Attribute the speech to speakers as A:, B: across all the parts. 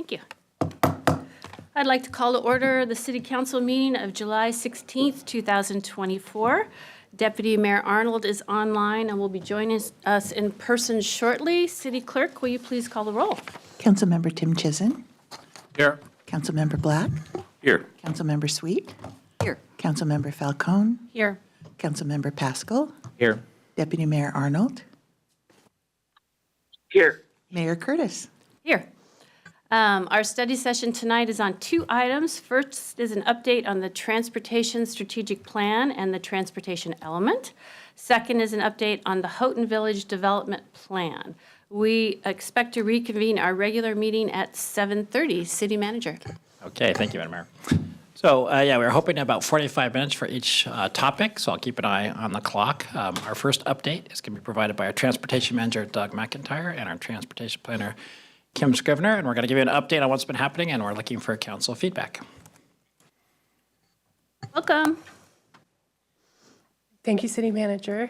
A: Thank you. I'd like to call to order the City Council meeting of July 16th, 2024. Deputy Mayor Arnold is online and will be joining us in person shortly. City Clerk, will you please call the roll?
B: Councilmember Tim Chizen.
C: Here.
B: Councilmember Black.
C: Here.
B: Councilmember Sweet.
D: Here.
B: Councilmember Falcone.
A: Here.
B: Councilmember Pascal.
C: Here.
B: Deputy Mayor Arnold.
C: Here.
B: Mayor Curtis.
A: Here. Our study session tonight is on two items. First is an update on the Transportation Strategic Plan and the Transportation Element. Second is an update on the Houghton Village Development Plan. We expect to reconvene our regular meeting at 7:30. City Manager.
C: Okay, thank you, Madam Mayor. So, we're hoping about 45 minutes for each topic, so I'll keep an eye on the clock. Our first update is going to be provided by our Transportation Manager, Doug McIntyre, and our Transportation Planner, Kim Scrivener, and we're going to give you an update on what's been happening, and we're looking for council feedback.
A: Welcome.
E: Thank you, City Manager.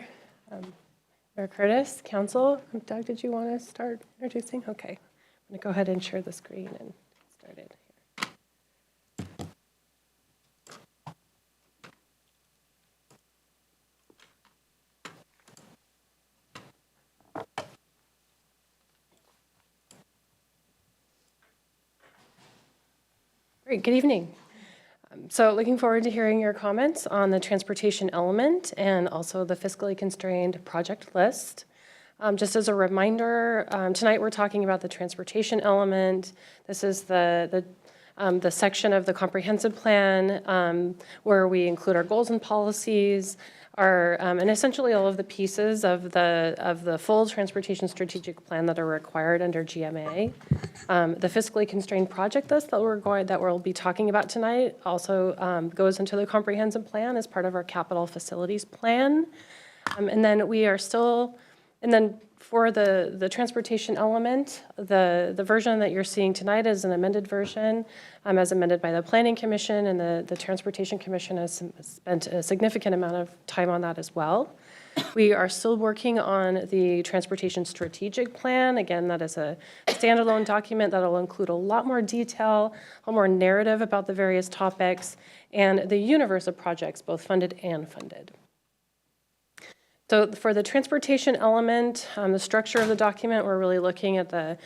E: Mayor Curtis, Council. Doug, did you want to start introducing? Okay. I'm going to go ahead and share the screen and get started here. Great. Good evening. So looking forward to hearing your comments on the transportation element and also the fiscally constrained project list. Just as a reminder, tonight we're talking about the transportation element. This is the section of the comprehensive plan where we include our goals and policies, and essentially all of the pieces of the full transportation strategic plan that are required under GMA. The fiscally constrained project list that we'll be talking about tonight also goes into the comprehensive plan as part of our capital facilities plan. And then for the transportation element, the version that you're seeing tonight is an amended version as amended by the Planning Commission, and the Transportation Commission has spent a significant amount of time on that as well. We are still working on the Transportation Strategic Plan. Again, that is a standalone document that will include a lot more detail, a lot more narrative about the various topics, and the universe of projects, both funded and funded. So for the transportation element, the structure of the document, we're really looking at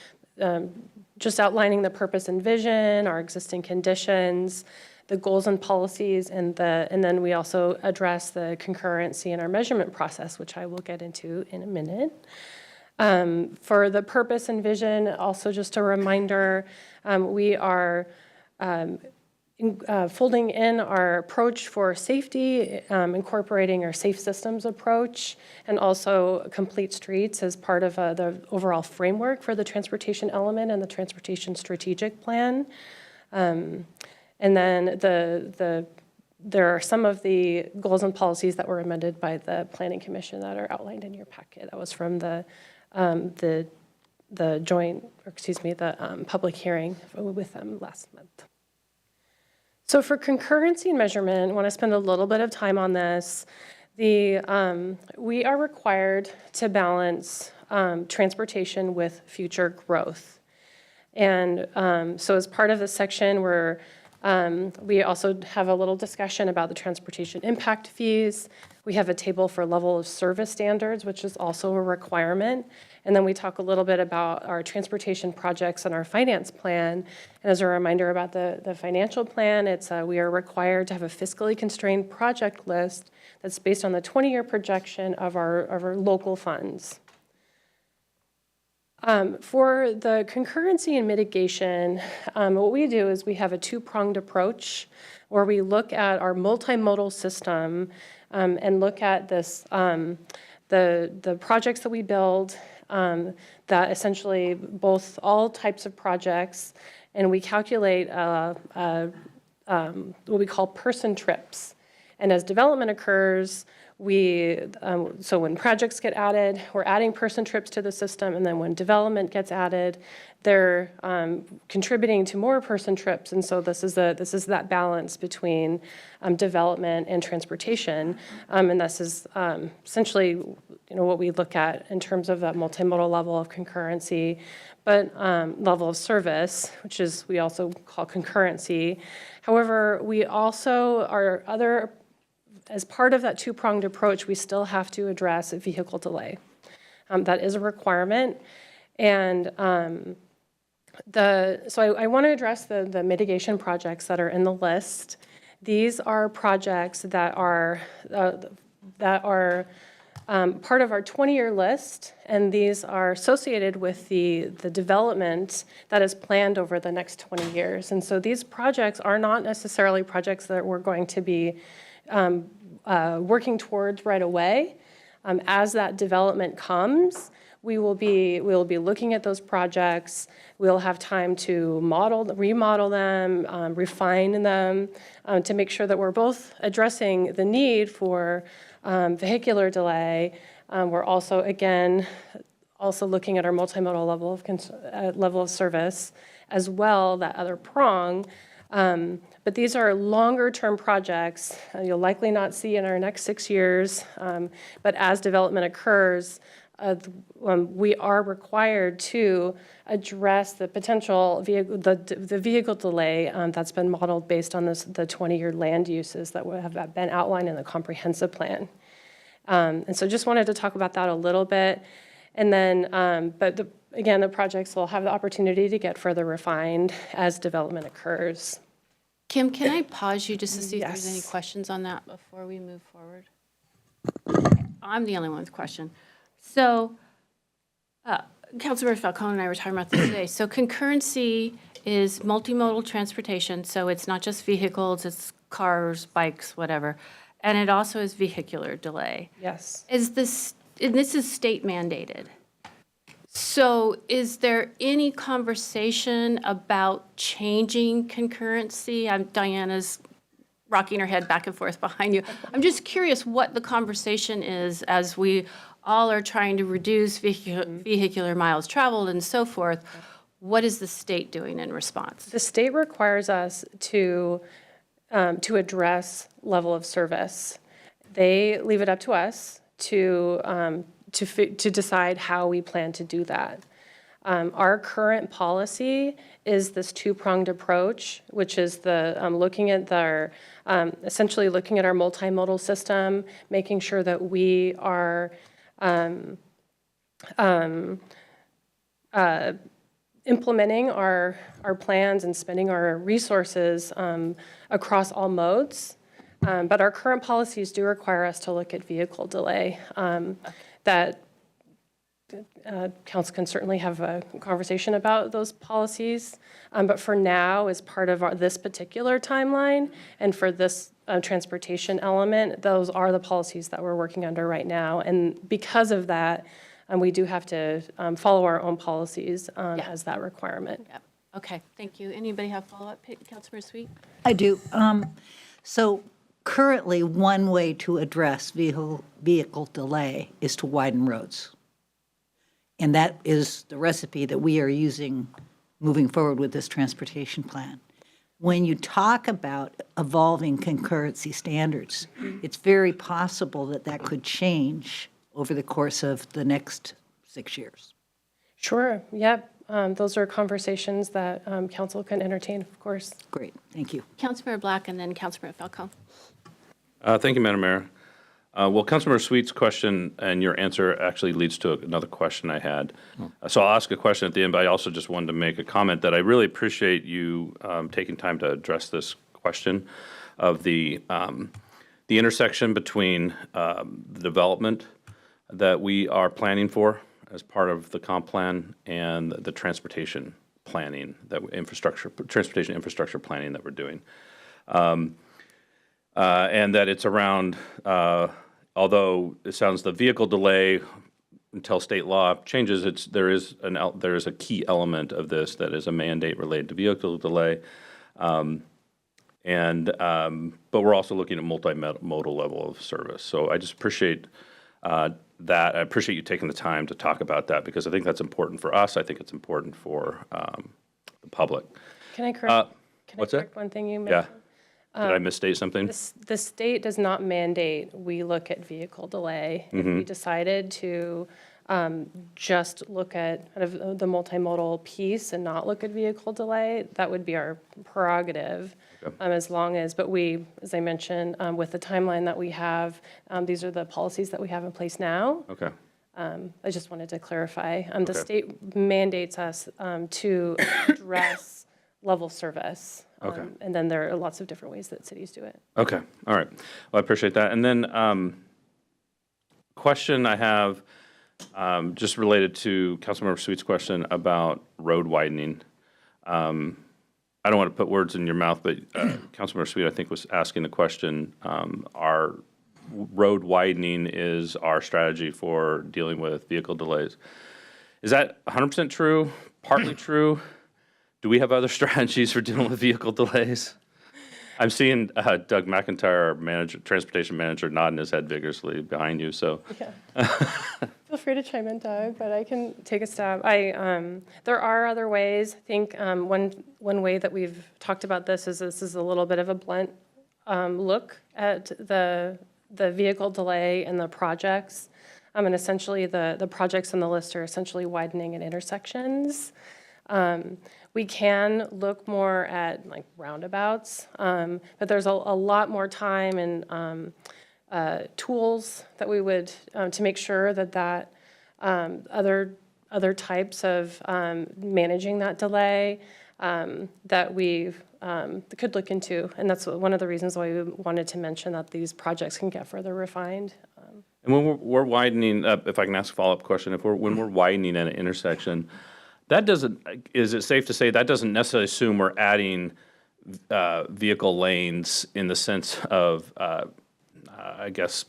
E: just outlining the purpose and vision, our existing conditions, the goals and policies, and then we also address the concurrency in our measurement process, which I will get into in a minute. For the purpose and vision, also just a reminder, we are folding in our approach for safety, incorporating our safe systems approach, and also complete streets as part of the overall framework for the transportation element and the transportation strategic plan. And then there are some of the goals and policies that were amended by the Planning Commission that are outlined in your packet. That was from the public hearing with them last month. So for concurrency and measurement, I want to spend a little bit of time on this. We are required to balance transportation with future growth. And so as part of this section, we also have a little discussion about the transportation impact fees. We have a table for level of service standards, which is also a requirement. And then we talk a little bit about our transportation projects and our finance plan. And as a reminder about the financial plan, we are required to have a fiscally constrained project list that's based on the 20-year projection of our local funds. For the concurrency and mitigation, what we do is we have a two-pronged approach where we look at our multimodal system and look at this, the projects that we build, that essentially all types of projects, and we calculate what we call person trips. And as development occurs, So when projects get added, we're adding person trips to the system, and then when development gets added, they're contributing to more person trips. And so this is that balance between development and transportation, and this is essentially what we look at in terms of that multimodal level of concurrency, but level of service, which is we also call concurrency. However, we also as part of that two-pronged approach, we still have to address vehicle delay. That is a requirement. And so I want to address the mitigation projects that are in the list. These are projects that are part of our 20-year list, and these are associated with the development that is planned over the next 20 years. And so these projects are not necessarily projects that we're going to be working towards right away. As that development comes, we will be looking at those projects. We'll have time to remodel them, refine them, to make sure that we're both addressing the need for vehicular delay. We're also, again, looking at our multimodal level of service as well, that other prong. But these are longer-term projects you'll likely not see in our next 6 years. But as development occurs, we are required to address the potential the vehicle delay that's been modeled based on the 20-year land uses that have been outlined in the comprehensive plan. And so just wanted to talk about that a little bit. And then, again, the projects will have the opportunity to get further refined as development occurs.
A: Kim, can I pause you just to see if there's any
E: Yes.
A: questions on that before we move forward? Okay, I'm the only one with a question. So, Councilmember Falcone and I were talking about this today. So concurrency is multimodal transportation, so it's not just vehicles, it's cars, bikes, whatever. And it also is vehicular delay.
E: Yes.
A: And this is state mandated. So is there any conversation about changing concurrency? Diana's rocking her head back and forth behind you. I'm just curious what the conversation is as we all are trying to reduce vehicular miles traveled and so forth. What is the state doing in response?
E: The state requires us to address level of service. They leave it up to us to decide how we plan to do that. Our current policy is this two-pronged approach, which is essentially looking at our multimodal system, making sure that we are implementing our plans and spending our resources across all modes. But our current policies do require us to look at vehicle delay. That council can certainly have a conversation about those policies. But for now, as part of this particular timeline and for this transportation element, those are the policies that we're working under right now. And because of that, we do have to follow our own policies as that requirement.
A: Yep. Okay, thank you. Anybody have follow-up, Councilmember Sweet?
D: I do. So currently, one way to address vehicle delay is to widen roads. And that is the recipe that we are using moving forward with this transportation plan. When you talk about evolving concurrency standards, it's very possible that that could change over the course of the next 6 years.
E: Sure, yep. Those are conversations that council can entertain, of course.
D: Great, thank you.
A: Councilmember Black and then Councilmember Falcone.
F: Thank you, Madam Mayor. Well, Councilmember Sweet's question and your answer actually leads to another question I had. So I'll ask a question at the end, but I also just wanted to make a comment that I really appreciate you taking time to address this question of the intersection between the development that we are planning for as part of the comp plan and the transportation planning, transportation infrastructure planning that we're doing. And that it's around, although it sounds the vehicle delay until state law changes, there is a key element of this that is a mandate related to vehicle delay. And, but we're also looking at multimodal level of service. So I just appreciate that. I appreciate you taking the time to talk about that because I think that's important for us. I think it's important for the public.
E: Can I correct?
F: What's that?
E: Correct one thing you
F: Yeah.
E: mentioned?
F: Did I misstate something?
E: The state does not mandate we look at vehicle delay. If we decided to just look at kind of the multimodal piece and not look at vehicle delay, that would be our prerogative. As long as, but we, as I mentioned, with the timeline that we have, these are the policies that we have in place now.
F: Okay.
E: I just wanted to clarify. The state mandates us to address level service.
F: Okay.
E: And then there are lots of different ways that cities do it.
F: Okay. All right. Well, I appreciate that. And then question I have just related to Councilmember Sweet's question about road widening. I don't want to put words in your mouth, but Councilmember Sweet, I think, was asking the question, our road widening is our strategy for dealing with vehicle delays. Is that 100% true, partly true? Do we have other strategies for dealing with vehicle delays? I'm seeing Doug McIntyre, our transportation manager, nodding his head vigorously behind you, so.
E: Feel free to chime in, Doug, but I can take a stab. There are other ways. I think one way that we've talked about this is a little bit of a blunt look at the vehicle delay and the projects. And essentially, the projects on the list are essentially widening at intersections. We can look more at like roundabouts, but there's a lot more time and tools that we would to make sure that other types of managing that delay that we could look into, and that's one of the reasons why we wanted to mention that these projects can get further refined.
F: And when we're widening, if I can ask a follow-up question, when we're widening at an intersection, that doesn't, is it safe to say that doesn't necessarily assume we're adding vehicle lanes in the sense of, I guess,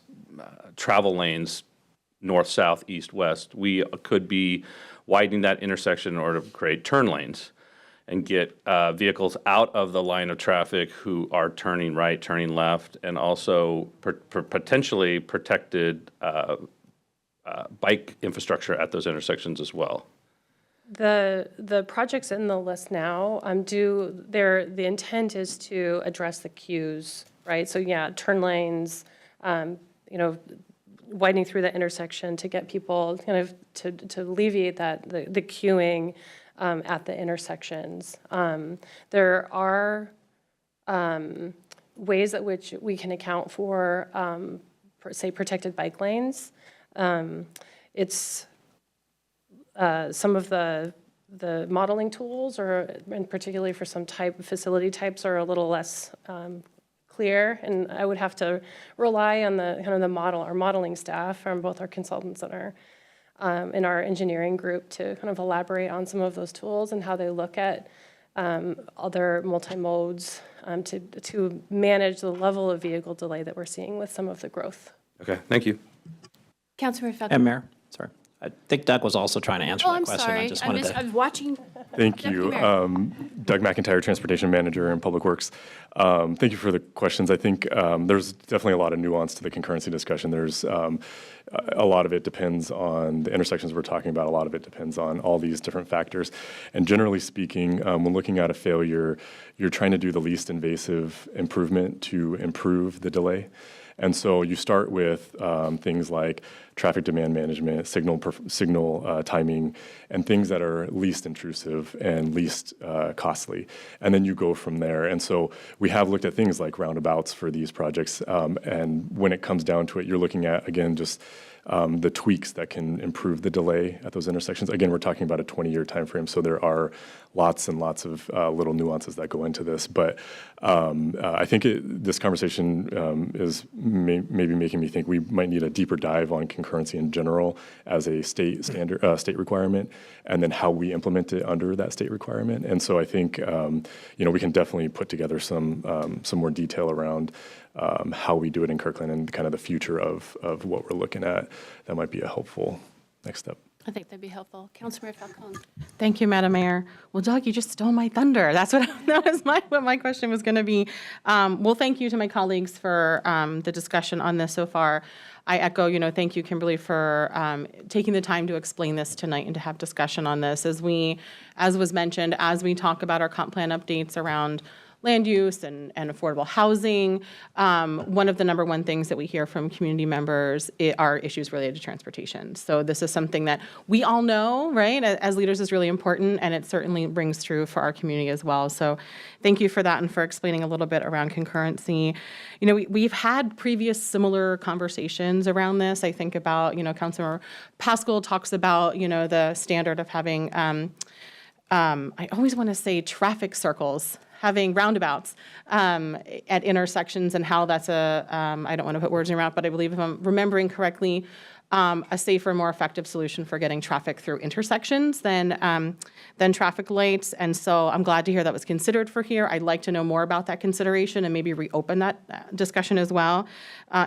F: travel lanes, north, south, east, west? We could be widening that intersection in order to create turn lanes and get vehicles out of the line of traffic who are turning right, turning left, and also potentially protected bike infrastructure at those intersections as well.
E: The projects in the list now the intent is to address the queues, right? So yeah, turn lanes, widening through the intersection to get people kind of to alleviate the queuing at the intersections. There are ways at which we can account for, say, protected bike lanes. It's some of the modeling tools, and particularly for some facility types, are a little less clear, and I would have to rely on the modeling staff from both our consultants and our in our engineering group to kind of elaborate on some of those tools and how they look at other multi-modes to manage the level of vehicle delay that we're seeing with some of the growth.
F: Okay, thank you.
A: Councilmember Falcon.
C: And Mayor, sorry. I think Doug was also trying to answer
A: Oh,
C: that
A: I'm
C: question.
A: sorry.
C: I just wanted to.
A: I'm watching.
G: Thank you. Doug McIntyre, Transportation Manager in Public Works. Thank you for the questions. I think there's definitely a lot of nuance to the concurrency discussion. There's a lot of it depends on the intersections we're talking about. A lot of it depends on all these different factors. And generally speaking, when looking at a failure, you're trying to do the least invasive improvement to improve the delay. And so you start with things like traffic demand management, signal timing, and things that are least intrusive and least costly. And then you go from there. And so we have looked at things like roundabouts for these projects. And when it comes down to it, you're looking at, again, just the tweaks that can improve the delay at those intersections. Again, we're talking about a 20-year time frame, so there are lots and lots of little nuances that go into this. But I think this conversation is maybe making me think we might need a deeper dive on concurrency in general as a state standard, state requirement, and then how we implement it under that state requirement. And so I think we can definitely put together some more detail around how we do it in Kirkland and kind of the future of what we're looking at. That might be a helpful next step.
A: I think that'd be helpful. Councilmember Falcone.
H: Thank you, Madam Mayor. Well, Doug, you just stole my thunder. That's what what my question was going to be. Well, thank you to my colleagues for the discussion on this so far. I echo, thank you, Kimberly, for taking the time to explain this tonight and to have discussion on this. As was mentioned, as we talk about our comp plan updates around land use and affordable housing, one of the number one things that we hear from community members are issues related to transportation. So this is something that we all know, right, as leaders is really important, and it certainly rings through for our community as well. So thank you for that and for explaining a little bit around concurrency. We've had previous similar conversations around this. I think about, Councilmember Pascal talks about, the standard of having, I always want to say traffic circles, having roundabouts at intersections, and how that's I don't want to put words in your mouth, but I believe if I'm remembering correctly, a safer, more effective solution for getting traffic through intersections than traffic lights. And so I'm glad to hear that was considered for here. I'd like to know more about that consideration and maybe reopen that discussion as well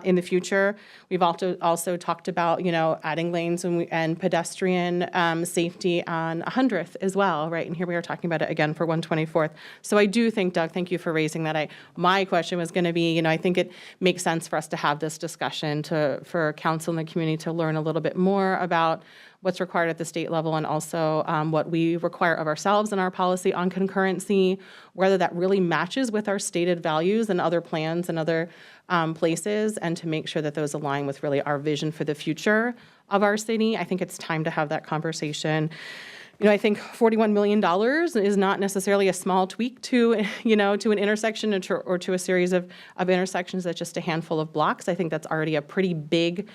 H: in the future. We've also talked about, adding lanes and pedestrian safety on 100th as well, right? And here we are talking about it again for 124th. So I do think, Doug, thank you for raising that. My question was going to be, I think it makes sense for us to have this discussion for council and the community to learn a little bit more about what's required at the state level and also what we require of ourselves in our policy on concurrency, whether that really matches with our stated values and other plans and other places, and to make sure that those align with really our vision for the future of our city. I think it's time to have that conversation. I think $41 million is not necessarily a small tweak to, to an intersection or to a series of intersections that's just a handful of blocks. I think that's already a pretty big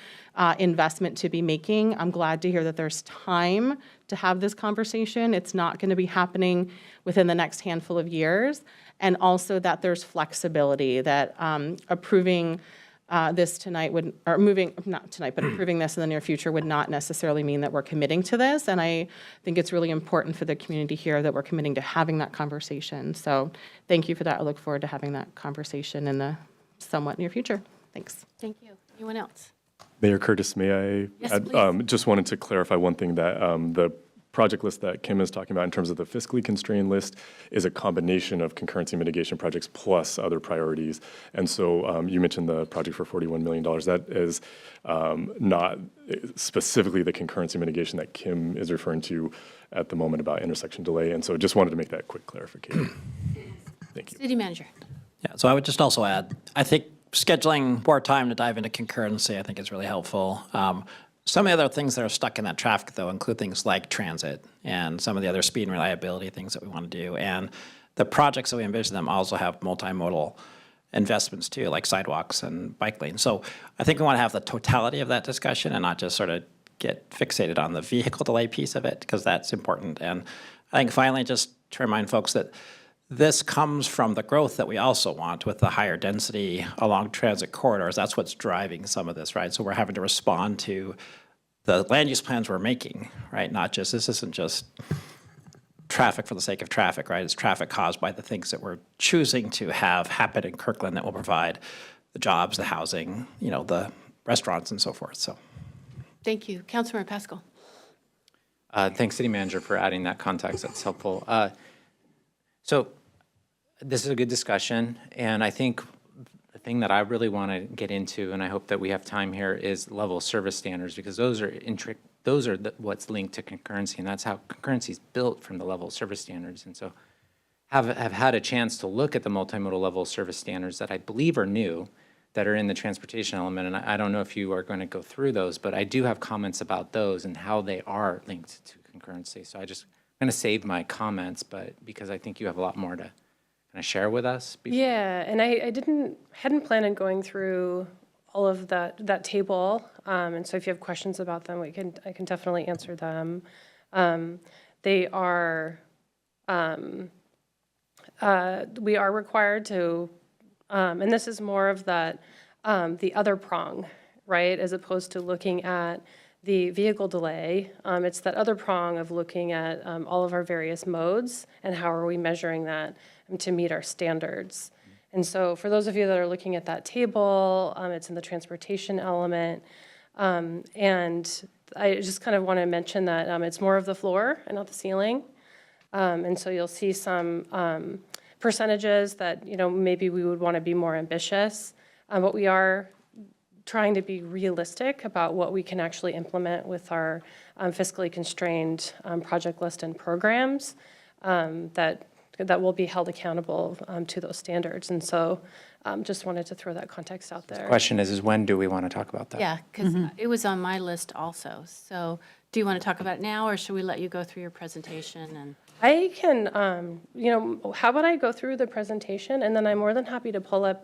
H: investment to be making. I'm glad to hear that there's time to have this conversation. It's not going to be happening within the next handful of years. And also that there's flexibility, that approving this tonight would, or moving, not tonight, but approving this in the near future would not necessarily mean that we're committing to this. And I think it's really important for the community here that we're committing to having that conversation. So thank you for that. I look forward to having that conversation in the somewhat near future. Thanks.
A: Thank you. Anyone else?
G: Mayor Curtis, may I
A: Yes,
G: add,
A: please.
G: just wanted to clarify one thing, that the project list that Kim is talking about in terms of the fiscally constrained list is a combination of concurrency mitigation projects plus other priorities. And so you mentioned the project for $41 million. That is not specifically the concurrency mitigation that Kim is referring to at the moment about intersection delay. And so just wanted to make that quick clarification. Thank you.
A: City Manager.
C: Yeah, so I would just also add, I think scheduling more time to dive into concurrency, I think is really helpful. Some of the other things that are stuck in that traffic, though, include things like transit and some of the other speed and reliability things that we want to do. And the projects that we envision them also have multimodal investments, too, like sidewalks and bike lanes. So I think we want to have the totality of that discussion and not just sort of get fixated on the vehicle delay piece of it, because that's important. And I think finally, just to remind folks that this comes from the growth that we also want with the higher density along transit corridors. That's what's driving some of this, right? So we're having to respond to the land use plans we're making, right? This isn't just traffic for the sake of traffic, right? It's traffic caused by the things that we're choosing to have happen in Kirkland that will provide the jobs, the housing, the restaurants and so forth, so.
A: Thank you. Councilmember Pascal.
I: Thanks, City Manager, for adding that context. That's helpful. So this is a good discussion, and I think the thing that I really want to get into, and I hope that we have time here, is level of service standards, because those are what's linked to concurrency, and that's how concurrency is built, from the level of service standards. And so have had a chance to look at the multimodal level of service standards that I believe are new, that are in the transportation element, and I don't know if you are going to go through those, but I do have comments about those and how they are linked to concurrency. So I'm going to save my comments, but because I think you have a lot more to kind of share with us.
E: Yeah, and I hadn't planned on going through all of that table, and so if you have questions about them, I can definitely answer them. They are we are required to, and this is more of that the other prong, right, as opposed to looking at the vehicle delay. It's that other prong of looking at all of our various modes and how are we measuring that to meet our standards. And so for those of you that are looking at that table, it's in the transportation element. And I just kind of want to mention that it's more of the floor and not the ceiling. And so you'll see some percentages that, maybe we would want to be more ambitious. But we are trying to be realistic about what we can actually implement with our fiscally constrained project list and programs that will be held accountable to those standards. And so just wanted to throw that context out there.
I: Question is when do we want to talk about that?
A: Yeah, because it was on my list also. So do you want to talk about it now, or should we let you go through your presentation? And
E: I can, how about I go through the presentation, and then I'm more than happy to pull up,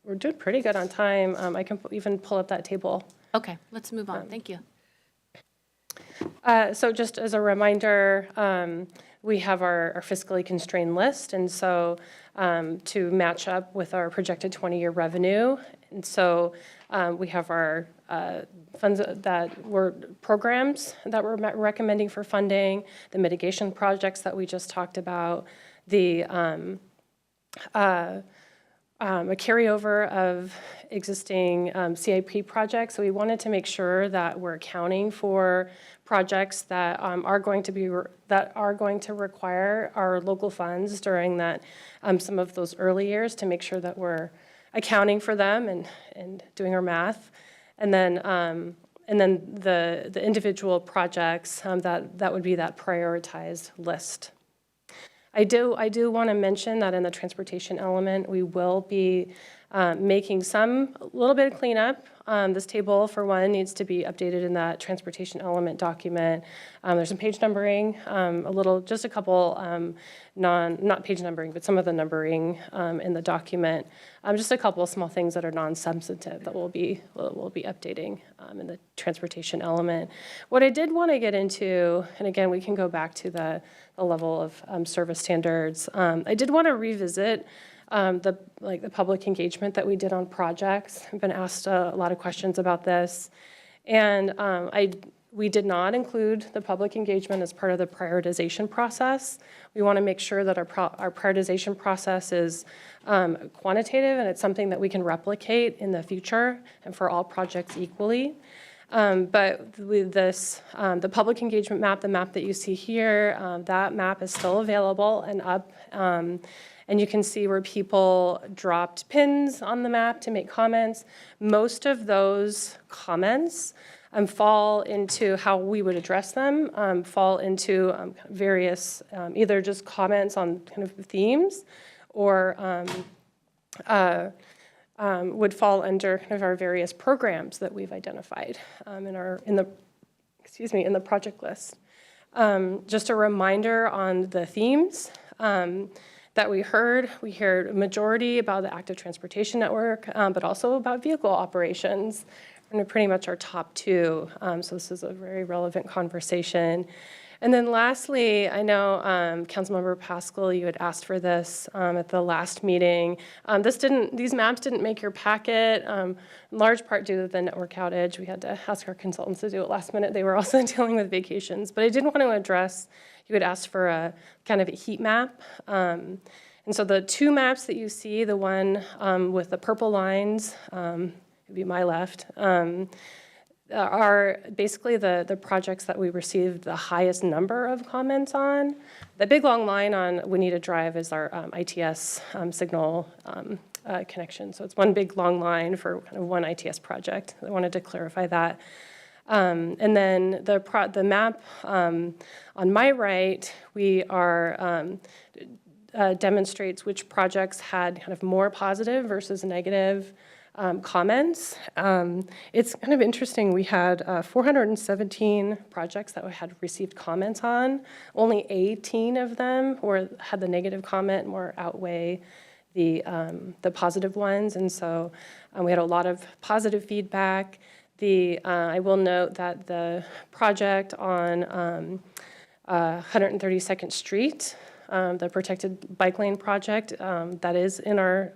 E: we're doing pretty good on time. I can even pull up that table.
A: okay, let's move on. Thank you.
E: So just as a reminder, we have our fiscally constrained list, and so to match up with our projected 20-year revenue. And so we have our funds that were programs that we're recommending for funding, the mitigation projects that we just talked about, the a carryover of existing CIP projects. So we wanted to make sure that we're accounting for projects that are going to require our local funds during that some of those early years, to make sure that we're accounting for them and doing our math. And then the individual projects that would be that prioritized list. I do want to mention that in the transportation element, we will be making a little bit of cleanup. This table, for one, needs to be updated in that transportation element document. There's some page numbering, just a couple not page numbering, but some of the numbering in the document. Just a couple of small things that are non-substantive that we'll be updating in the transportation element. What I did want to get into, and again, we can go back to the level of service standards. I did want to revisit the public engagement that we did on projects. I've been asked a lot of questions about this, and we did not include the public engagement as part of the prioritization process. We want to make sure that our prioritization process is quantitative, and it's something that we can replicate in the future and for all projects equally. But with this, the public engagement map, the map that you see here, that map is still available and up. And you can see where people dropped pins on the map to make comments. Most of those comments fall into how we would address them, fall into various, either just comments on kind of themes, or would fall under kind of our various programs that we've identified in the project list. Just a reminder on the themes that we heard a majority about the active transportation network, but also about vehicle operations, and pretty much our top two. So this is a very relevant conversation. And then lastly, I know Councilmember Pascal, you had asked for this at the last meeting. These maps didn't make your packet, in large part due to the network outage. We had to ask our consultants to do it last minute. They were also dealing with vacations. But I did want to address, you had asked for a kind of a heat map. And so the two maps that you see, the one with the purple lines, would be my left, are basically the projects that we received the highest number of comments on. The big long line on Juanita Drive is our ITS signal connection. So it's one big long line for kind of one ITS project. I wanted to clarify that. And then the map on my right, we are demonstrates which projects had kind of more positive versus negative comments. It's kind of interesting. We had 417 projects that had received comments on. Only 18 of them had the negative comment more outweigh the positive ones, and so we had a lot of positive feedback. I will note that the project on 132nd Street, the protected bike lane project, that is in our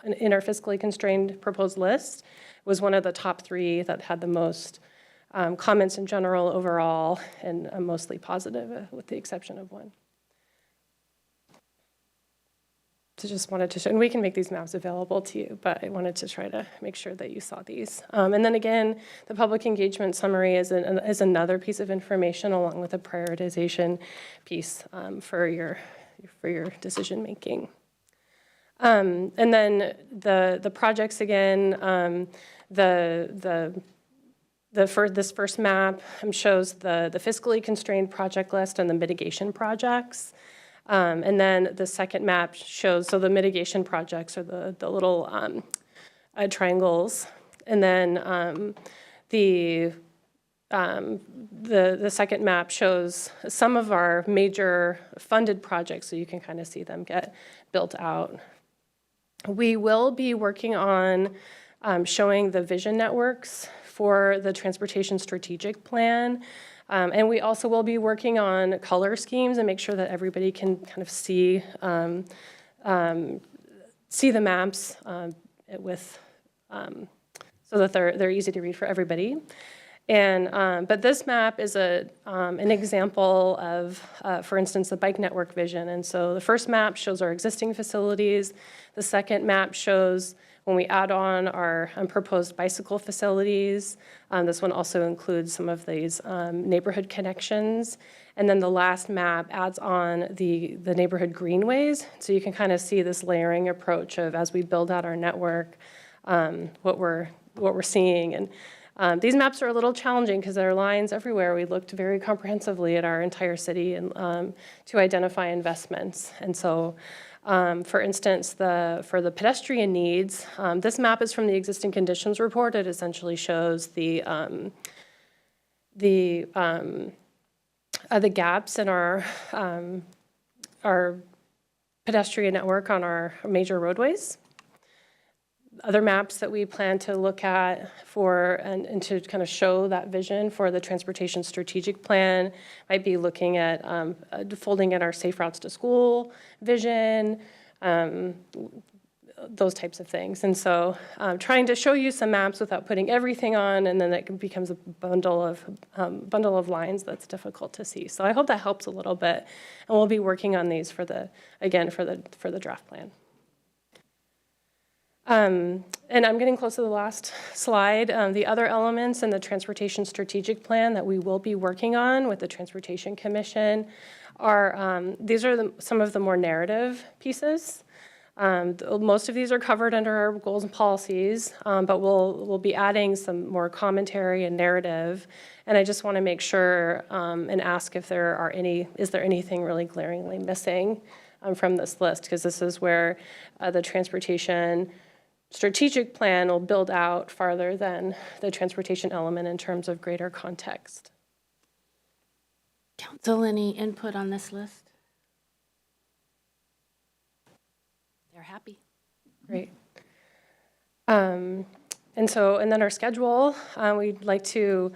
E: fiscally constrained proposed list, was one of the top three that had the most comments in general overall, and mostly positive, with the exception of one. just wanted to show, and we can make these maps available to you, but I wanted to try to make sure that you saw these. And then again, the public engagement summary is another piece of information along with a prioritization piece for your decision making. And then the projects again, this first map shows the fiscally constrained project list and the mitigation projects. And then the second map shows, so the mitigation projects are the little triangles. And then the second map shows some of our major funded projects, so you can kind of see them get built out. We will be working on showing the vision networks for the Transportation Strategic Plan. And we also will be working on color schemes and make sure that everybody can kind of see the maps with so that they're easy to read for everybody. And but this map is an example of, for instance, the bike network vision. And so the first map shows our existing facilities. The second map shows when we add on our proposed bicycle facilities. This one also includes some of these neighborhood connections. And then the last map adds on the neighborhood greenways. So you can kind of see this layering approach of as we build out our network, what we're seeing. And these maps are a little challenging because there are lines everywhere. We looked very comprehensively at our entire city and to identify investments. And so, for instance, for the pedestrian needs, this map is from the existing conditions report. It essentially shows the gaps in our pedestrian network on our major roadways. Other maps that we plan to look at and to kind of show that vision for the Transportation Strategic Plan might be looking at folding in our Safe Routes to School vision, those types of things. And so trying to show you some maps without putting everything on, and then it becomes a bundle of lines that's difficult to see. So I hope that helps a little bit. And we'll be working on these for the draft plan. And I'm getting close to the last slide. The other elements in the Transportation Strategic Plan that we will be working on with the Transportation Commission are, these are some of the more narrative pieces. Most of these are covered under our goals and policies, but we'll be adding some more commentary and narrative. And I just want to make sure and ask if is there anything really glaringly missing from this list? Because this is where the Transportation Strategic Plan will build out farther than the transportation element in terms of greater context.
A: Council, any input on this list? They're happy.
E: Great. And then our schedule, we'd like to,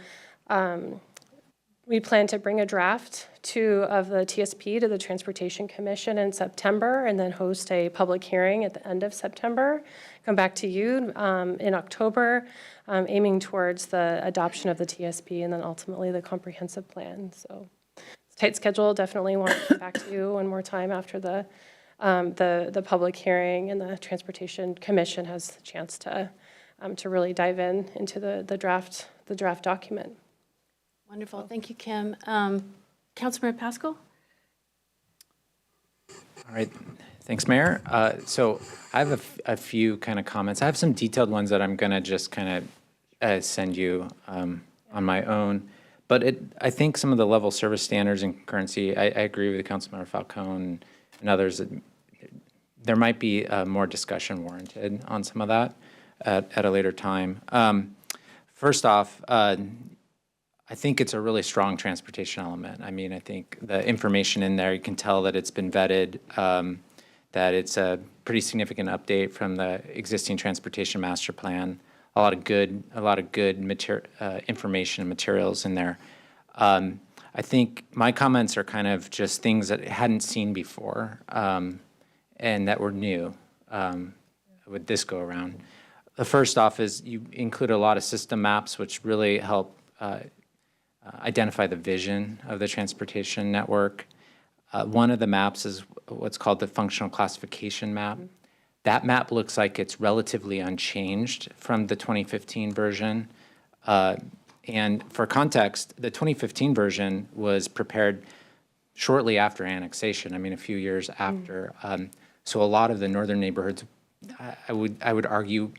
E: we plan to bring a draft of the TSP to the Transportation Commission in September, and then host a public hearing at the end of September. Come back to you in October, aiming towards the adoption of the TSP and then ultimately the comprehensive plan. So it's a tight schedule. Definitely want to come back to you one more time after the public hearing and the Transportation Commission has the chance to really dive into the draft document.
A: Wonderful. Thank you, Kim. Councilmember Pascal?
I: All right. Thanks, Mayor. So I have a few kind of comments. I have some detailed ones that I'm going to just kind of send you on my own. But I think some of the level service standards and concurrency, I agree with Councilmember Falcone and others that there might be more discussion warranted on some of that at a later time. First off, I think it's a really strong transportation element. I mean, I think the information in there, you can tell that it's been vetted, that it's a pretty significant update from the existing transportation master plan. A lot of good information and materials in there. I think my comments are kind of just things that I hadn't seen before and that were new with this go around. The first off is you include a lot of system maps, which really help identify the vision of the transportation network. One of the maps is what's called the functional classification map. That map looks like it's relatively unchanged from the 2015 version. And for context, the 2015 version was prepared shortly after annexation, I mean, a few years after. So a lot of the northern neighborhoods, I would argue,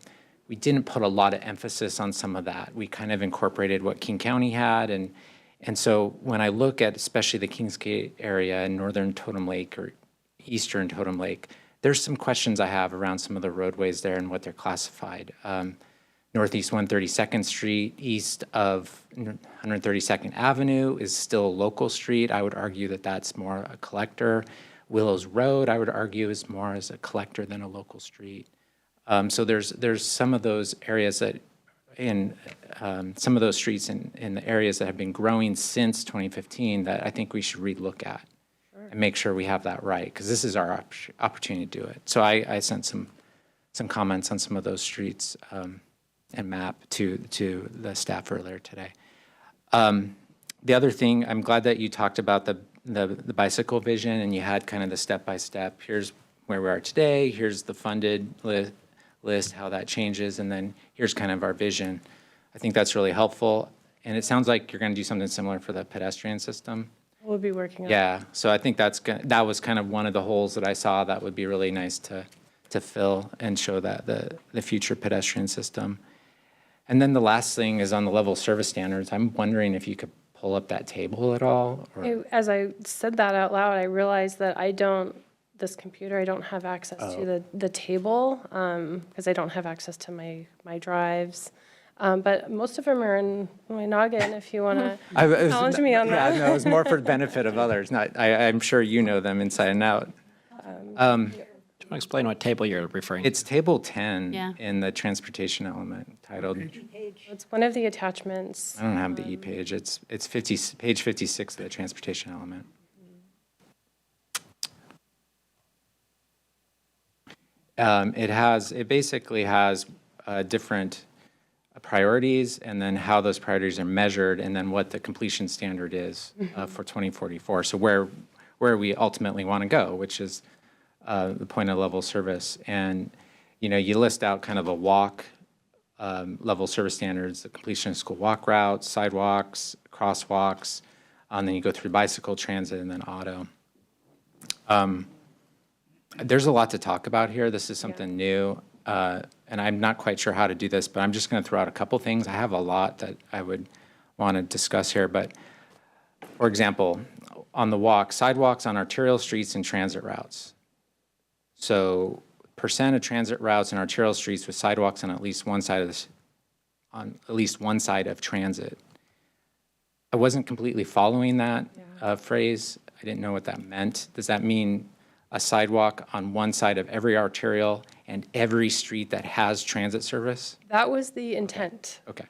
I: we didn't put a lot of emphasis on some of that. We kind of incorporated what King County had. And so when I look at especially the Kingsgate area in northern Totem Lake or eastern Totem Lake, there's some questions I have around some of the roadways there and what they're classified. Northeast 132nd Street, east of 132nd Avenue is still a local street. I would argue that that's more a collector. Willows Road, I would argue, is more as a collector than a local street. So there's some of those areas that in some of those streets in the areas that have been growing since 2015 that I think we should relook at and make sure we have that right, because this is our opportunity to do it. So I sent some comments on some of those streets and map to the staff earlier today. The other thing, I'm glad that you talked about the bicycle vision and you had kind of the step-by-step. Here's where we are today, here's the funded list, how that changes, and then here's kind of our vision. I think that's really helpful. And it sounds like you're going to do something similar for the pedestrian system.
E: We'll be working on.
I: Yeah, so I think that was kind of one of the holes that I saw that would be really nice to fill and show that the future pedestrian system. And then the last thing is on the level of service standards. I'm wondering if you could pull up that table at all? Or?
E: As I said that out loud, I realized that I don't have access to the table because I don't have access to my drives. But most of them are in my noggin if you want to challenge me on that.
I: Yeah, no, it was more for the benefit of others. I'm sure you know them inside and out.
C: Do you want to explain what table you're referring to?
I: It's table 10
A: Yeah.
I: in the transportation element titled.
E: It's one of the attachments.
I: I don't have the E page. It's page 56 of the transportation element. It basically has different priorities and then how those priorities are measured and then what the completion standard is for 2044. So where we ultimately want to go, which is the point of level service. And, you list out kind of a walk level service standards, the completion of school walk routes, sidewalks, crosswalks, and then you go through bicycle, transit, and then auto. There's a lot to talk about here. This is something new, and I'm not quite sure how to do this, but I'm just going to throw out a couple things. I have a lot that I would want to discuss here, but for example, on the walk, sidewalks on arterial streets and transit routes. So percent of transit routes and arterial streets with sidewalks on at least one side of transit. I wasn't completely following that phrase. I didn't know what that meant. Does that mean a sidewalk on one side of every arterial and every street that has transit service?
E: That was the intent.
I: Okay.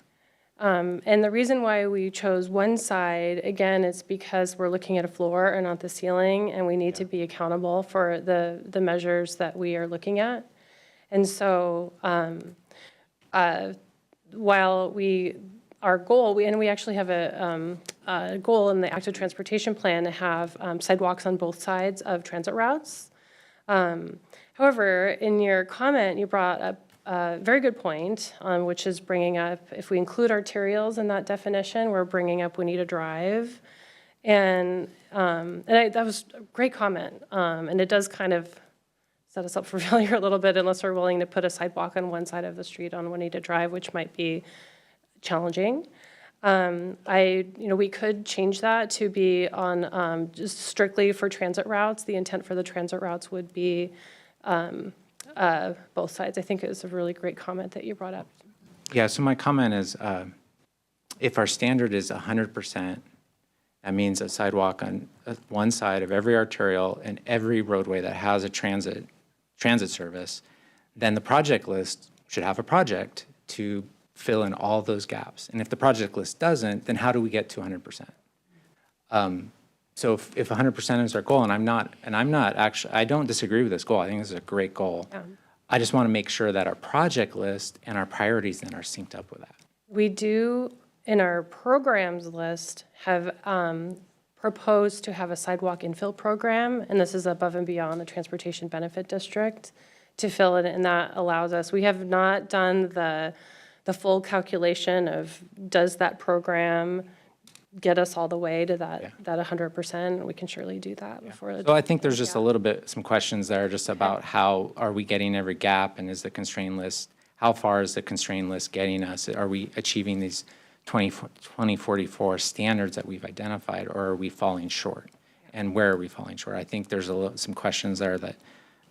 E: And the reason why we chose one side, again, is because we're looking at a floor and not the ceiling, and we need to be accountable for the measures that we are looking at. And so while our goal, we actually have a goal in the active transportation plan to have sidewalks on both sides of transit routes. However, in your comment, you brought up a very good point, which is bringing up, if we include arterials in that definition, we're bringing up we need a drive. And that was a great comment. And it does kind of set us up for failure a little bit unless we're willing to put a sidewalk on one side of the street on Juanita Drive, which might be challenging. We could change that to be on just strictly for transit routes. The intent for the transit routes would be both sides. I think it was a really great comment that you brought up.
I: Yeah, so my comment is if our standard is 100%, that means a sidewalk on one side of every arterial and every roadway that has a transit service, then the project list should have a project to fill in all those gaps. And if the project list doesn't, then how do we get to 100%? So if 100% is our goal, and I'm not actually, I don't disagree with this goal. I think this is a great goal.
E: Yeah.
I: I just want to make sure that our project list and our priorities then are synced up with that.
E: We do, in our programs list, have proposed to have a sidewalk infill program, and this is above and beyond the Transportation Benefit District, to fill it, and that allows us, we have not done the full calculation of, does that program get us all the way to that 100%? We can surely do that before.
I: So I think there's just a little bit, some questions there just about how are we getting every gap, and is the constraint list, how far is the constraint list getting us? Are we achieving these 2044 standards that we've identified, or are we falling short? And where are we falling short? I think there's some questions there that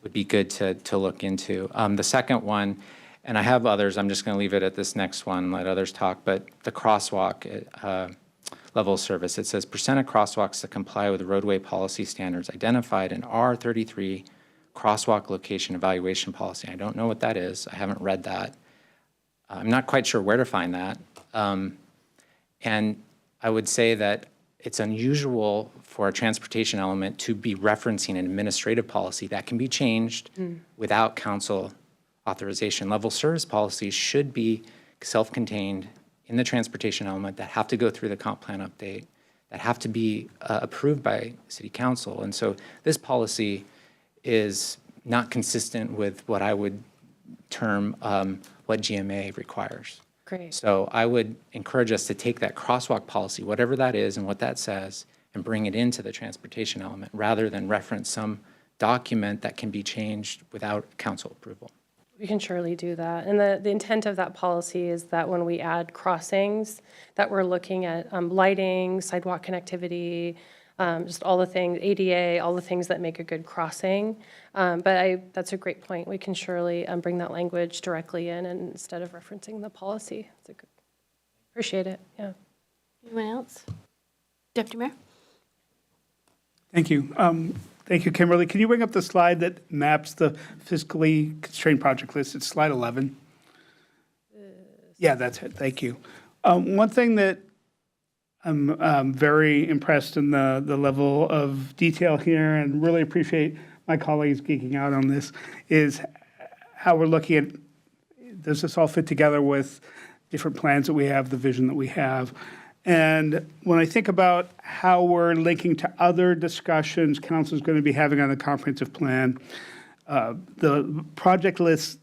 I: would be good to look into. The second one, and I have others, I'm just going to leave it at this next one, let others talk, but the crosswalk level of service, it says percent of crosswalks that comply with the roadway policy standards identified in R33 crosswalk location evaluation policy. I don't know what that is. I haven't read that. I'm not quite sure where to find that. And I would say that it's unusual for a transportation element to be referencing an administrative policy that can be changed without council authorization. Level service policies should be self-contained in the transportation element, that have to go through the comp plan update, that have to be approved by city council. And so this policy is not consistent with what I would term what GMA requires.
E: Great.
I: So I would encourage us to take that crosswalk policy, whatever that is and what that says, and bring it into the transportation element rather than reference some document that can be changed without council approval.
E: We can surely do that. And the intent of that policy is that when we add crossings, that we're looking at lighting, sidewalk connectivity, just all the things, ADA, all the things that make a good crossing. That's a great point. We can surely bring that language directly in and instead of referencing the policy. Appreciate it, yeah.
A: Anyone else? Deputy Mayor?
J: Thank you. Thank you, Kimberly. Can you bring up the slide that maps the fiscally constrained project list? It's slide 11. Yeah, that's it. Thank you. One thing that I'm very impressed in the level of detail here, and really appreciate my colleagues geeking out on this, is how we're looking at, does this all fit together with different plans that we have, the vision that we have? And when I think about how we're linking to other discussions council is going to be having on the comprehensive plan, the project list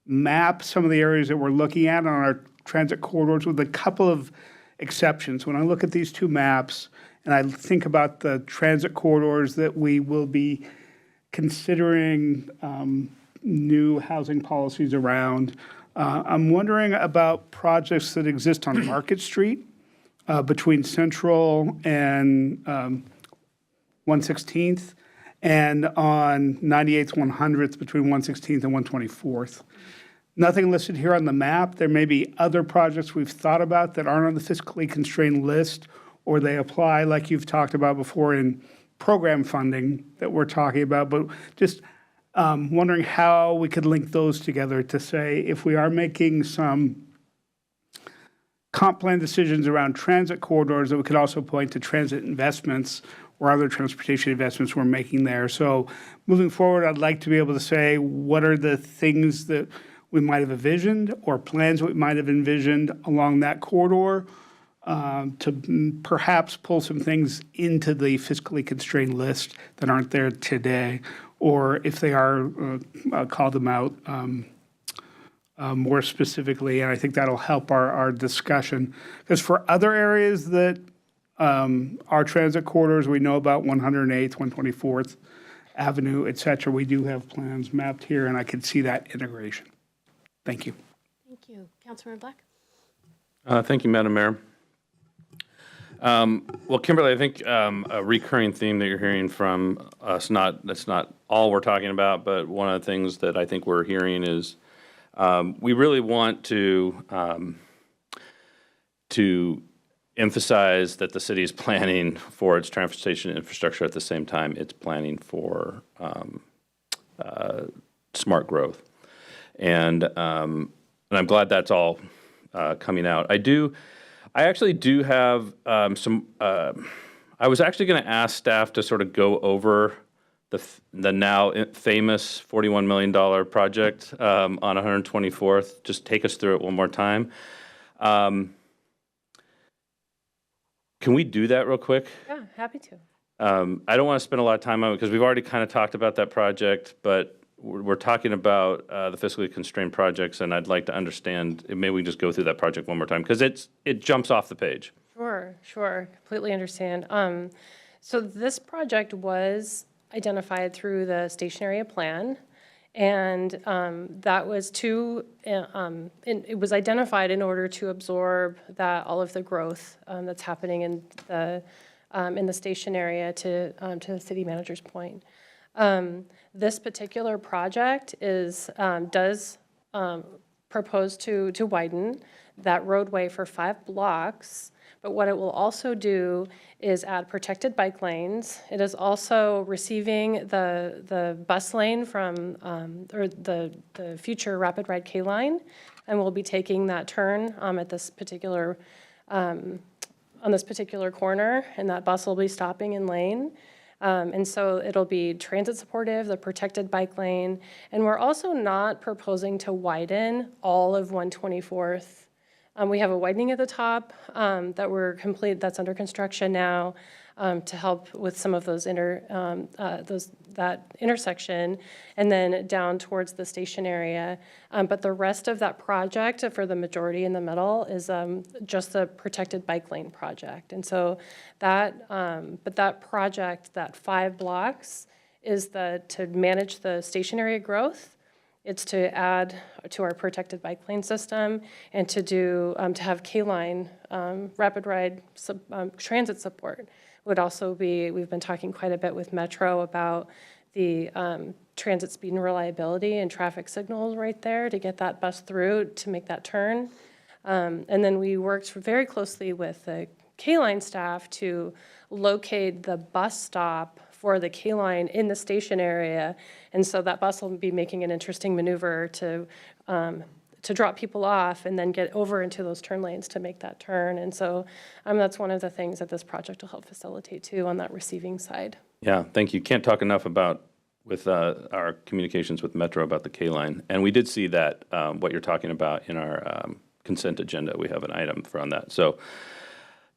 J: maps some of the areas that we're looking at on our transit corridors with a couple of exceptions. When I look at these two maps and I think about the transit corridors that we will be considering new housing policies around, I'm wondering about projects that exist on Market Street between Central and 116th, and on 98th, 100th between 116th and 124th. Nothing listed here on the map. There may be other projects we've thought about that aren't on the fiscally constrained list, or they apply, like you've talked about before, in program funding that we're talking about, but just wondering how we could link those together to say if we are making some comp plan decisions around transit corridors, that we could also point to transit investments or other transportation investments we're making there. So moving forward, I'd like to be able to say what are the things that we might have envisioned or plans we might have envisioned along that corridor to perhaps pull some things into the fiscally constrained list that aren't there today, or if they are, call them out more specifically, and I think that'll help our discussion. Because for other areas that are transit corridors, we know about 108th, 124th Avenue, et cetera, we do have plans mapped here, and I can see that integration. Thank you.
A: Thank you. Councilmember Black?
F: Thank you, Madam Mayor. Well, Kimberly, I think a recurring theme that you're hearing from us, that's not all we're talking about, but one of the things that I think we're hearing is we really want to emphasize that the city is planning for its transportation infrastructure at the same time it's planning for smart growth. And I'm glad that's all coming out. I actually do have some. I was actually going to ask staff to sort of go over the now famous $41 million project on 124th. Just take us through it one more time. Because Can we do that real quick?
E: Yeah, happy to.
F: I don't want to spend a lot of time on it because we've already kind of talked about that project, but we're talking about the fiscally constrained projects, and I'd like to understand, maybe we can just go through that project one more time because it jumps off the page.
E: Sure, completely understand. So this project was identified through the station area plan, and that was it was identified in order to absorb all of the growth that's happening in the station area to the city manager's point. This particular project does propose to widen that roadway for 5 blocks. But what it will also do is add protected bike lanes. It is also receiving the bus lane from, or the future Rapid Ride K line, and we'll be taking that turn at this particular, on this particular corner, and that bus will be stopping in lane. And so it'll be transit supportive, the protected bike lane, and we're also not proposing to widen all of 124th. We have a widening at the top that's under construction now to help with some of those that intersection, and then down towards the station area. But the rest of that project, for the majority in the middle, is just the protected bike lane project. And so but that project, that 5 blocks, is to manage the station area growth. It's to add to our protected bike lane system and to have K-line rapid ride transit support. Would also be, we've been talking quite a bit with Metro about the transit speed and reliability and traffic signals right there to get that bus through to make that turn. And then we worked very closely with the K-line staff to locate the bus stop for the K-line in the station area. And so that bus will be making an interesting maneuver to drop people off and then get over into those turn lanes to make that turn. And so that's one of the things that this project will help facilitate too on that receiving side.
F: Yeah, thank you. Can't talk enough about with our communications with Metro about the K-line. And we did see that, what you're talking about in our consent agenda. We have an item on that. So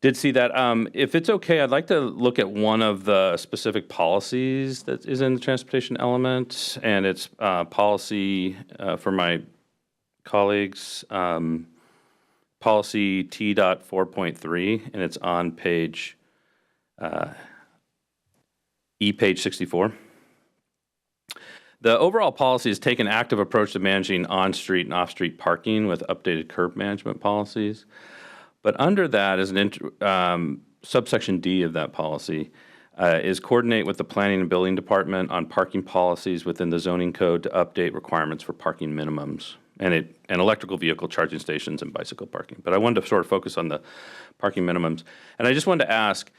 F: did see that. If it's okay, I'd like to look at one of the specific policies that is in the transportation element, and it's policy for my colleagues, policy T.4.3, and it's on page page 64. The overall policy is take an active approach to managing on-street and off-street parking with updated curb management policies. But under that is subsection D of that policy is coordinate with the planning and building department on parking policies within the zoning code to update requirements for parking minimums and electrical vehicle charging stations and bicycle parking. But I wanted to sort of focus on the parking minimums. And I just wanted to ask,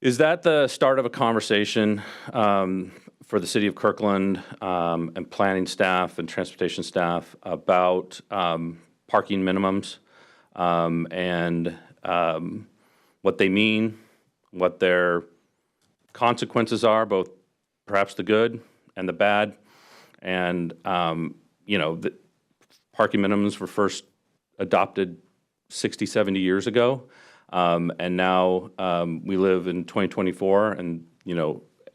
F: is that the start of a conversation for the city of Kirkland and planning staff and transportation staff about parking minimums? And what they mean, what their consequences are, both perhaps the good and the bad. And, the parking minimums were first adopted 60, 70 years ago. And now we live in 2024 and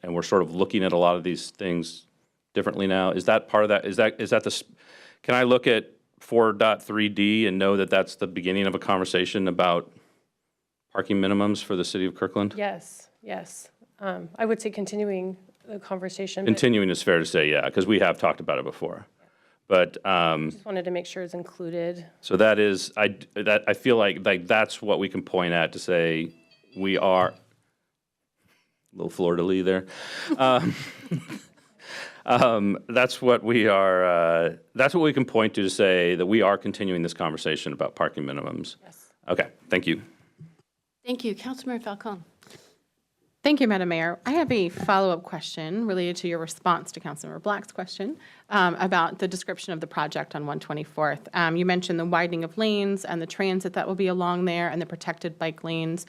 F: we're sort of looking at a lot of these things differently now. Is that part of that? Is that can I look at 4.3D and know that that's the beginning of a conversation about parking minimums for the city of Kirkland?
E: Yes. I would say continuing the conversation.
F: Continuing is fair to say, yeah, because we have talked about it before. But
E: just wanted to make sure it's included.
F: So that is, I feel like that's what we can point at to say we are a little fleur-de-lis there. That's what we are. That's what we can point to say that we are continuing this conversation about parking minimums.
E: Yes.
F: Okay. Thank you.
A: Thank you. Councilmember Falcone.
H: Thank you, Madam Mayor. I have a follow-up question related to your response to Councilmember Black's question about the description of the project on 124th. You mentioned the widening of lanes and the transit that will be along there and the protected bike lanes.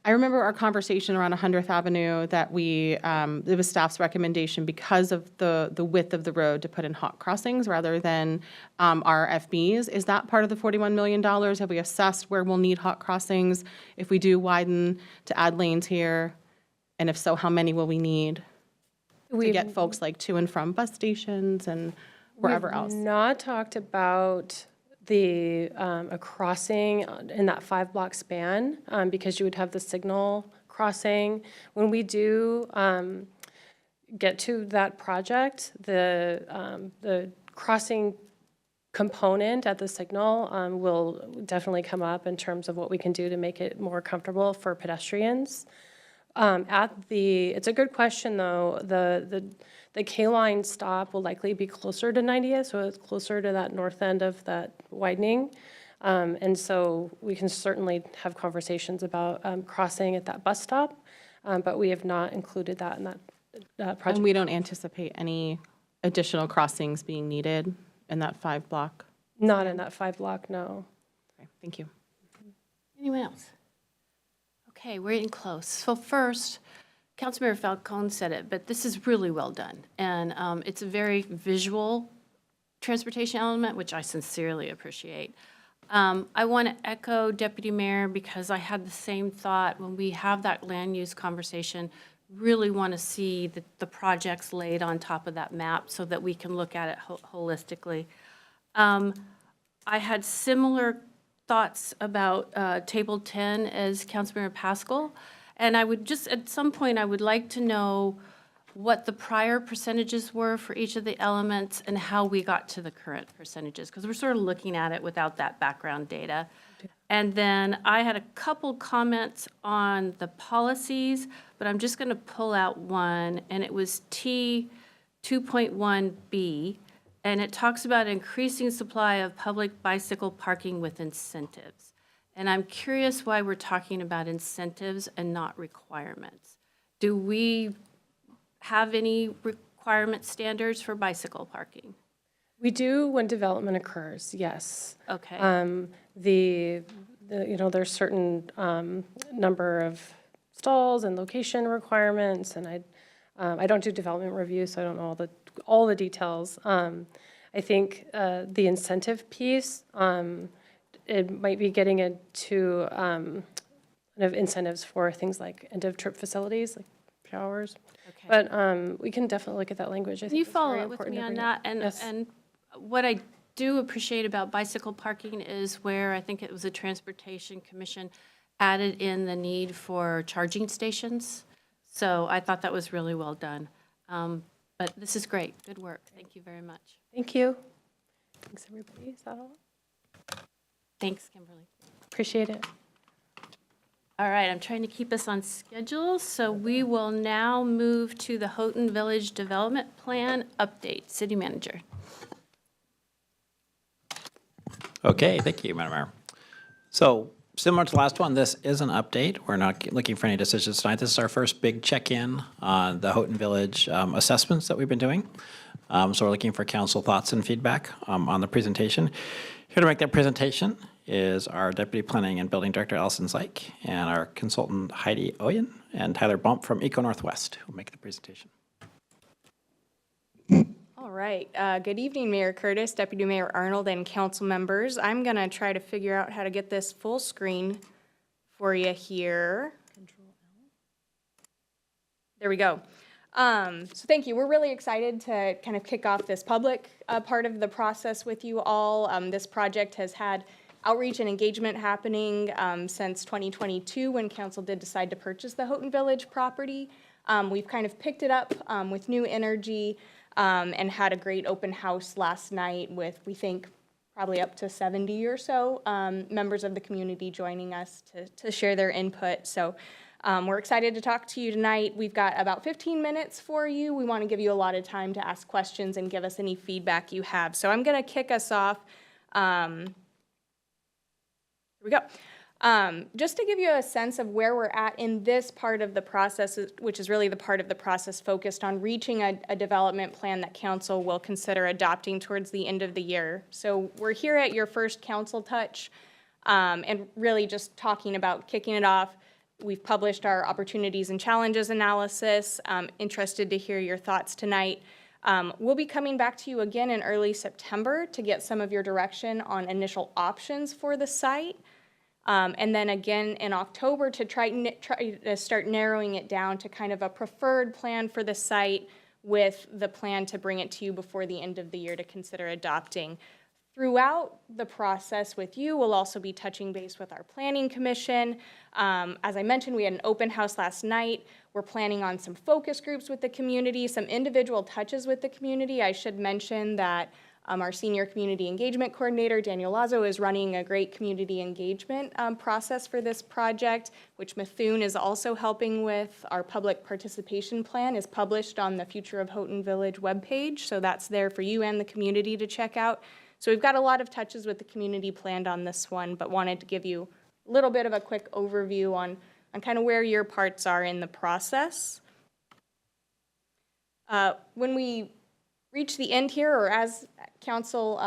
H: I remember our conversation around 100th Avenue that it was staff's recommendation because of the width of the road to put in hot crossings rather than RFBs. Is that part of the $41 million? Have we assessed where we'll need hot crossings if we do widen to add lanes here? And if so, how many will we need to get folks like to and from bus stations and wherever else?
E: We've not talked about a crossing in that 5-block span, because you would have the signal crossing. When we do get to that project, the crossing component at the signal will definitely come up in terms of what we can do to make it more comfortable for pedestrians. It's a good question, though. The K-line stop will likely be closer to 90th, so it's closer to that north end of that widening. And so we can certainly have conversations about crossing at that bus stop, but we have not included that in that project.
H: And we don't anticipate any additional crossings being needed in that 5-block?
E: Not in that 5-block, no.
H: Okay, thank you.
A: Anyone else? Okay, we're getting close. So first, Councilmember Falcone said it, but this is really well done. And it's a very visual transportation element, which I sincerely appreciate. I want to echo Deputy Mayor because I had the same thought when we have that land use conversation, really want to see the projects laid on top of that map so that we can look at it holistically. I had similar thoughts about Table 10 as Councilmember Pascal. And I would just, at some point, I would like to know what the prior percentages were for each of the elements and how we got to the current percentages, because we're sort of looking at it without that background data. And then I had a couple comments on the policies, but I'm just going to pull out one, and it was T 2.1B, and it talks about increasing supply of public bicycle parking with incentives. And I'm curious why we're talking about incentives and not requirements. Do we have any requirement standards for bicycle parking?
E: We do when development occurs, yes.
A: Okay.
E: There's certain number of stalls and location requirements, and I don't do development review, so I don't know all the details. I think the incentive piece, it might be getting into kind of incentives for things like end-of-trip facilities, like showers.
A: Okay.
E: But we can definitely look at that language. I
A: Can you
E: think it's
A: follow
E: very
A: up with
E: important
A: me
E: to
A: on
E: bring
A: that?
E: up. Yes.
A: And what I do appreciate about bicycle parking is where I think it was the Transportation Commission added in the need for charging stations. So I thought that was really well done. But this is great. Good work. Thank you very much.
E: Thank you. Thanks, everybody. Is that all?
A: Thanks, Kimberly.
E: Appreciate it.
A: All right, I'm trying to keep us on schedule, so we will now move to the Houghton Village Development Plan update. City Manager.
C: Okay, thank you, Madam Mayor. So similar to the last one, this is an update. We're not looking for any decisions tonight. This is our first big check-in on the Houghton Village assessments that we've been doing. So we're looking for council thoughts and feedback on the presentation. Here to make that presentation is our Deputy Planning and Building Director, Allison Zyke, and our consultant, Heidi Oyen, and Tyler Bump from Eco Northwest, who will make the presentation.
K: All right. Good evening, Mayor Curtis, Deputy Mayor Arnold, and council members. I'm going to try to figure out how to get this full screen for you here. There we go. So thank you. We're really excited to kind of kick off this public part of the process with you all. This project has had outreach and engagement happening since 2022 when council did decide to purchase the Houghton Village property. We've kind of picked it up with new energy and had a great open house last night with, we think, probably up to 70 or so members of the community joining us to share their input. So we're excited to talk to you tonight. We've got about 15 minutes for you. We want to give you a lot of time to ask questions and give us any feedback you have. So I'm going to kick us off. Here we go. Just to give you a sense of where we're at in this part of the process, which is really the part of the process focused on reaching a development plan that council will consider adopting towards the end of the year. So we're here at your first council touch and really just talking about kicking it off, We've published our opportunities and challenges analysis. Interested to hear your thoughts tonight. We'll be coming back to you again in early September to get some of your direction on initial options for the site. And then again in October to try to start narrowing it down to kind of a preferred plan for the site with the plan to bring it to you before the end of the year to consider adopting. Throughout the process with you, we'll also be touching base with our planning commission. As I mentioned, we had an open house last night. We're planning on some focus groups with the community, some individual touches with the community. I should mention that our senior community engagement coordinator, Daniel Lazo, is running a great community engagement process for this project, which Methune is also helping with. Our public participation plan is published on the Future of Houghton Village webpage, so that's there for you and the community to check out. So we've got a lot of touches with the community planned on this one, but wanted to give you a little bit of a quick overview on kind of where your parts are in the process. When we reach the end here, or as council,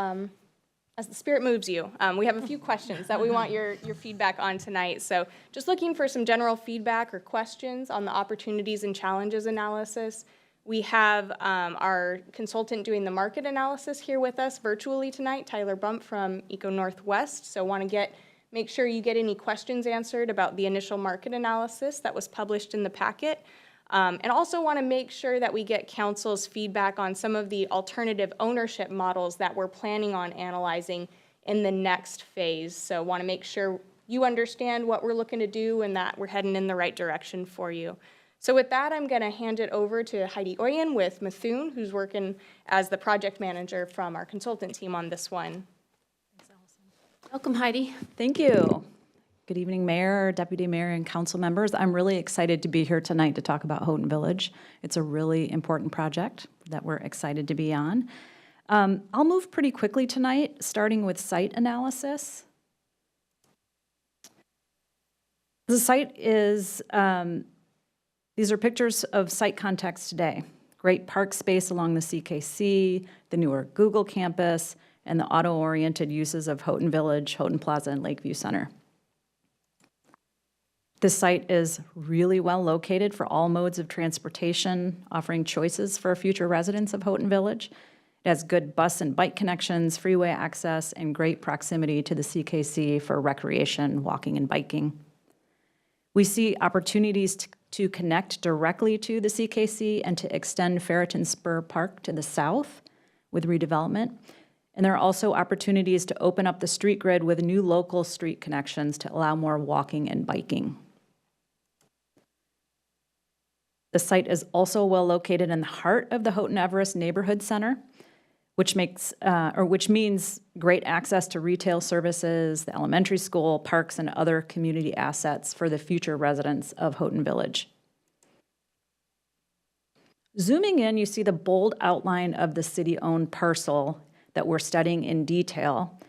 K: as the spirit moves you, we have a few questions that we want your feedback on tonight. So just looking for some general feedback or questions on the opportunities and challenges analysis. We have our consultant doing the market analysis here with us virtually tonight, Tyler Bump from Eco Northwest. So want to make sure you get any questions answered about the initial market analysis that was published in the packet. And also want to make sure that we get council's feedback on some of the alternative ownership models that we're planning on analyzing in the next phase. So want to make sure you understand what we're looking to do and that we're heading in the right direction for you. So with that, I'm going to hand it over to Heidi Oyen with Methune, who's working as the project manager from our consultant team on this one.
A: Welcome, Heidi.
L: Thank you. Good evening, Mayor, Deputy Mayor, and council members. I'm really excited to be here tonight to talk about Houghton Village. It's a really important project that we're excited to be on. I'll move pretty quickly tonight, starting with site analysis. The site is, these are pictures of site context today. Great park space along the CKC, the newer Google campus, and the auto-oriented uses of Houghton Village, Houghton Plaza, and Lakeview Center. This site is really well located for all modes of transportation, offering choices for future residents of Houghton Village. It has good bus and bike connections, freeway access, and great proximity to the CKC for recreation, walking, and biking. We see opportunities to connect directly to the CKC and to extend Ferreton Spur Park to the south with redevelopment. And there are also opportunities to open up the street grid with new local street connections to allow more walking and biking. The site is also well located in the heart of the Houghton Everest Neighborhood Center, which means great access to retail services, the elementary school, parks, and other community assets for the future residents of Houghton Village. Zooming in, you see the bold outline of the city-owned parcel that we're studying in detail,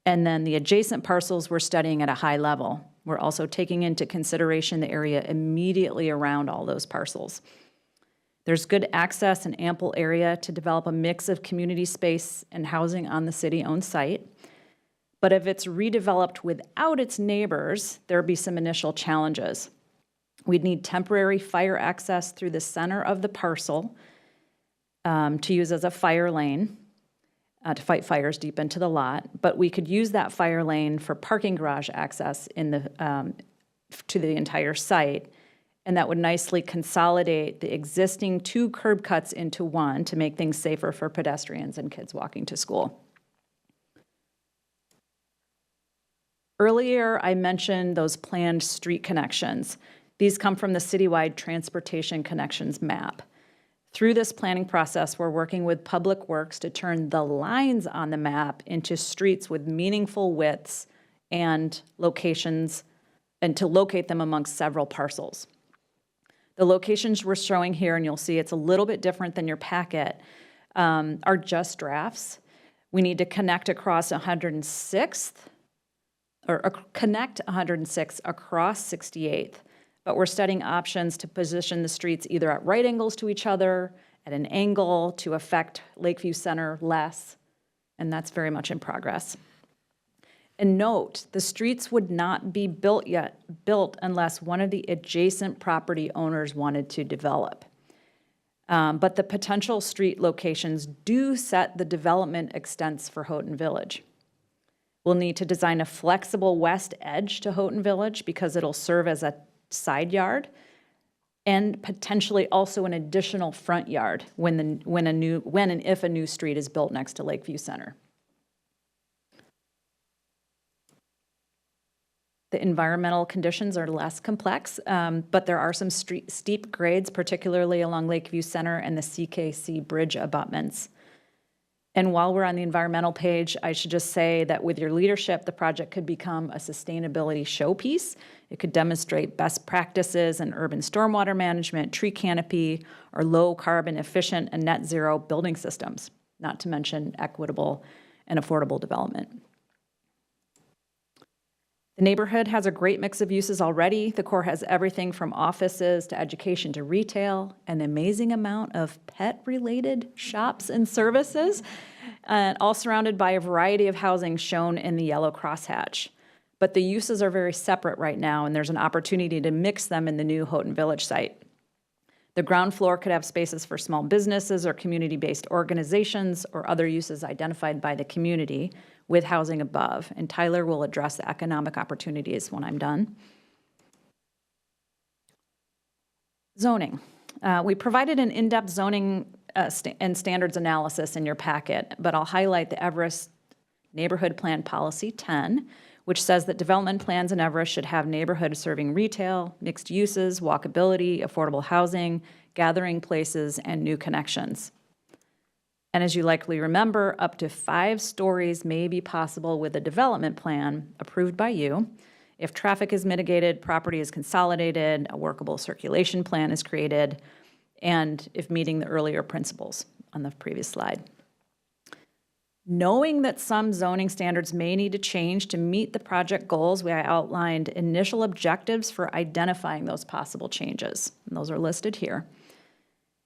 L: and then the adjacent parcels we're studying at a high level. We're also taking into consideration the area immediately around all those parcels. There's good access and ample area to develop a mix of community space and housing on the city-owned site. But if it's redeveloped without its neighbors, there'll be some initial challenges. We'd need temporary fire access through the center of the parcel to use as a fire lane to fight fires deep into the lot. But we could use that fire lane for parking garage access in the, to the entire site. And that would nicely consolidate the existing 2 curb cuts into one to make things safer for pedestrians and kids walking to school. Earlier, I mentioned those planned street connections. These come from the citywide transportation connections map. Through this planning process, we're working with Public Works to turn the lines on the map into streets with meaningful widths and locations, and to locate them amongst several parcels. The locations we're showing here, and you'll see it's a little bit different than your packet, are just drafts. We need to connect across 106th, or connect 106 across 68th, but we're studying options to position the streets either at right angles to each other, at an angle to affect Lakeview Center less, and that's very much in progress. And note, the streets would not be built unless one of the adjacent property owners wanted to develop. But the potential street locations do set the development extents for Houghton Village. We'll need to design a flexible west edge to Houghton Village because it'll serve as a side yard and potentially also an additional front yard when and if a new street is built next to Lakeview Center. The environmental conditions are less complex, but there are some steep grades, particularly along Lakeview Center and the CKC bridge abutments. And while we're on the environmental page, I should just say that with your leadership, the project could become a sustainability showpiece. It could demonstrate best practices in urban stormwater management, tree canopy, or low carbon efficient and net zero building systems, not to mention equitable and affordable development. The neighborhood has a great mix of uses already. The core has everything from offices to education to retail, an amazing amount of pet-related shops and services, all surrounded by a variety of housing shown in the yellow crosshatch. But the uses are very separate right now, and there's an opportunity to mix them in the new Houghton Village site. The ground floor could have spaces for small businesses or community-based organizations or other uses identified by the community, with housing above, and Tyler will address the economic opportunities when I'm done. Zoning. We provided an in-depth zoning and standards analysis in your packet, but I'll highlight the Everest Neighborhood Plan Policy 10, which says that development plans in Everest should have neighborhoods serving retail, mixed uses, walkability, affordable housing, gathering places, and new connections. And as you likely remember, up to 5 stories may be possible with a development plan approved by you. If traffic is mitigated, property is consolidated, a workable circulation plan is created, and if meeting the earlier principles on the previous slide. Knowing that some zoning standards may need to change to meet the project goals, we outlined initial objectives for identifying those possible changes, and those are listed here.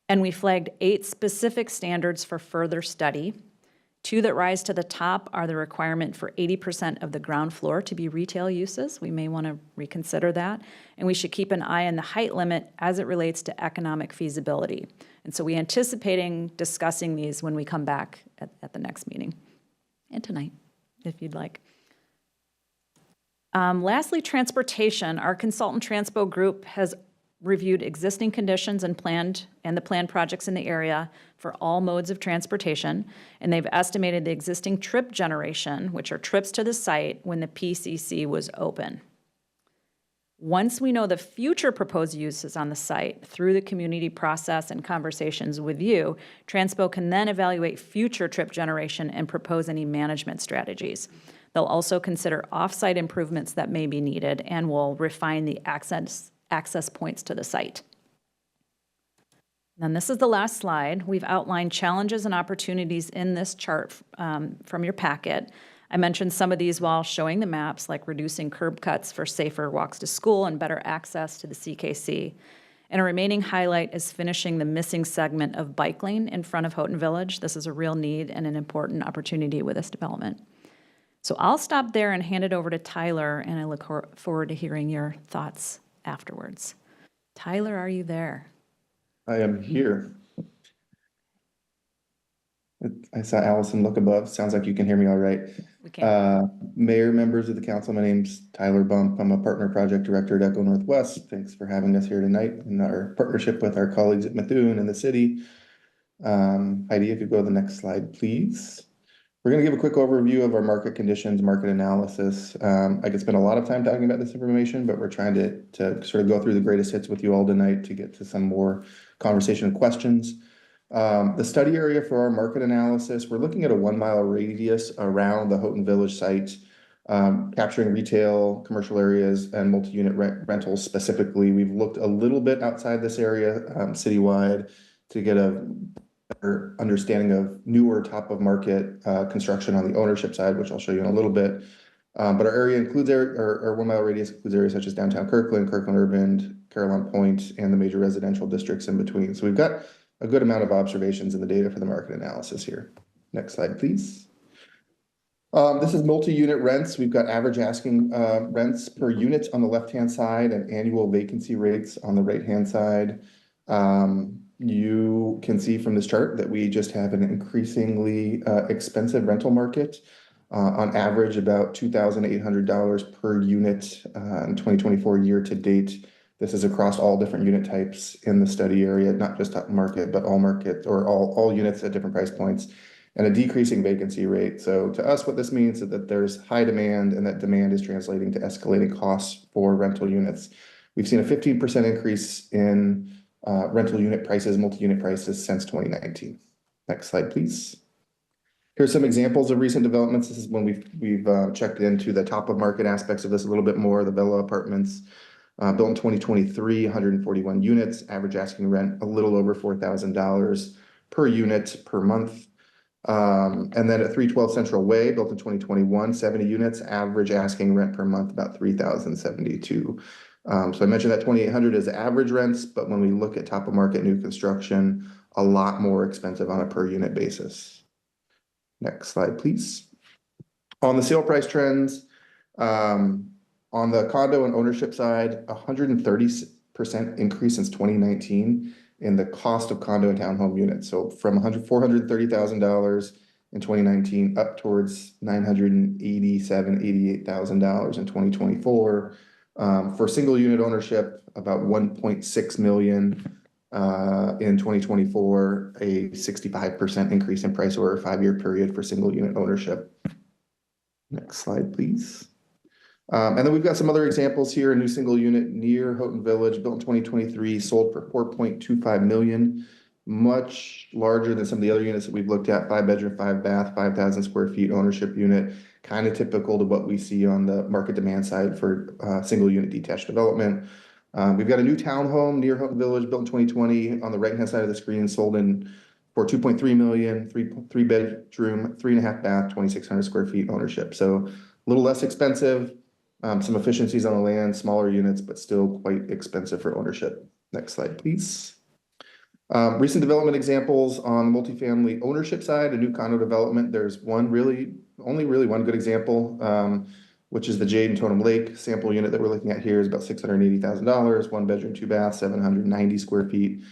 L: And we flagged 8 specific standards for further study. 2 that rise to the top are the requirement for 80% of the ground floor to be retail uses. We may want to reconsider that. And we should keep an eye on the height limit as it relates to economic feasibility. And so we're anticipating discussing these when we come back at the next meeting, and tonight, if you'd like. Lastly, transportation. Our consultant Transpo group has reviewed existing conditions and the planned projects in the area for all modes of transportation, and they've estimated the existing trip generation, which are trips to the site when the PCC was open. Once we know the future proposed uses on the site through the community process and conversations with you, Transpo can then evaluate future trip generation and propose any management strategies. They'll also consider off-site improvements that may be needed and will refine the access points to the site. And this is the last slide. We've outlined challenges and opportunities in this chart from your packet. I mentioned some of these while showing the maps, like reducing curb cuts for safer walks to school and better access to the CKC. And a remaining highlight is finishing the missing segment of bike lane in front of Houghton Village. This is a real need and an important opportunity with this development. So I'll stop there and hand it over to Tyler, and I look forward to hearing your thoughts afterwards. Tyler, are you there?
M: I am here. I saw Allison look above. Sounds like you can hear me all right.
L: We can.
M: Mayor, members of the council, my name's Tyler Bump. I'm a partner project director at Echo Northwest. Thanks for having us here tonight in our partnership with our colleagues at Methuen and the city. Heidi, if you go to the next slide, please. We're going to give a quick overview of our market conditions, market analysis. I could spend a lot of time talking about this information, but we're trying to sort of go through the greatest hits with you all tonight to get to some more conversation and questions. The study area for our market analysis, we're looking at a 1-mile radius around the Houghton Village site, capturing retail, commercial areas, and multi-unit rentals specifically. We've looked a little bit outside this area citywide to get a better understanding of newer top of market construction on the ownership side, which I'll show you in a little bit. But our area includes our 1-mile radius includes areas such as downtown Kirkland, Kirkland Urban, Caroline Point, and the major residential districts in between. So we've got a good amount of observations in the data for the market analysis here. Next slide, please. This is multi-unit rents. We've got average asking rents per unit on the left-hand side and annual vacancy rates on the right-hand side. You can see from this chart that we just have an increasingly expensive rental market. On average, about $2,800 per unit in 2024 year to date. This is across all different unit types in the study area, not just up market, but all market or all units at different price points, and a decreasing vacancy rate. So to us, what this means is that there's high demand, and that demand is translating to escalating costs for rental units. We've seen a 15% increase in rental unit prices, multi-unit prices since 2019. Next slide, please. Here's some examples of recent developments. This is when we've checked into the top of market aspects of this a little bit more. The Villa Apartments, built in 2023, 141 units, average asking rent a little over $4,000 per unit per month. And then at 312 Central Way, built in 2021, 70 units, average asking rent per month about $3,072. So I mentioned that 2,800 is average rents, but when we look at top of market new construction, a lot more expensive on a per unit basis. Next slide, please. On the sale price trends, on the condo and ownership side, 130% increase since 2019 in the cost of condo and townhome units. So from $430,000 in 2019 up towards $987,000, $88,000 in 2024. For single unit ownership, about 1.6 million in 2024, a 65% increase in price over a 5-year period for single unit ownership. Next slide, please. And then we've got some other examples here. A new single unit near Houghton Village, built in 2023, sold for $4.25 million, much larger than some of the other units that we've looked at. 5-bedroom, 5-bath, 5,000 square feet ownership unit, kind of typical to what we see on the market demand side for single unit detached development. We've got a new townhome near Houghton Village, built in 2020, on the right-hand side of the screen, sold for $2.3 million, 3-bedroom, 3.5-bath, 2,600 square feet ownership. So a little less expensive, some efficiencies on the land, smaller units, but still quite expensive for ownership. Next slide, please. Recent development examples on the multifamily ownership side, a new condo development. There's only one good example, which is the Jade and Totem Lake sample unit that we're looking at here is about $680,000, 1-bedroom, 2-bath, 790 square feet,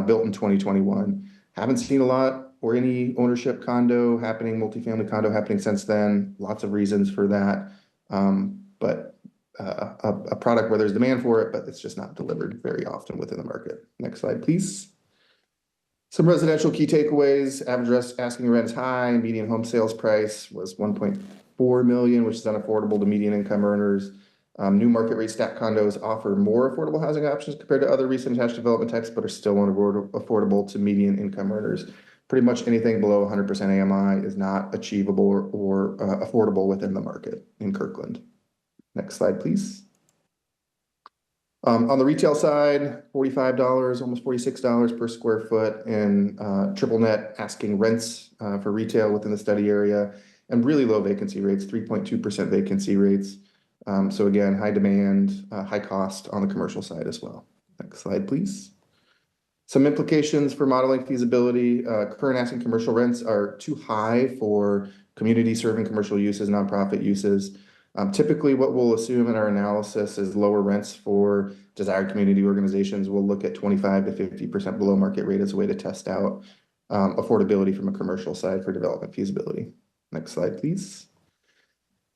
M: built in 2021. Haven't seen a lot or any ownership condo happening, multifamily condo happening since then. Lots of reasons for that. But a product where there's demand for it, but it's just not delivered very often within the market. Next slide, please. Some residential key takeaways. Average asking rent is high. Median home sales price was $1.4 million, which is unaffordable to median income earners. New market rate stacked condos offer more affordable housing options compared to other recent attached development types, but are still unaffordable to median income earners. Pretty much anything below 100% AMI is not achievable or affordable within the market in Kirkland. Next slide, please. On the retail side, $45, almost $46 per square foot in triple net asking rents for retail within the study area, and really low vacancy rates, 3.2% vacancy rates. So again, high demand, high cost on the commercial side as well. Next slide, please. Some implications for modeling feasibility. Current asking commercial rents are too high for community serving commercial uses, nonprofit uses. Typically, what we'll assume in our analysis is lower rents for desired community organizations. We'll look at 25 to 50% below market rate as a way to test out affordability from a commercial side for development feasibility. Next slide, please.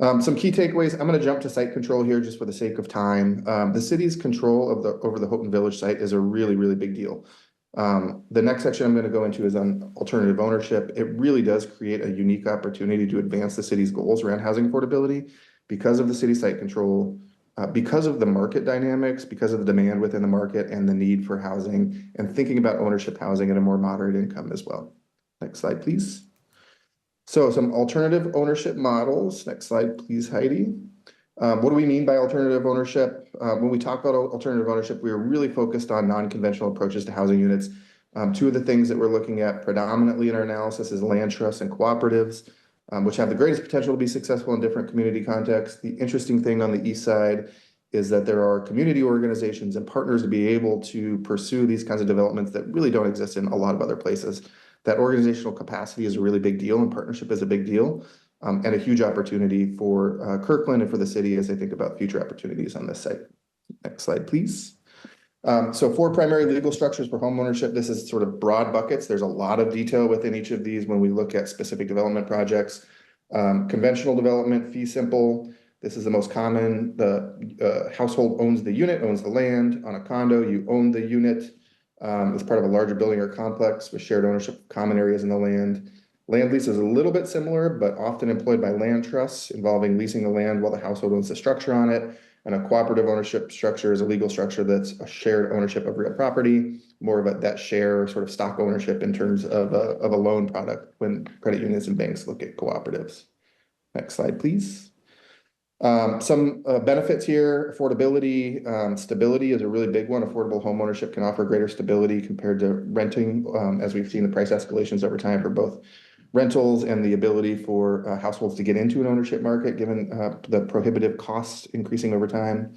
M: Some key takeaways. I'm going to jump to site control here just for the sake of time. The city's control over the Houghton Village site is a really, really big deal. The next section I'm going to go into is on alternative ownership. It really does create a unique opportunity to advance the city's goals around housing affordability because of the city site control, because of the market dynamics, because of the demand within the market and the need for housing, and thinking about ownership housing at a more moderate income as well. Next slide, please. So some alternative ownership models. Next slide, please, Heidi. What do we mean by alternative ownership? When we talk about alternative ownership, we are really focused on non-conventional approaches to housing units. Two of the things that we're looking at predominantly in our analysis is land trusts and cooperatives, which have the greatest potential to be successful in different community contexts. The interesting thing on the east side is that there are community organizations and partners to be able to pursue these kinds of developments that really don't exist in a lot of other places. That organizational capacity is a really big deal and partnership is a big deal. and a huge opportunity for Kirkland and for the city as they think about future opportunities on this site. Next slide, please. So 4 primary legal structures for homeownership. This is sort of broad buckets. There's a lot of detail within each of these when we look at specific development projects. Conventional development, fee simple. This is the most common. The household owns the unit, owns the land. On a condo, you own the unit as part of a larger building or complex with shared ownership of common areas in the land. Land lease is a little bit similar, but often employed by land trusts involving leasing the land while the household owns the structure on it. And a cooperative ownership structure is a legal structure that's a shared ownership of real property, more of that share sort of stock ownership in terms of a loan product when credit unions and banks look at cooperatives. Next slide, please. Some benefits here, affordability, stability is a really big one. Affordable homeownership can offer greater stability compared to renting, as we've seen the price escalations over time for both rentals and the ability for households to get into an ownership market, given the prohibitive costs increasing over time,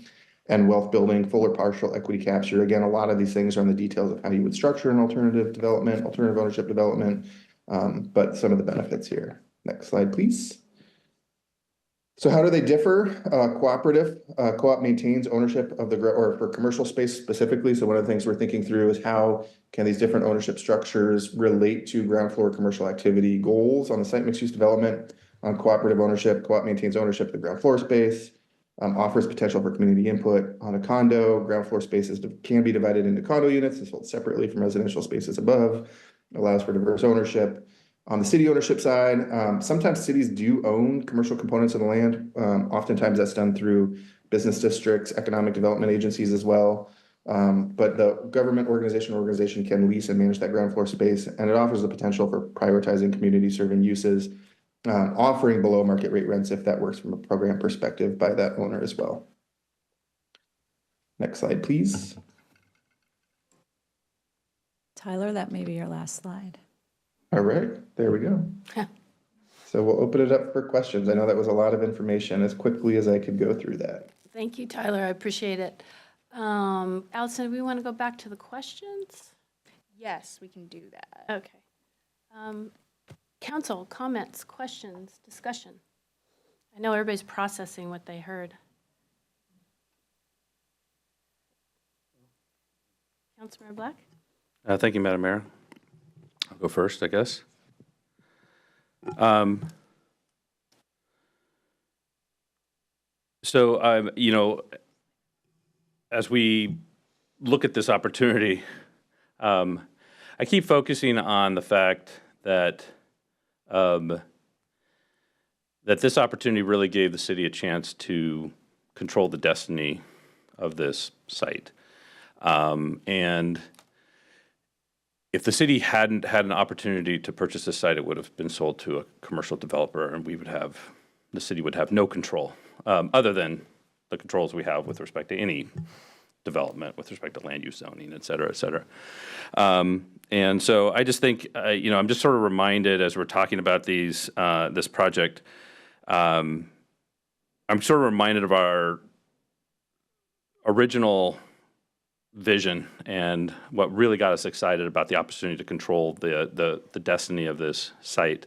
M: and wealth building, full or partial equity capture. Again, a lot of these things are in the details of how you would structure an alternative development, alternative ownership development, but some of the benefits here. Next slide, please. So how do they differ? Cooperative, co-op maintains ownership of or for commercial space specifically. So one of the things we're thinking through is how can these different ownership structures relate to ground floor commercial activity goals on the site mixed use development. On cooperative ownership, co-op maintains ownership of the ground floor space, offers potential for community input. On a condo, ground floor spaces can be divided into condo units and sold separately from residential spaces above, allows for diverse ownership. On the city ownership side, sometimes cities do own commercial components of the land. Oftentimes that's done through business districts, economic development agencies as well. But the government organization can lease and manage that ground floor space, and it offers the potential for prioritizing community serving uses, offering below market rate rents if that works from a program perspective by that owner as well. Next slide, please.
L: Tyler, that may be your last slide.
M: All right, there we go. So we'll open it up for questions. I know that was a lot of information as quickly as I could go through that.
A: Thank you, Tyler. I appreciate it. Allison, do we want to go back to the questions?
K: Yes, we can do that.
A: Okay. Council, comments, questions, discussion. I know everybody's processing what they heard. Councilmember Black?
F: Thank you, Madam Mayor. I'll go first, I guess. So, you know, as we look at this opportunity, I keep focusing on the fact that that this opportunity really gave the city a chance to control the destiny of this site. And if the city hadn't had an opportunity to purchase this site, it would have been sold to a commercial developer, and the city would have no control, other than the controls we have with respect to any development, with respect to land use zoning, et cetera, et cetera. And so I just think, you know, I'm just sort of reminded as we're talking about this project, I'm sort of reminded of our original vision and what really got us excited about the opportunity to control the destiny of this site.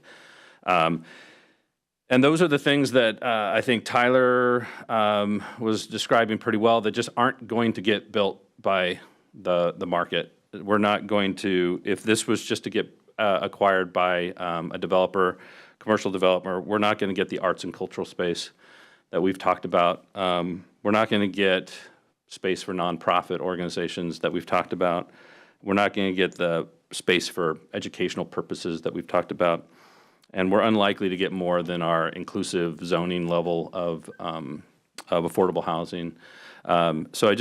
F: And those are the things that I think Tyler was describing pretty well that just aren't going to get built by the market. We're not going to, if this was just to get acquired by a developer, commercial developer, we're not going to get the arts and cultural space that we've talked about. We're not going to get space for nonprofit organizations that we've talked about. We're not going to get the space for educational purposes that we've talked about. And we're unlikely to get more than our inclusive zoning level of affordable housing. So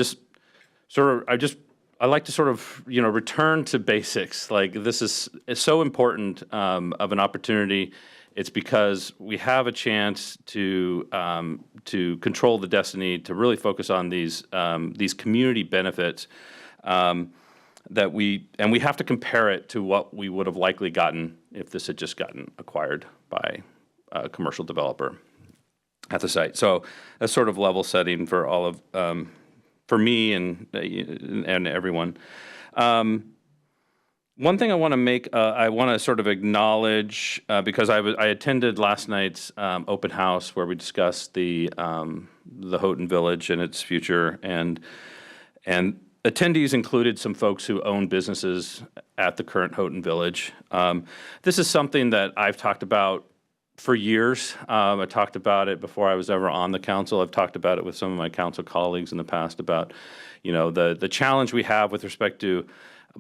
F: I like to sort of, you know, return to basics. Like it's so important of an opportunity. It's because we have a chance to control the destiny, to really focus on these community benefits that we have to compare it to what we would have likely gotten if this had just gotten acquired by a commercial developer at the site. So that's sort of level setting for all of for me and everyone. One One thing I want to make, I want to sort of acknowledge, because I attended last night's open house where we discussed the Houghton Village and its future, and attendees included some folks who own businesses at the current Houghton Village. This is something that I've talked about for years. I talked about it before I was ever on the council. I've talked about it with some of my council colleagues in the past about, the challenge we have with respect to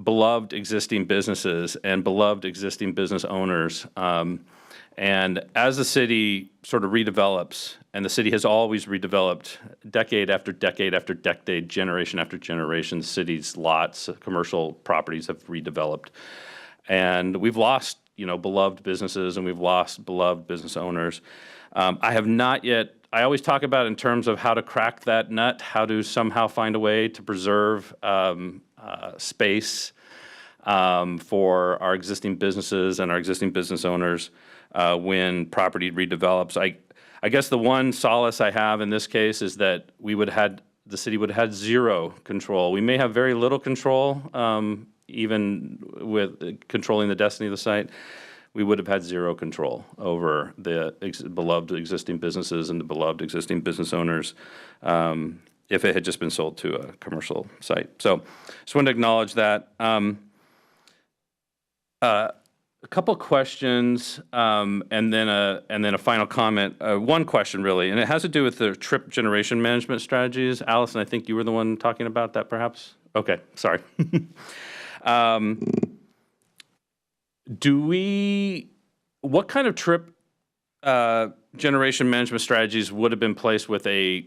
F: beloved existing businesses and beloved existing business owners. And as the city sort of redevelops, and the city has always redeveloped decade after decade after decade, generation after generation, the city's lots, commercial properties have redeveloped. And we've lost, beloved businesses, and we've lost beloved business owners. I have not yet, I always talk about in terms of how to crack that nut, how to somehow find a way to preserve space for our existing businesses and our existing business owners when property redevelops. I guess the one solace I have in this case is that the city would have had zero control. We may have very little control, even with controlling the destiny of the site. We would have had zero control over the beloved existing businesses and the beloved existing business owners if it had just been sold to a commercial site. So just wanted to acknowledge that. A couple questions and then a final comment. One question really, and it has to do with the trip generation management strategies. Allison, I think you were the one talking about that perhaps? Okay, sorry. What kind of trip generation management strategies would have been placed with a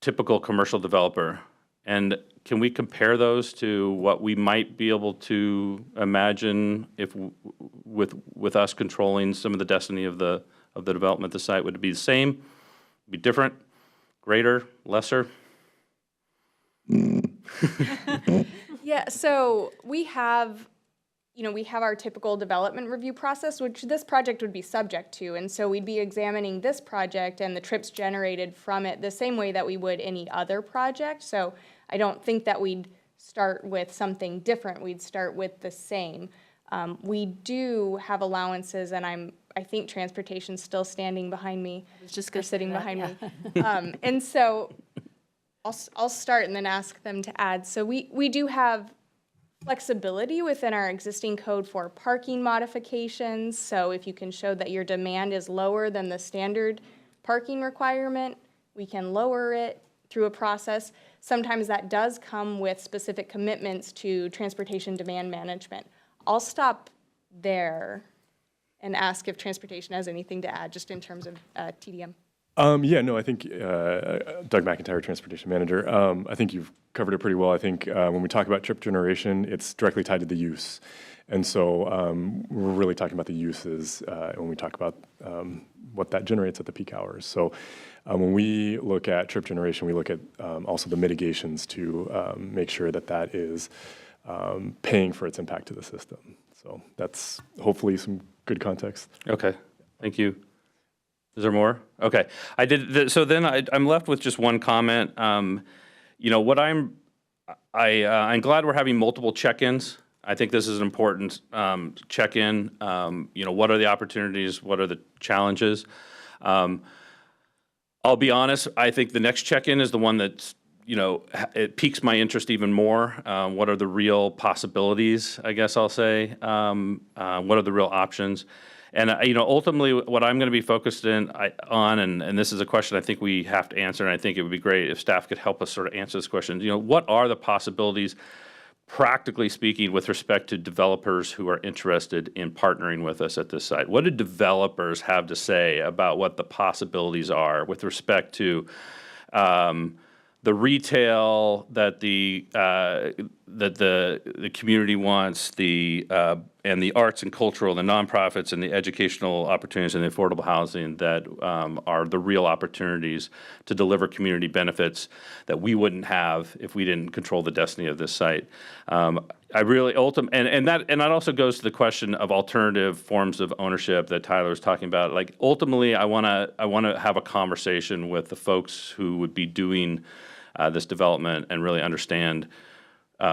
F: typical commercial developer? And can we compare those to what we might be able to imagine if with us controlling some of the destiny of the development of the site? Would it be the same, be different, greater, lesser?
K: Yeah, so we have our typical development review process, which this project would be subject to. And so we'd be examining this project and the trips generated from it the same way that we would any other project. So I don't think that we'd start with something different. We'd start with the same. We do have allowances, and I think transportation's still standing behind me. Or sitting behind me. And so I'll start and then ask them to add. So we do have flexibility within our existing code for parking modifications. So if you can show that your demand is lower than the standard parking requirement, we can lower it through a process. Sometimes that does come with specific commitments to transportation demand management. I'll stop there and ask if transportation has anything to add, just in terms of TDM.
G: I think Doug McIntyre, Transportation Manager, I think you've covered it pretty well. I think when we talk about trip generation, it's directly tied to the use. And so we're really talking about the uses when we talk about what that generates at the peak hours. So when we look at trip generation, we look at also the mitigations to make sure that that is paying for its impact to the system. So that's hopefully some good context.
F: Okay, thank you. Is there more? Okay, I did. So then I'm left with just one comment. I'm glad we're having multiple check-ins. I think this is an important check-in. What are the opportunities? What are the challenges? I'll be honest. I think the next check-in is the one that's it piques my interest even more. What are the real possibilities? I guess I'll say. What are the real options? And ultimately, what I'm going to be focused on, and this is a question I think we have to answer, and I think it would be great if staff could help us sort of answer this question. What are the possibilities, practically speaking, with respect to developers who are interested in partnering with us at this site? What do developers have to say about what the possibilities are with respect to the retail that the community wants, and the arts and cultural, the nonprofits and the educational opportunities and the affordable housing that are the real opportunities to deliver community benefits that we wouldn't have if we didn't control the destiny of this site. I really and that also goes to the question of alternative forms of ownership that Tyler was talking about. Like ultimately, I want to have a conversation with the folks who would be doing this development and really understand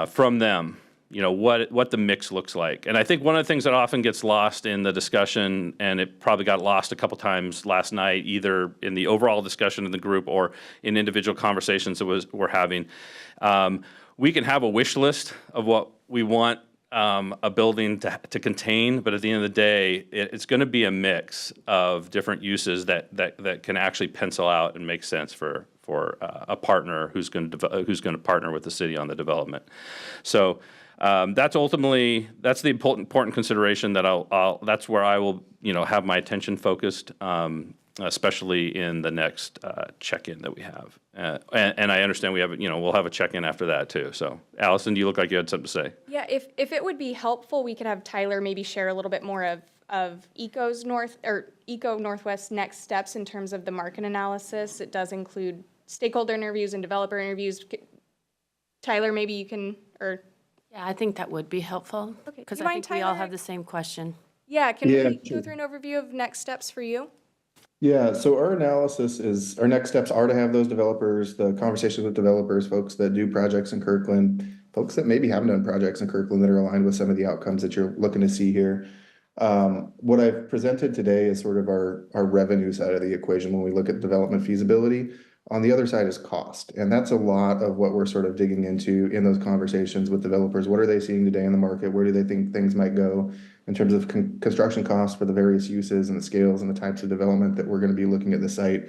F: from them, what the mix looks like. And I think one of the things that often gets lost in the discussion, and it probably got lost a couple times last night, either in the overall discussion in the group or in individual conversations that we're having, we can have a wish list of what we want a building to contain, but at the end of the day, it's going to be a mix of different uses that can actually pencil out and make sense for a partner who's going to partner with the city on the development. So that's the important consideration that that's where I will have my attention focused, especially in the next check-in that we have. And I understand we'll have a check-in after that too. So Allison, you look like you had something to say.
K: Yeah, if it would be helpful, we could have Tyler maybe share a little bit more of Eco Northwest next steps in terms of the market analysis. It does include stakeholder interviews and developer interviews. Tyler, maybe you can, or
A: Yeah, I think that would be helpful.
K: Okay.
A: Because
K: Do you
A: I
K: mind,
A: think we all
K: Tyler?
A: have the same question.
K: yeah, can
M: Yeah,
K: we
M: sure.
K: go through an overview of next steps for you?
M: Yeah, so our analysis is, our next steps are to have those developers, the conversations with developers, folks that do projects in Kirkland, folks that maybe haven't done projects in Kirkland that are aligned with some of the outcomes that you're looking to see here. What I've presented today is sort of our revenue side of the equation when we look at development feasibility. On the other side is cost, and that's a lot of what we're sort of digging into in those conversations with developers. What are they seeing today in the market? Where do they think things might go in terms of construction costs for the various uses and the scales and the types of development that we're going to be looking at the site?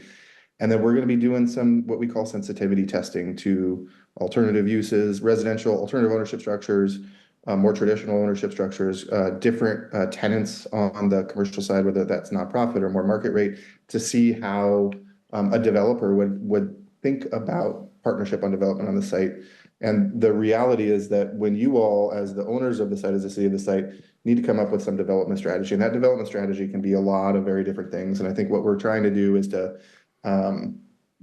M: And then we're going to be doing some what we call sensitivity testing to alternative uses, residential, alternative ownership structures, more traditional ownership structures, different tenants on the commercial side, whether that's nonprofit or more market rate, to see how a developer would think about partnership on development on the site. And the reality is that when you all, as the owners of the site, as the city of the site, need to come up with some development strategy, and that development strategy can be a lot of very different things. And I think what we're trying to do is to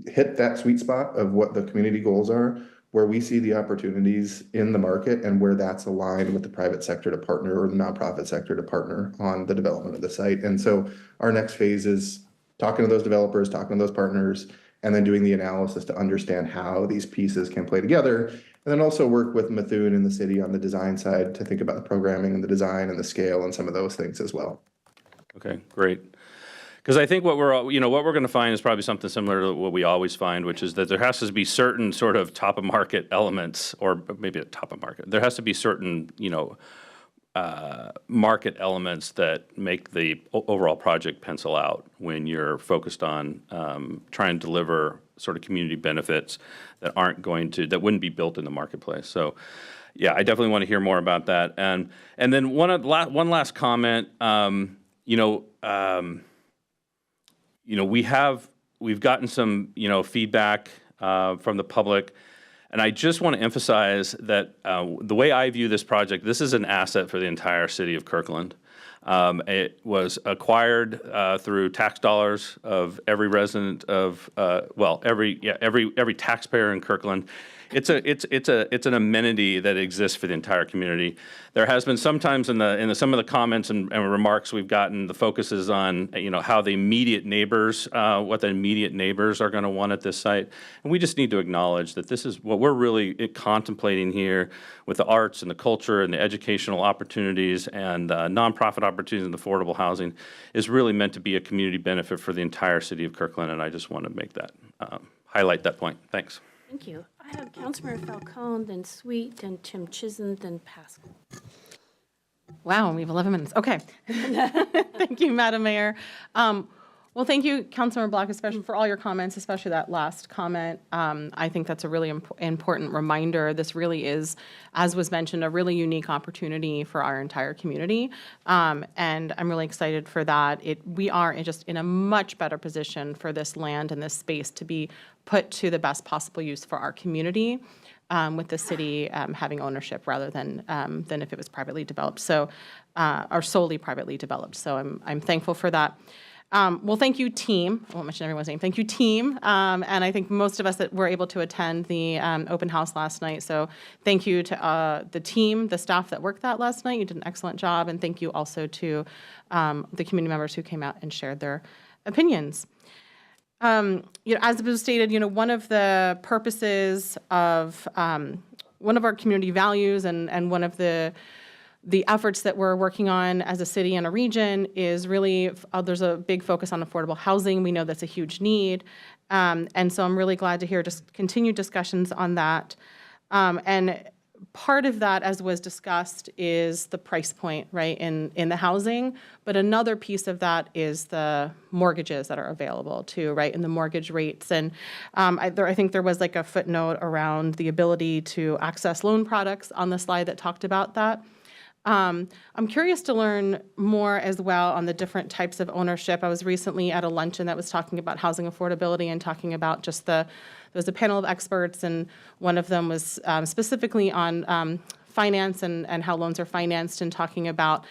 M: hit that sweet spot of what the community goals are, where we see the opportunities in the market and where that's aligned with the private sector to partner or the nonprofit sector to partner on the development of the site. And so our next phase is talking to those developers, talking to those partners, and then doing the analysis to understand how these pieces can play together. And then also work with Methuen and the city on the design side to think about the programming and the design and the scale and some of those things as well.
F: Okay, great. Because I think what we're going to find is probably something similar to what we always find, which is that there has to be certain sort of top of market elements, or maybe a top of market. There has to be certain, market elements that make the overall project pencil out when you're focused on trying to deliver sort of community benefits that wouldn't be built in the marketplace. So, yeah, I definitely want to hear more about that. And then one last comment. We've gotten some feedback from the public. And I just want to emphasize that the way I view this project, this is an asset for the entire city of Kirkland. It was acquired through tax dollars of every resident of every taxpayer in Kirkland. It's an amenity that exists for the entire community. There has been sometimes in some of the comments and remarks we've gotten, the focus is on how the immediate neighbors, what the immediate neighbors are going to want at this site, and we just need to acknowledge that this is what we're really contemplating here with the arts and the culture and the educational opportunities and nonprofit opportunities and affordable housing is really meant to be a community benefit for the entire city of Kirkland, and I just want to make that highlight that point. Thanks.
A: Thank you. I have Councilmember Falcone, then Sweet, then Tim Chisholm, then Pascal.
H: Wow, we have 11 minutes. Okay. Thank you, Madam Mayor. Well, thank you, Councilmember Block, especially for all your comments, especially that last comment. I think that's a really important reminder. This really is, as was mentioned, a really unique opportunity for our entire community. And I'm really excited for that. We are just in a much better position for this land and this space to be put to the best possible use for our community, with the city having ownership rather than if it was privately developed, or solely privately developed. So I'm thankful for that. Well, thank you, team. I won't mention everyone's name. Thank you, team. And I think most of us that were able to attend the open house last night. So thank you to the team, the staff that worked that last night. You did an excellent job. And thank you also to the community members who came out and shared their opinions. As it was stated, one of the purposes of our community values and one of the efforts that we're working on as a city and a region is really, there's a big focus on affordable housing. We know that's a huge need. And so I'm really glad to hear just continued discussions on that. And part of that, as was discussed, is the price point, right, in the housing. But another piece of that is the mortgages that are available too, right, and the mortgage rates. And I think there was like a footnote around the ability to access loan products on the slide that talked about that. I'm curious to learn more as well on the different types of ownership. I was recently at a luncheon that was talking about housing affordability and talking about just there was a panel of experts, and one of them was specifically on finance and how loans are financed, and talking about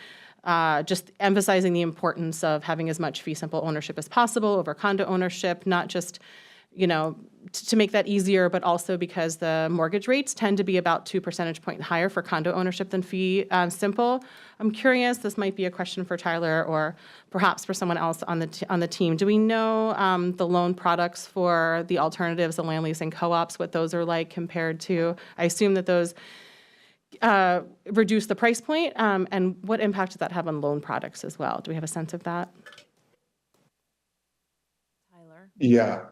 H: just emphasizing the importance of having as much fee simple ownership as possible over condo ownership, not just to make that easier, but also because the mortgage rates tend to be about 2 percentage points higher for condo ownership than fee simple. I'm curious, this might be a question for Tyler or perhaps for someone else on the team. Do we know the loan products for the alternatives, the land lease and co-ops, what those are like compared to, I assume that those reduce the price point, and what impact does that have on loan products as well? Do we have a sense of that?
M: Yeah,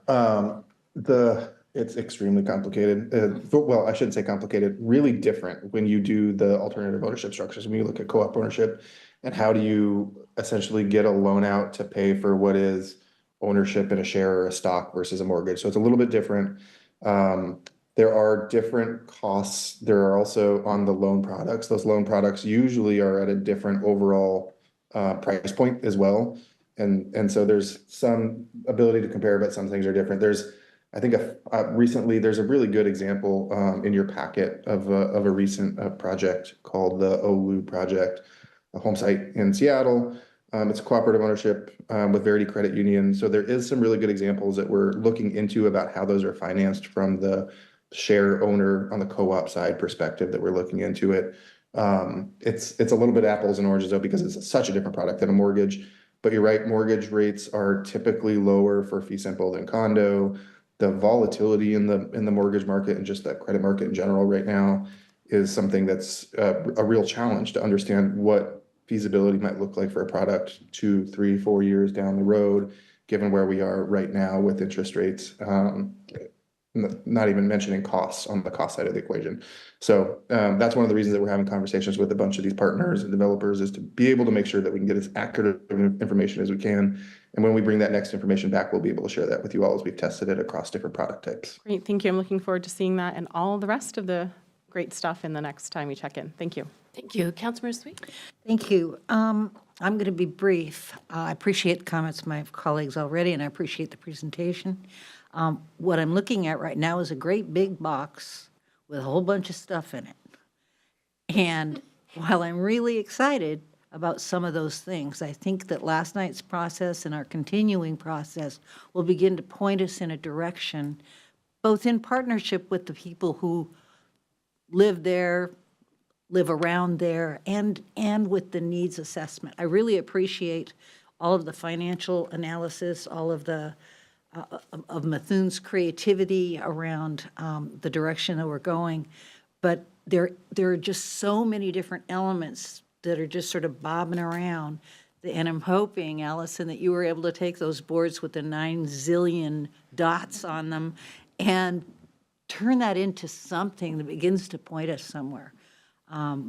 M: it's extremely complicated. Well, I shouldn't say complicated, really different when you do the alternative ownership structures. When you look at co-op ownership and how do you essentially get a loan out to pay for what is ownership in a share or a stock versus a mortgage. So it's a little bit different. There are different costs. There are also on the loan products. Those loan products usually are at a different overall price point as well. And so there's some ability to compare, but some things are different. I think recently there's a really good example in your packet of a recent project called the OLU project, a home site in Seattle. It's a cooperative ownership with Verity Credit Union. So there is some really good examples that we're looking into about how those are financed from the share owner on the co-op side perspective that we're looking into it. It's a little bit apples and oranges though, because it's such a different product than a mortgage. But you're right, mortgage rates are typically lower for fee simple than condo. The volatility in the mortgage market and just that credit market in general right now is something that's a real challenge to understand what feasibility might look like for a product 2, 3, 4 years down the road, given where we are right now with interest rates. Not even mentioning costs on the cost side of the equation. So that's one of the reasons that we're having conversations with a bunch of these partners and developers, is to be able to make sure that we can get as accurate information as we can. And when we bring that next information back, we'll be able to share that with you all as we've tested it across different product types.
H: Great, thank you. I'm looking forward to seeing that and all the rest of the great stuff in the next time we check in. Thank you.
A: Thank you. Councilmember Sweet?
D: Thank you. I'm going to be brief. I appreciate the comments of my colleagues already, and I appreciate the presentation. What I'm looking at right now is a great big box with a whole bunch of stuff in it. And while I'm really excited about some of those things, I think that last night's process and our continuing process will begin to point us in a direction, both in partnership with the people who live there, live around there, and with the needs assessment. I really appreciate all of the financial analysis, all of the of Methune's creativity around the direction that we're going. But there are just so many different elements that are just sort of bobbing around. And I'm hoping, Allison, that you were able to take those boards with the 9 zillion dots on them and turn that into something that begins to point us somewhere.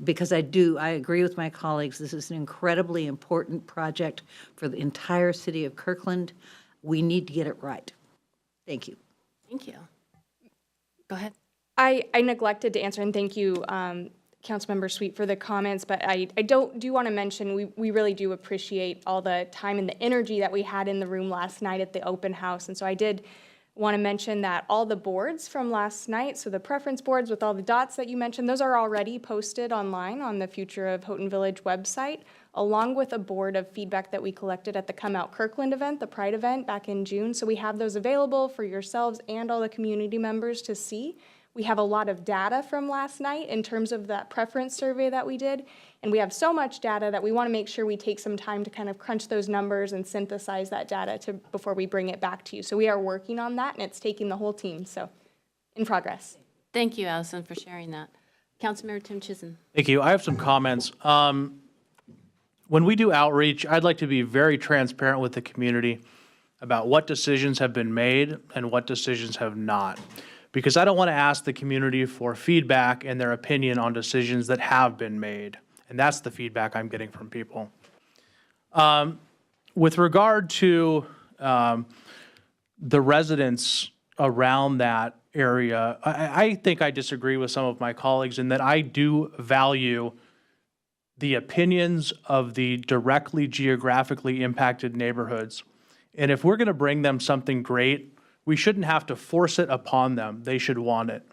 D: Because I agree with my colleagues, this is an incredibly important project for the entire city of Kirkland. We need to get it right. Thank you.
A: Thank you. Go ahead.
K: I neglected to answer, and thank you, Councilmember Sweet, for the comments, but I do want to mention we really do appreciate all the time and the energy that we had in the room last night at the open house. And so I did want to mention that all the boards from last night, so the preference boards with all the dots that you mentioned, those are already posted online on the Future of Houghton Village website, along with a board of feedback that we collected at the Come Out Kirkland event, the Pride event back in June. So we have those available for yourselves and all the community members to see. We have a lot of data from last night in terms of that preference survey that we did. And we have so much data that we want to make sure we take some time to kind of crunch those numbers and synthesize that data before we bring it back to you. So we are working on that, and it's taking the whole team. So in progress.
A: Thank you, Allison, for sharing that. Councilmember Tim Chisholm.
N: Thank you. I have some comments. When we do outreach, I'd like to be very transparent with the community about what decisions have been made and what decisions have not. Because I don't want to ask the community for feedback and their opinion on decisions that have been made. And that's the feedback I'm getting from people. With regard to the residents around that area, I think I disagree with some of my colleagues in that I do value the opinions of the directly geographically impacted neighborhoods. And if we're going to bring them something great, we shouldn't have to force it upon them. They should want it.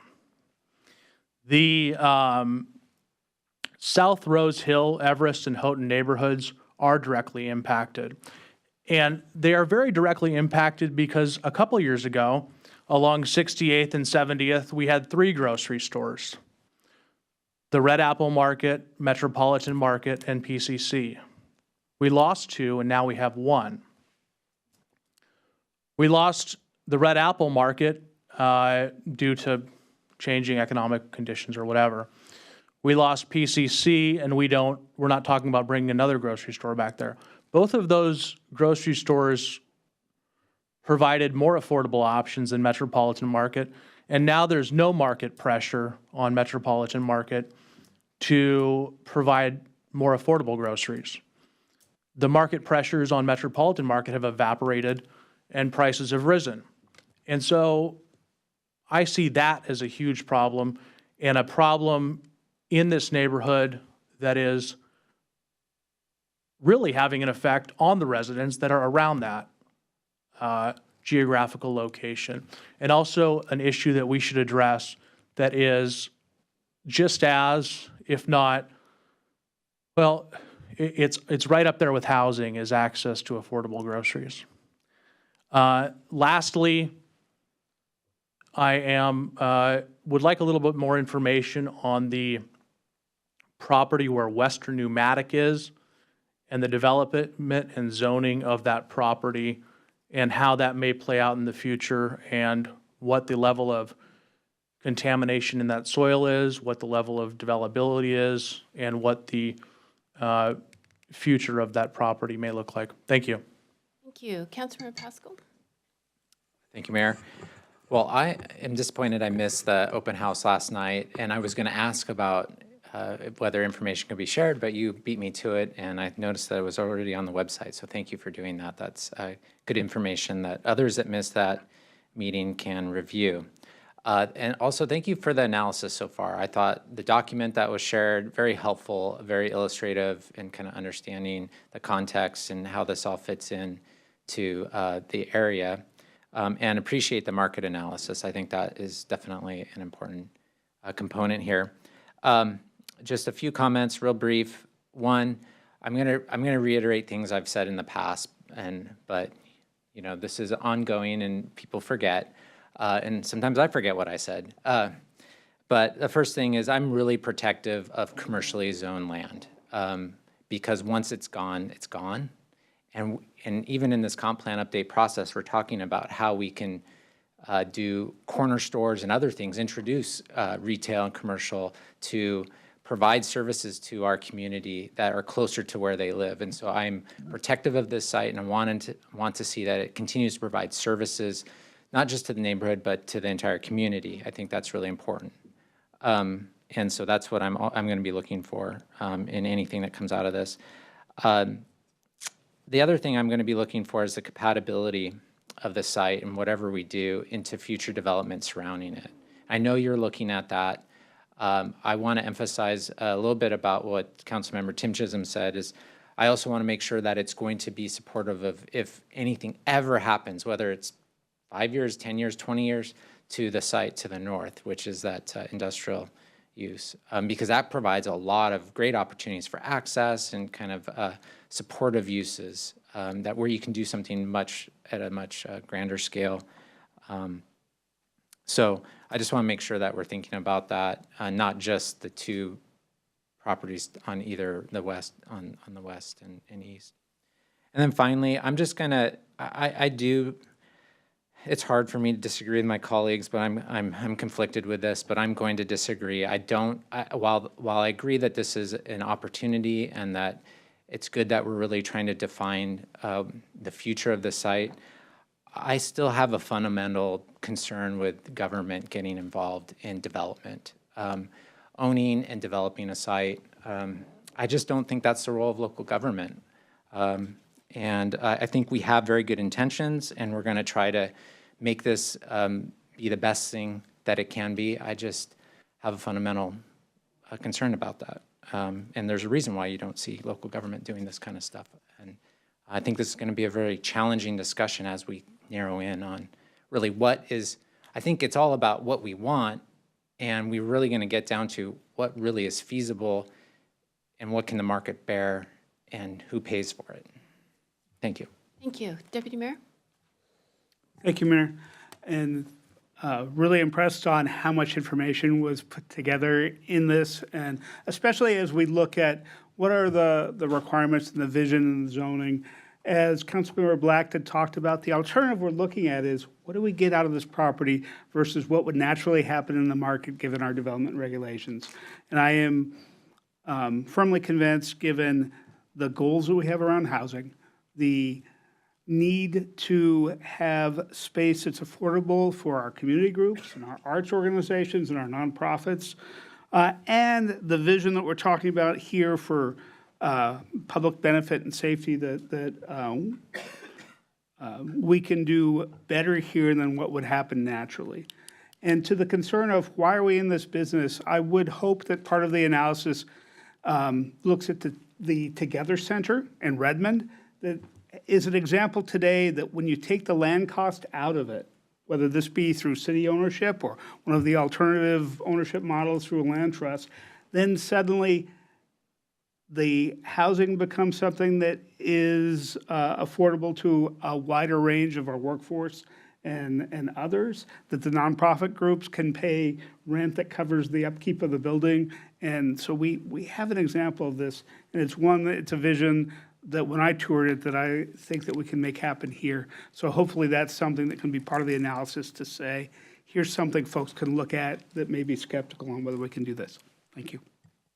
N: The South Rose Hill, Everest, and Houghton neighborhoods are directly impacted. And they are very directly impacted because a couple years ago, along 68th and 70th, we had 3 grocery stores: the Red Apple Market, Metropolitan Market, and PCC. We lost 2, and now we have 1. We lost the Red Apple Market due to changing economic conditions or whatever. We lost PCC, and we're not talking about bringing another grocery store back there. Both of those grocery stores provided more affordable options than Metropolitan Market, and now there's no market pressure on Metropolitan Market to provide more affordable groceries. The market pressures on Metropolitan Market have evaporated and prices have risen. And so I see that as a huge problem, and a problem in this neighborhood that is really having an effect on the residents that are around that geographical location. And also an issue that we should address that is just as, if not, well, it's right up there with housing, is access to affordable groceries. Lastly, I would like a little bit more information on the property where Western Pneumatic is and the development and zoning of that property and how that may play out in the future and what the level of contamination in that soil is, what the level of developability is, and what the future of that property may look like. Thank you.
A: Thank you. Councilmember Pascal.
I: Thank you, Mayor. Well, I am disappointed I missed the open house last night, and I was going to ask about whether information could be shared, but you beat me to it, and I noticed that it was already on the website, so thank you for doing that. That's good information that others that missed that meeting can review. And also, thank you for the analysis so far. I thought the document that was shared, very helpful, very illustrative in kind of understanding the context and how this all fits in to the area, and appreciate the market analysis. I think that is definitely an important component here. Just a few comments, real brief. One, I'm gonna reiterate things I've said in the past, but you know, this is ongoing and people forget, and sometimes I forget what I said. But the first thing is I'm really protective of commercially zoned land, because once it's gone, it's gone. And even in this comp plan update process, we're talking about how we can do corner stores and other things, introduce retail and commercial to provide services to our community that are closer to where they live. And so I'm protective of this site, and I want to see that it continues to provide services, not just to the neighborhood, but to the entire community. I think that's really important. And so that's what I'm going to be looking for in anything that comes out of this. The other thing I'm going to be looking for is the compatibility of the site and whatever we do into future development surrounding it. I know you're looking at that. I want to emphasize a little bit about what Councilmember Tim Chisholm said is I also want to make sure that it's going to be supportive of if anything ever happens, whether it's 5 years, 10 years, 20 years, to the site to the north, which is that industrial use, because that provides a lot of great opportunities for access and kind of supportive uses that where you can do something at a much grander scale. So I just want to make sure that we're thinking about that, not just the two properties on either the west, on the west and east. And then finally, I'm just gonna, I do it's hard for me to disagree with my colleagues, but I'm conflicted with this, but I'm going to disagree. While I agree that this is an opportunity and that it's good that we're really trying to define the future of the site, I still have a fundamental concern with government getting involved in development. Owning and developing a site, I just don't think that's the role of local government. And I think we have very good intentions, and we're going to try to make this be the best thing that it can be. I just have a fundamental concern about that. And there's a reason why you don't see local government doing this kind of stuff. And I think this is going to be a very challenging discussion as we narrow in on really what is, I think it's all about what we want, and we're really going to get down to what really is feasible and what can the market bear and who pays for it. Thank you.
A: Thank you. Deputy Mayor?
J: Thank you, Mayor. And really impressed on how much information was put together in this, and especially as we look at what are the requirements and the vision and the zoning. As Councilmember Black had talked about, the alternative we're looking at is what do we get out of this property versus what would naturally happen in the market given our development regulations. And I am firmly convinced, given the goals that we have around housing, the need to have space that's affordable for our community groups and our arts organizations and our nonprofits, and the vision that we're talking about here for public benefit and safety that we can do better here than what would happen naturally. And to the concern of why are we in this business, I would hope that part of the analysis looks at the Together Center in Redmond that is an example today that when you take the land cost out of it, whether this be through city ownership or one of the alternative ownership models through a land trust, then suddenly the housing becomes something that is affordable to a wider range of our workforce and others, that the nonprofit groups can pay rent that covers the upkeep of the building. And so we have an example of this, and it's a vision that when I toured it that I think that we can make happen here. So hopefully that's something that can be part of the analysis to say, here's something folks can look at that may be skeptical on whether we can do this. Thank you.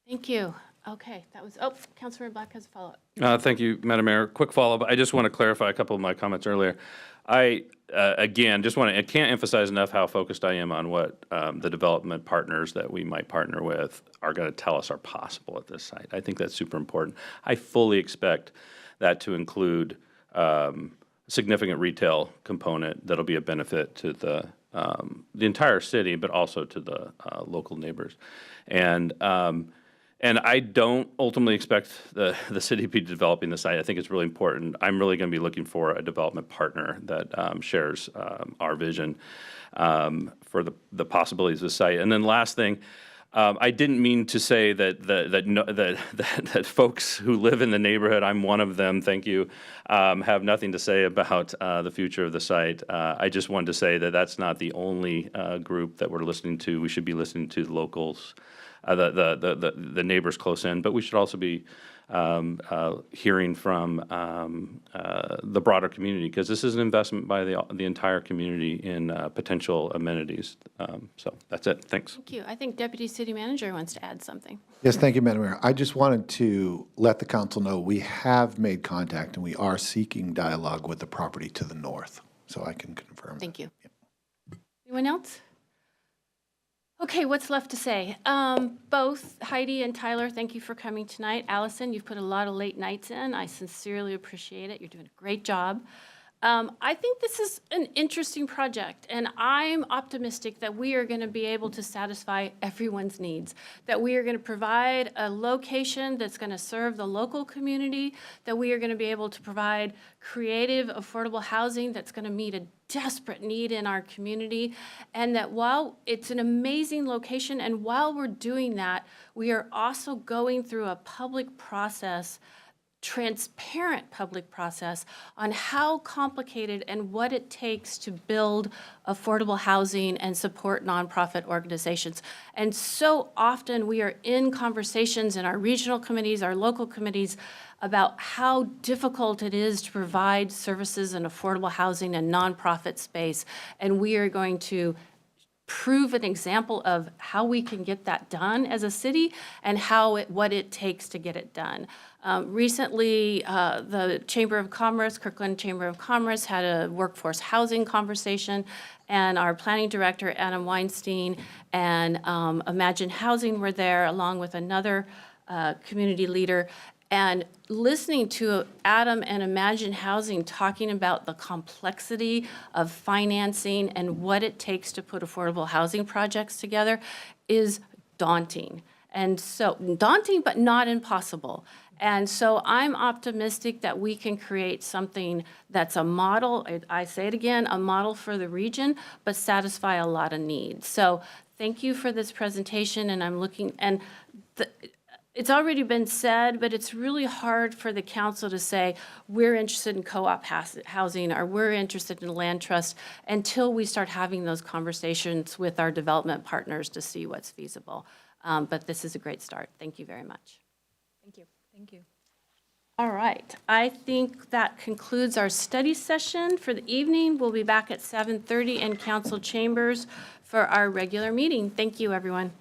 A: Thank you. Okay, that was, Councilmember Black has a follow-up.
F: Thank you, Madam Mayor. Quick follow-up. I just want to clarify a couple of my comments earlier. I, again, I can't emphasize enough how focused I am on what the development partners that we might partner with are going to tell us are possible at this site. I think that's super important. I fully expect that to include significant retail component that'll be a benefit to the entire city, but also to the local neighbors. And I don't ultimately expect the city to be developing the site. I think it's really important. I'm really going to be looking for a development partner that shares our vision for the possibilities of the site. And then last thing, I didn't mean to say that folks who live in the neighborhood, I'm one of them, thank you, have nothing to say about the future of the site. I just wanted to say that that's not the only group that we're listening to. We should be listening to the locals, the neighbors close in, but we should also be hearing from the broader community, because this is an investment by the entire community in potential amenities. So that's it. Thanks.
A: Thank you. I think Deputy City Manager wants to add something.
O: Yes, thank you, Madam Mayor. I just wanted to let the council know we have made contact and we are seeking dialogue with the property to the north, so I can confirm.
A: Thank you. Anyone else? Okay, what's left to say? Both Heidi and Tyler, thank you for coming tonight. Allison, you've put a lot of late nights in. I sincerely appreciate it. You're doing a great job. I think this is an interesting project, and I'm optimistic that we are going to be able to satisfy everyone's needs, that we are going to provide a location that's going to serve the local community, that we are going to be able to provide creative, affordable housing that's going to meet a desperate need in our community, and that while it's an amazing location, and while we're doing that, we are also going through a public process transparent public process on how complicated and what it takes to build affordable housing and support nonprofit organizations. And so often we are in conversations in our regional committees, our local committees, about how difficult it is to provide services in affordable housing and nonprofit space. And we are going to prove an example of how we can get that done as a city and what it takes to get it done. Recently, the Chamber of Commerce, Kirkland Chamber of Commerce, had a workforce housing conversation, and our planning director, Adam Weinstein, and Imagine Housing were there, along with another community leader. And listening to Adam and Imagine Housing talking about the complexity of financing and what it takes to put affordable housing projects together is daunting. And so daunting, but not impossible. And so I'm optimistic that we can create something that's a model, I say it again, a model for the region, but satisfy a lot of needs. So thank you for this presentation, and I'm looking, and it's already been said, but it's really hard for the council to say, we're interested in co-op housing, or we're interested in land trust, until we start having those conversations with our development partners to see what's feasible. But this is a great start. Thank you very much.
K: Thank you. Thank you.
A: All right, I think that concludes our study session for the evening. We'll be back at 7:30 in council chambers for our regular meeting. Thank you, everyone.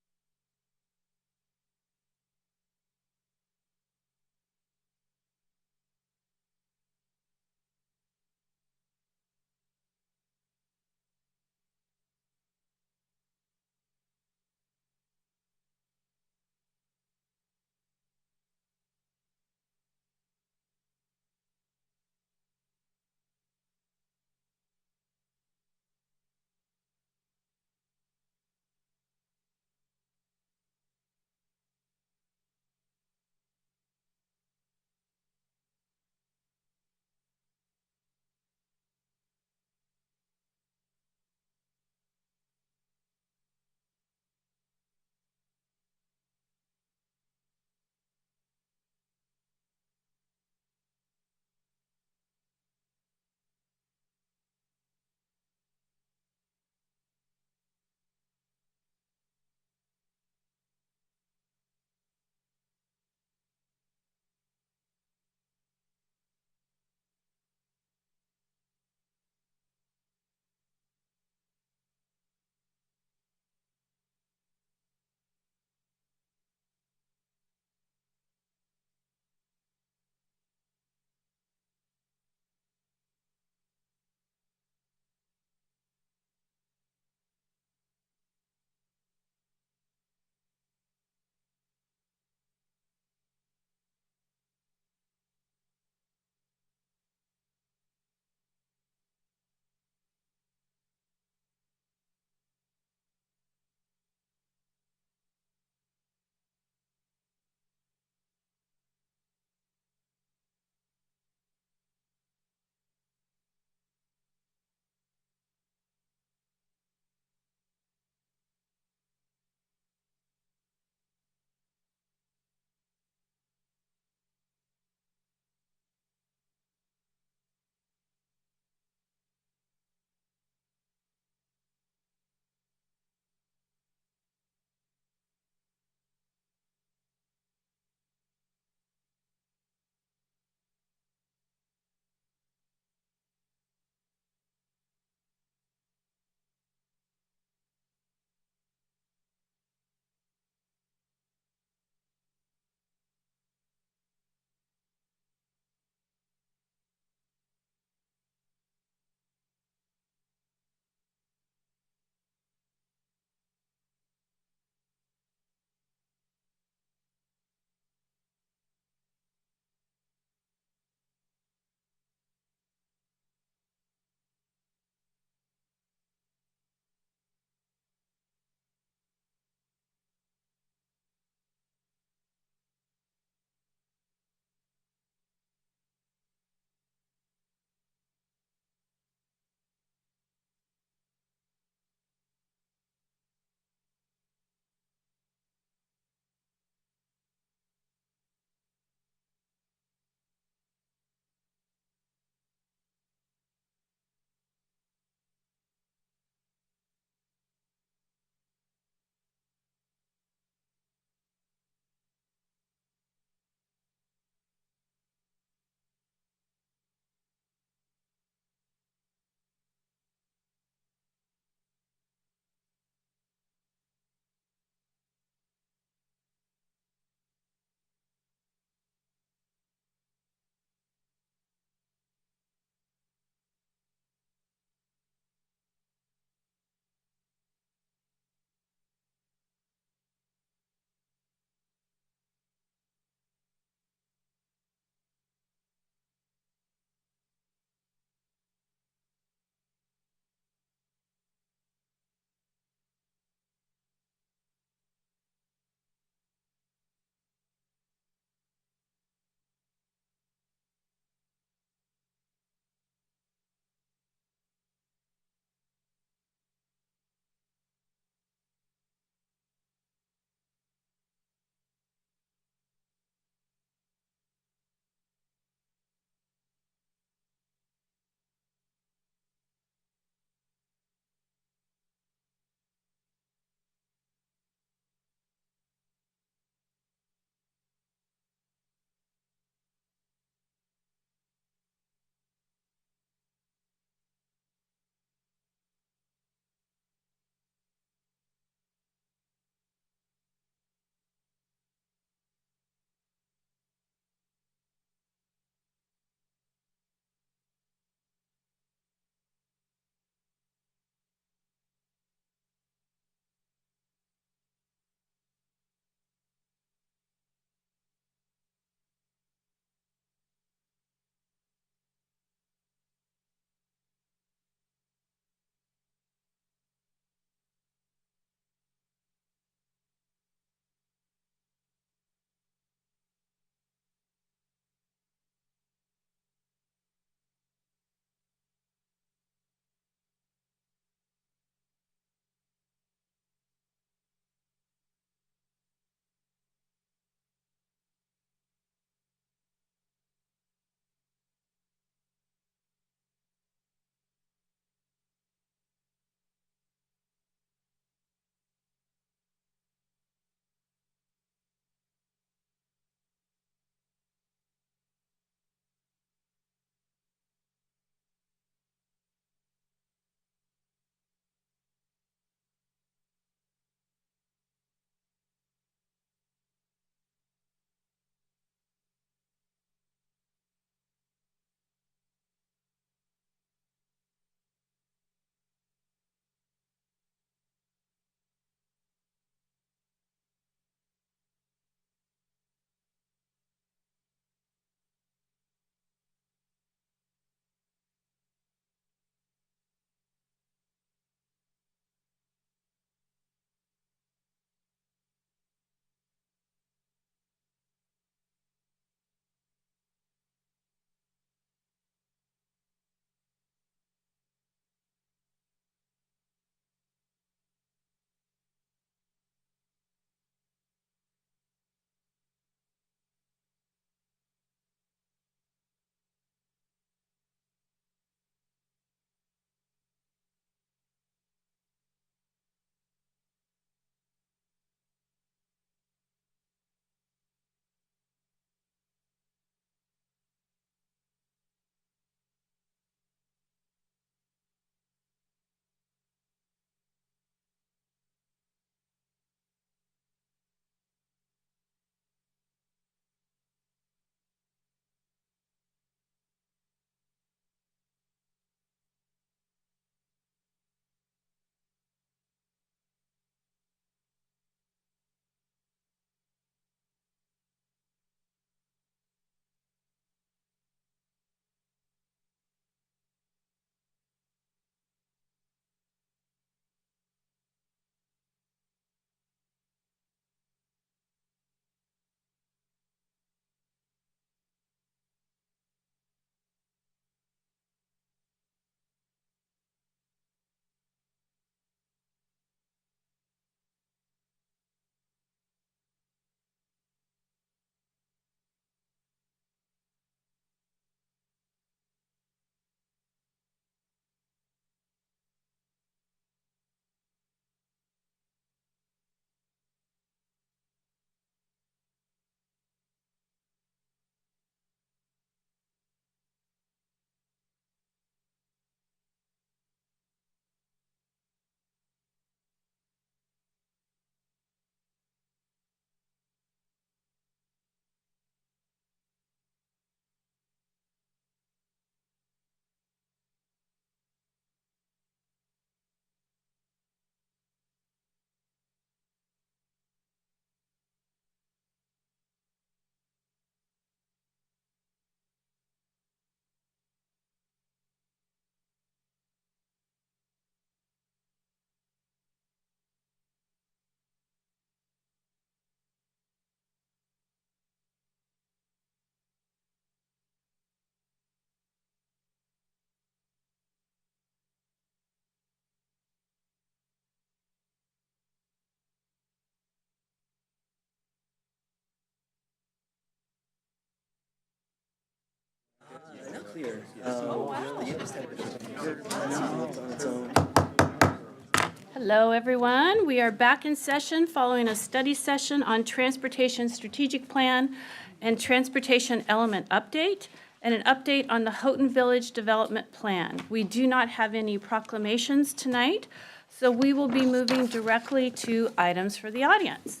A: Hello, everyone. We are back in session following a study session on Transportation Strategic Plan and Transportation Element Update, and an update on the Houghton Village Development Plan. We do not have any proclamations tonight, so we will be moving directly to items for the audience.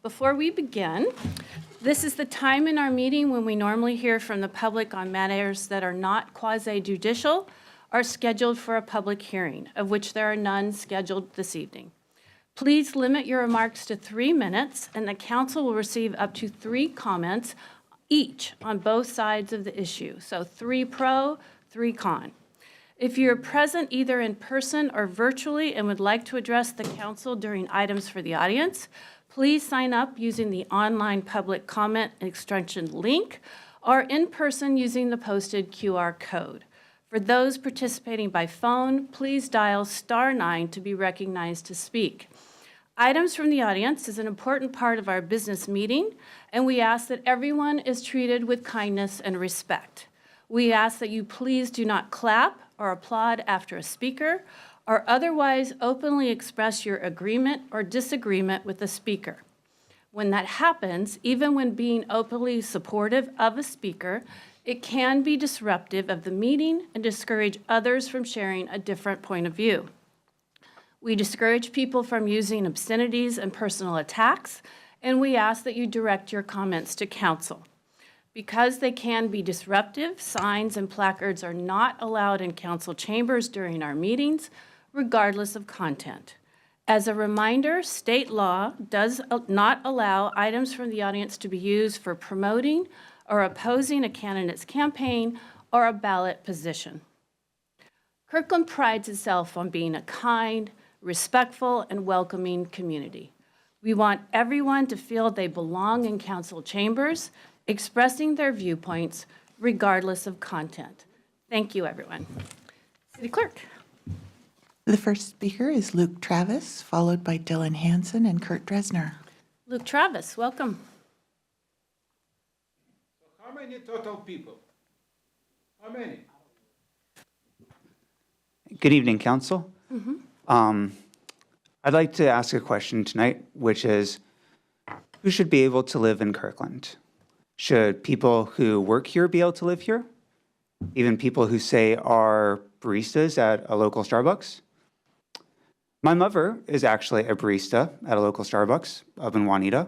A: Before we begin, this is the time in our meeting when we normally hear from the public on matters that are not quasi-judicial or scheduled for a public hearing, of which there are none scheduled this evening. Please limit your remarks to 3 minutes, and the council will receive up to 3 comments each on both sides of the issue. So 3 pro, 3 con. If you're present either in person or virtually and would like to address the council during items for the audience, please sign up using the online public comment extension link or in person using the posted QR code. For those participating by phone, please dial *9 to be recognized to speak. Items from the audience is an important part of our business meeting, and we ask that everyone is treated with kindness and respect. We ask that you please do not clap or applaud after a speaker or otherwise openly express your agreement or disagreement with the speaker. When that happens, even when being openly supportive of a speaker, it can be disruptive of the meeting and discourage others from sharing a different point of view. We discourage people from using obscenities and personal attacks, and we ask that you direct your comments to council. Because they can be disruptive, signs and placards are not allowed in council chambers during our meetings, regardless of content. As a reminder, state law does not allow items from the audience to be used for promoting or opposing a candidate's campaign or a ballot position. Kirkland prides itself on being a kind, respectful, and welcoming community. We want everyone to feel they belong in council chambers, expressing their viewpoints regardless of content. Thank you, everyone. City Clerk.
B: The first speaker is Luke Travis, followed by Dylan Hansen and Kurt Dresner.
A: Luke Travis, welcome.
P: How many total people? How many?
Q: Good evening, Council. I'd like to ask a question tonight, which is, who should be able to live in Kirkland? Should people who work here be able to live here? Even people who say are baristas at a local Starbucks? My mother is actually a barista at a local Starbucks up in Juanita.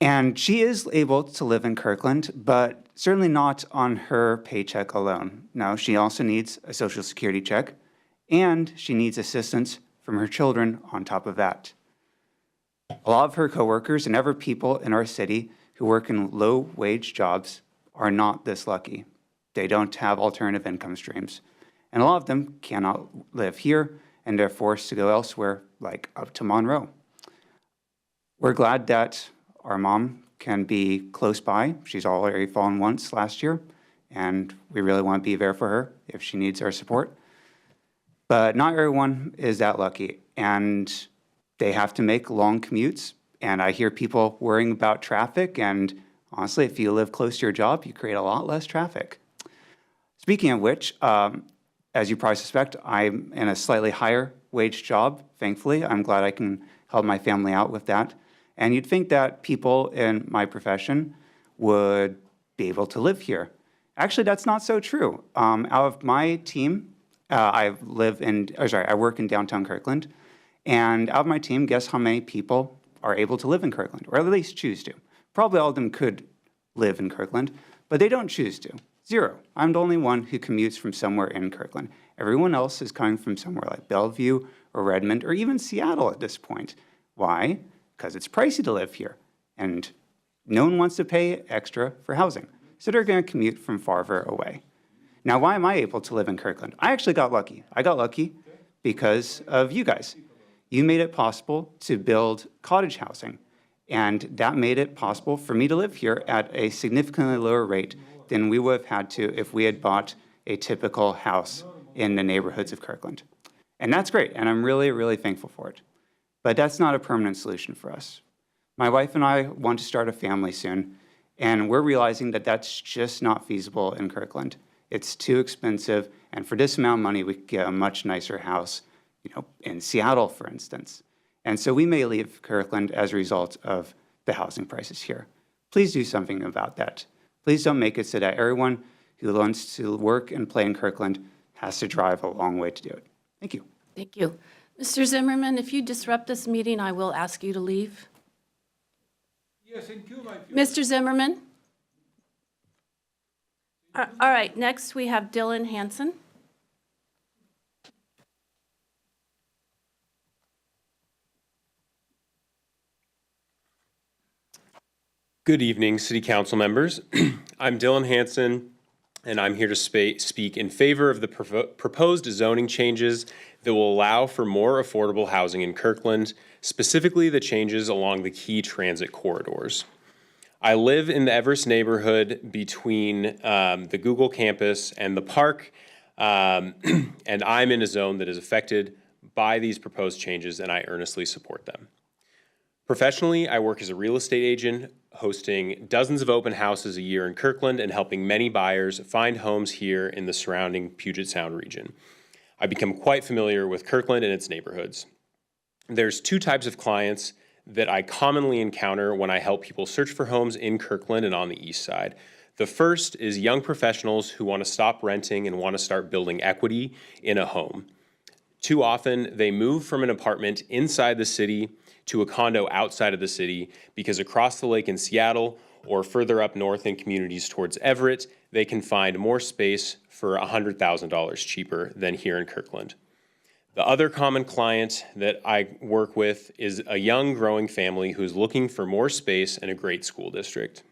Q: And she is able to live in Kirkland, but certainly not on her paycheck alone. No, she also needs a Social Security check, and she needs assistance from her children on top of that. A lot of her coworkers and other people in our city who work in low-wage jobs are not this lucky. They don't have alternative income streams. And a lot of them cannot live here, and they're forced to go elsewhere, like up to Monroe. We're glad that our mom can be close by. She's already fallen once last year, and we really want to be there for her if she needs our support. But not everyone is that lucky, and they have to make long commutes. And I hear people worrying about traffic, and honestly, if you live close to your job, you create a lot less traffic. Speaking of which, as you probably suspect, I'm in a slightly higher wage job, thankfully. I'm glad I can help my family out with that. And you'd think that people in my profession would be able to live here. Actually, that's not so true. Out of my team, I work in downtown Kirkland. And out of my team, guess how many people are able to live in Kirkland, or at least choose to? Probably all of them could live in Kirkland, but they don't choose to. 0. I'm the only one who commutes from somewhere in Kirkland. Everyone else is coming from somewhere like Bellevue or Redmond or even Seattle at this point. Why? Because it's pricey to live here, and no one wants to pay extra for housing. So they're going to commute from farther away. Now, why am I able to live in Kirkland? I actually got lucky. I got lucky because of you guys. You made it possible to build cottage housing, and that made it possible for me to live here at a significantly lower rate than we would have had to if we had bought a typical house in the neighborhoods of Kirkland. And that's great, and I'm really, really thankful for it. But that's not a permanent solution for us. My wife and I want to start a family soon, And we're realizing that that's just not feasible in Kirkland. It's too expensive, and for this amount of money, we could get a much nicer house, in Seattle, for instance. And so we may leave Kirkland as a result of the housing prices here. Please do something about that. Please don't make it so that everyone who wants to work and play in Kirkland has to drive a long way to do it. Thank you.
A: Thank you. Mr. Zimmerman, if you disrupt this meeting, I will ask you to leave.
P: Yes, thank you, my
A: Mr. Zimmerman? All right, next we have Dylan Hanson.
R: Good evening, City Council members. I'm Dylan Hanson, and I'm here to speak in favor of the proposed zoning changes that will allow for more affordable housing in Kirkland, specifically the changes along the key transit corridors. I live in the Everest neighborhood between the Google campus and the park, and I'm in a zone that is affected by these proposed changes, and I earnestly support them. Professionally, I work as a real estate agent, hosting dozens of open houses a year in Kirkland and helping many buyers find homes here in the surrounding Puget Sound region. I become quite familiar with Kirkland and its neighborhoods. There's two types of clients that I commonly encounter when I help people search for homes in Kirkland and on the east side. The first is young professionals who want to stop renting and want to start building equity in a home. Too often, they move from an apartment inside the city to a condo outside of the city because across the lake in Seattle or further up north in communities towards Everett, they can find more space for $100,000 cheaper than here in Kirkland. The other common client that I work with is a young growing family who's looking for more space and a great school district.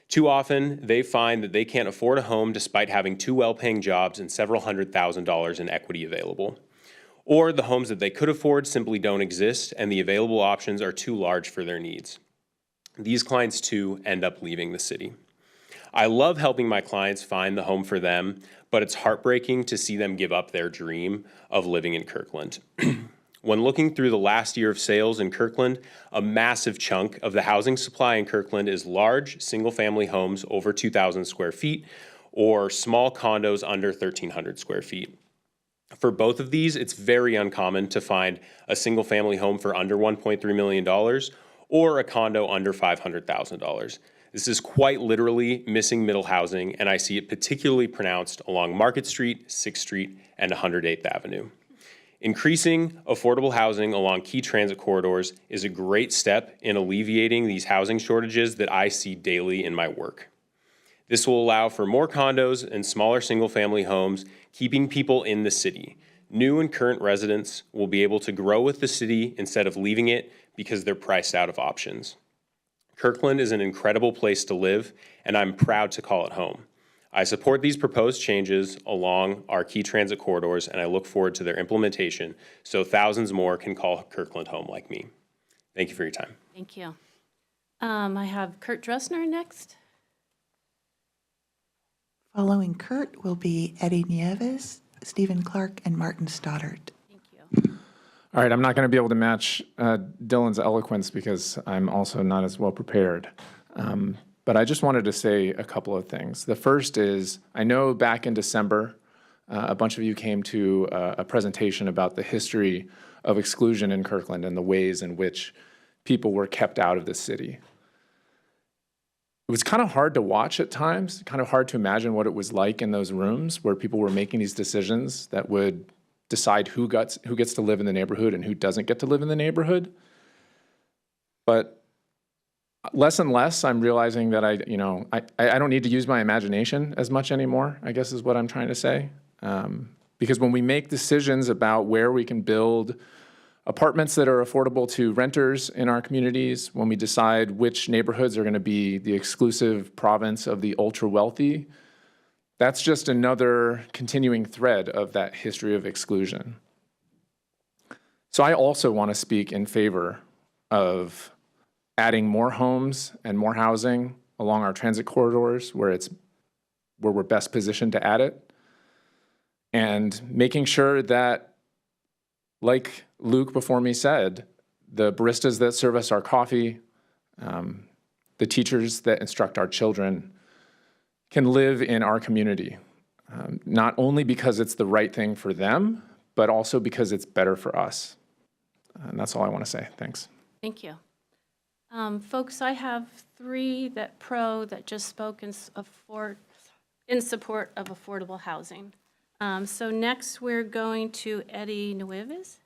R: Too often, they find that they can't afford a home despite having two well-paying jobs and several $100,000 in equity available. Or the homes that they could afford simply don't exist and the available options are too large for their needs. These clients too end up leaving the city. I love helping my clients find the home for them, but it's heartbreaking to see them give up their dream of living in Kirkland. When looking through the last year of sales in Kirkland, a massive chunk of the housing supply in Kirkland is large single-family homes over 2,000 square feet or small condos under 1,300 square feet. For both of these, it's very uncommon to find a single-family home for under $1.3 million or a condo under $500,000. This is quite literally missing middle housing, and I see it particularly pronounced along Market Street, 6th Street, and 108th Avenue. Increasing affordable housing along key transit corridors is a great step in alleviating these housing shortages that I see daily in my work. This will allow for more condos and smaller single-family homes, keeping people in the city. New and current residents will be able to grow with the city instead of leaving it because they're priced out of options. Kirkland is an incredible place to live, and I'm proud to call it home. I support these proposed changes along our key transit corridors, and I look forward to their implementation so thousands more can call Kirkland home like me. Thank you for your time.
A: Thank you. I have Kurt Dressner next.
B: Following Kurt will be Eddie Nieves, Stephen Clark, and Martin Stoddard.
A: Thank you.
S: All right, I'm not going to be able to match Dylan's eloquence because I'm also not as well prepared. But I just wanted to say a couple of things. The first is, I know back in December, a bunch of you came to a presentation about the history of exclusion in Kirkland and the ways in which people were kept out of the city. It was kind of hard to watch at times, kind of hard to imagine what it was like in those rooms where people were making these decisions that would decide who gets to live in the neighborhood and who doesn't get to live in the neighborhood. But less and less, I'm realizing that I don't need to use my imagination as much anymore, I guess is what I'm trying to say. Because when we make decisions about where we can build apartments that are affordable to renters in our communities, when we decide which neighborhoods are going to be the exclusive province of the ultra-wealthy, that's just another continuing thread of that history of exclusion. So I also want to speak in favor of adding more homes and more housing along our transit corridors where we're best positioned to add it, and making sure that, like Luke before me said, the baristas that serve us our coffee, the teachers that instruct our children can live in our community, not only because it's the right thing for them, but also because it's better for us. And that's all I want to say. Thanks.
A: Thank you. Folks, I have 3 that just spoke in support of affordable housing. So next, we're going to Eddie Nueves.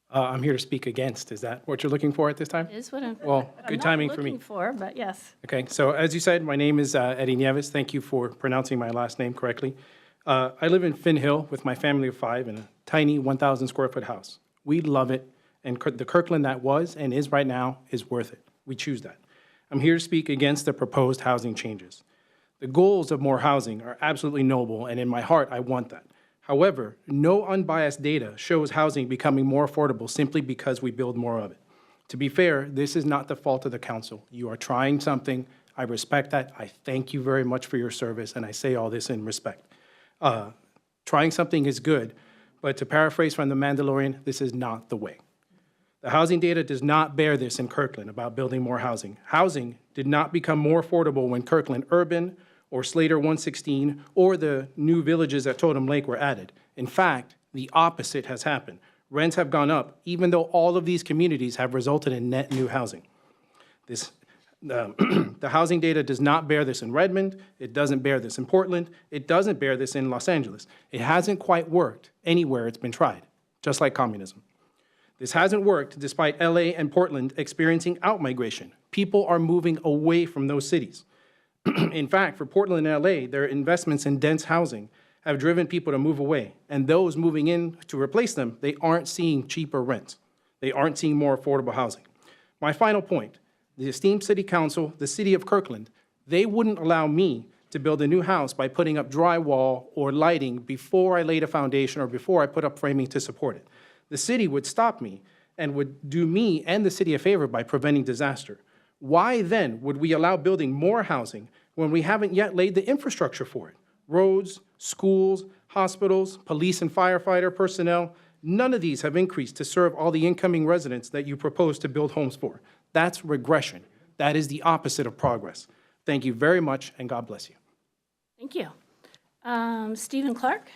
T: I'm here to speak against. Is that what you're looking for at this time?
A: Is what I'm.
T: Well,
A: I'm
T: good
A: not
T: timing for me.
A: looking for, but yes.
T: Okay, so as you said, my name is Eddie Nieves. Thank you for pronouncing my last name correctly. I live in Finn Hill with my family of 5 in a tiny 1,000 square foot house. We love it, and the Kirkland that was and is right now is worth it. We choose that. I'm here to speak against the proposed housing changes. The goals of more housing are absolutely noble, and in my heart, I want that. However, no unbiased data shows housing becoming more affordable simply because we build more of it. To be fair, this is not the fault of the council. You are trying something. I respect that. I thank you very much for your service, and I say all this in respect. Trying something is good, but to paraphrase from The Mandalorian, this is not the way. The housing data does not bear this in Kirkland about building more housing. Housing did not become more affordable when Kirkland Urban or Slater 116 or the new villages at Totem Lake were added. In fact, the opposite has happened. Rents have gone up, even though all of these communities have resulted in net new housing. The housing data does not bear this in Redmond. It doesn't bear this in Portland. It doesn't bear this in Los Angeles. It hasn't quite worked anywhere it's been tried, just like communism. This hasn't worked despite LA and Portland experiencing outmigration. People are moving away from those cities. In fact, for Portland and LA, their investments in dense housing have driven people to move away. And those moving in to replace them, they aren't seeing cheaper rents. They aren't seeing more affordable housing. My final point, the esteemed city council, the city of Kirkland, they wouldn't allow me to build a new house by putting up drywall or lighting before I laid a foundation or before I put up framing to support it. The city would stop me and would do me and the city a favor by preventing disaster. Why then would we allow building more housing when we haven't yet laid the infrastructure for it? Roads, schools, hospitals, police and firefighter personnel, none of these have increased to serve all the incoming residents that you propose to build homes for. That's regression. That is the opposite of progress. Thank you very much, and God bless you.
A: Thank you. Stephen Clark?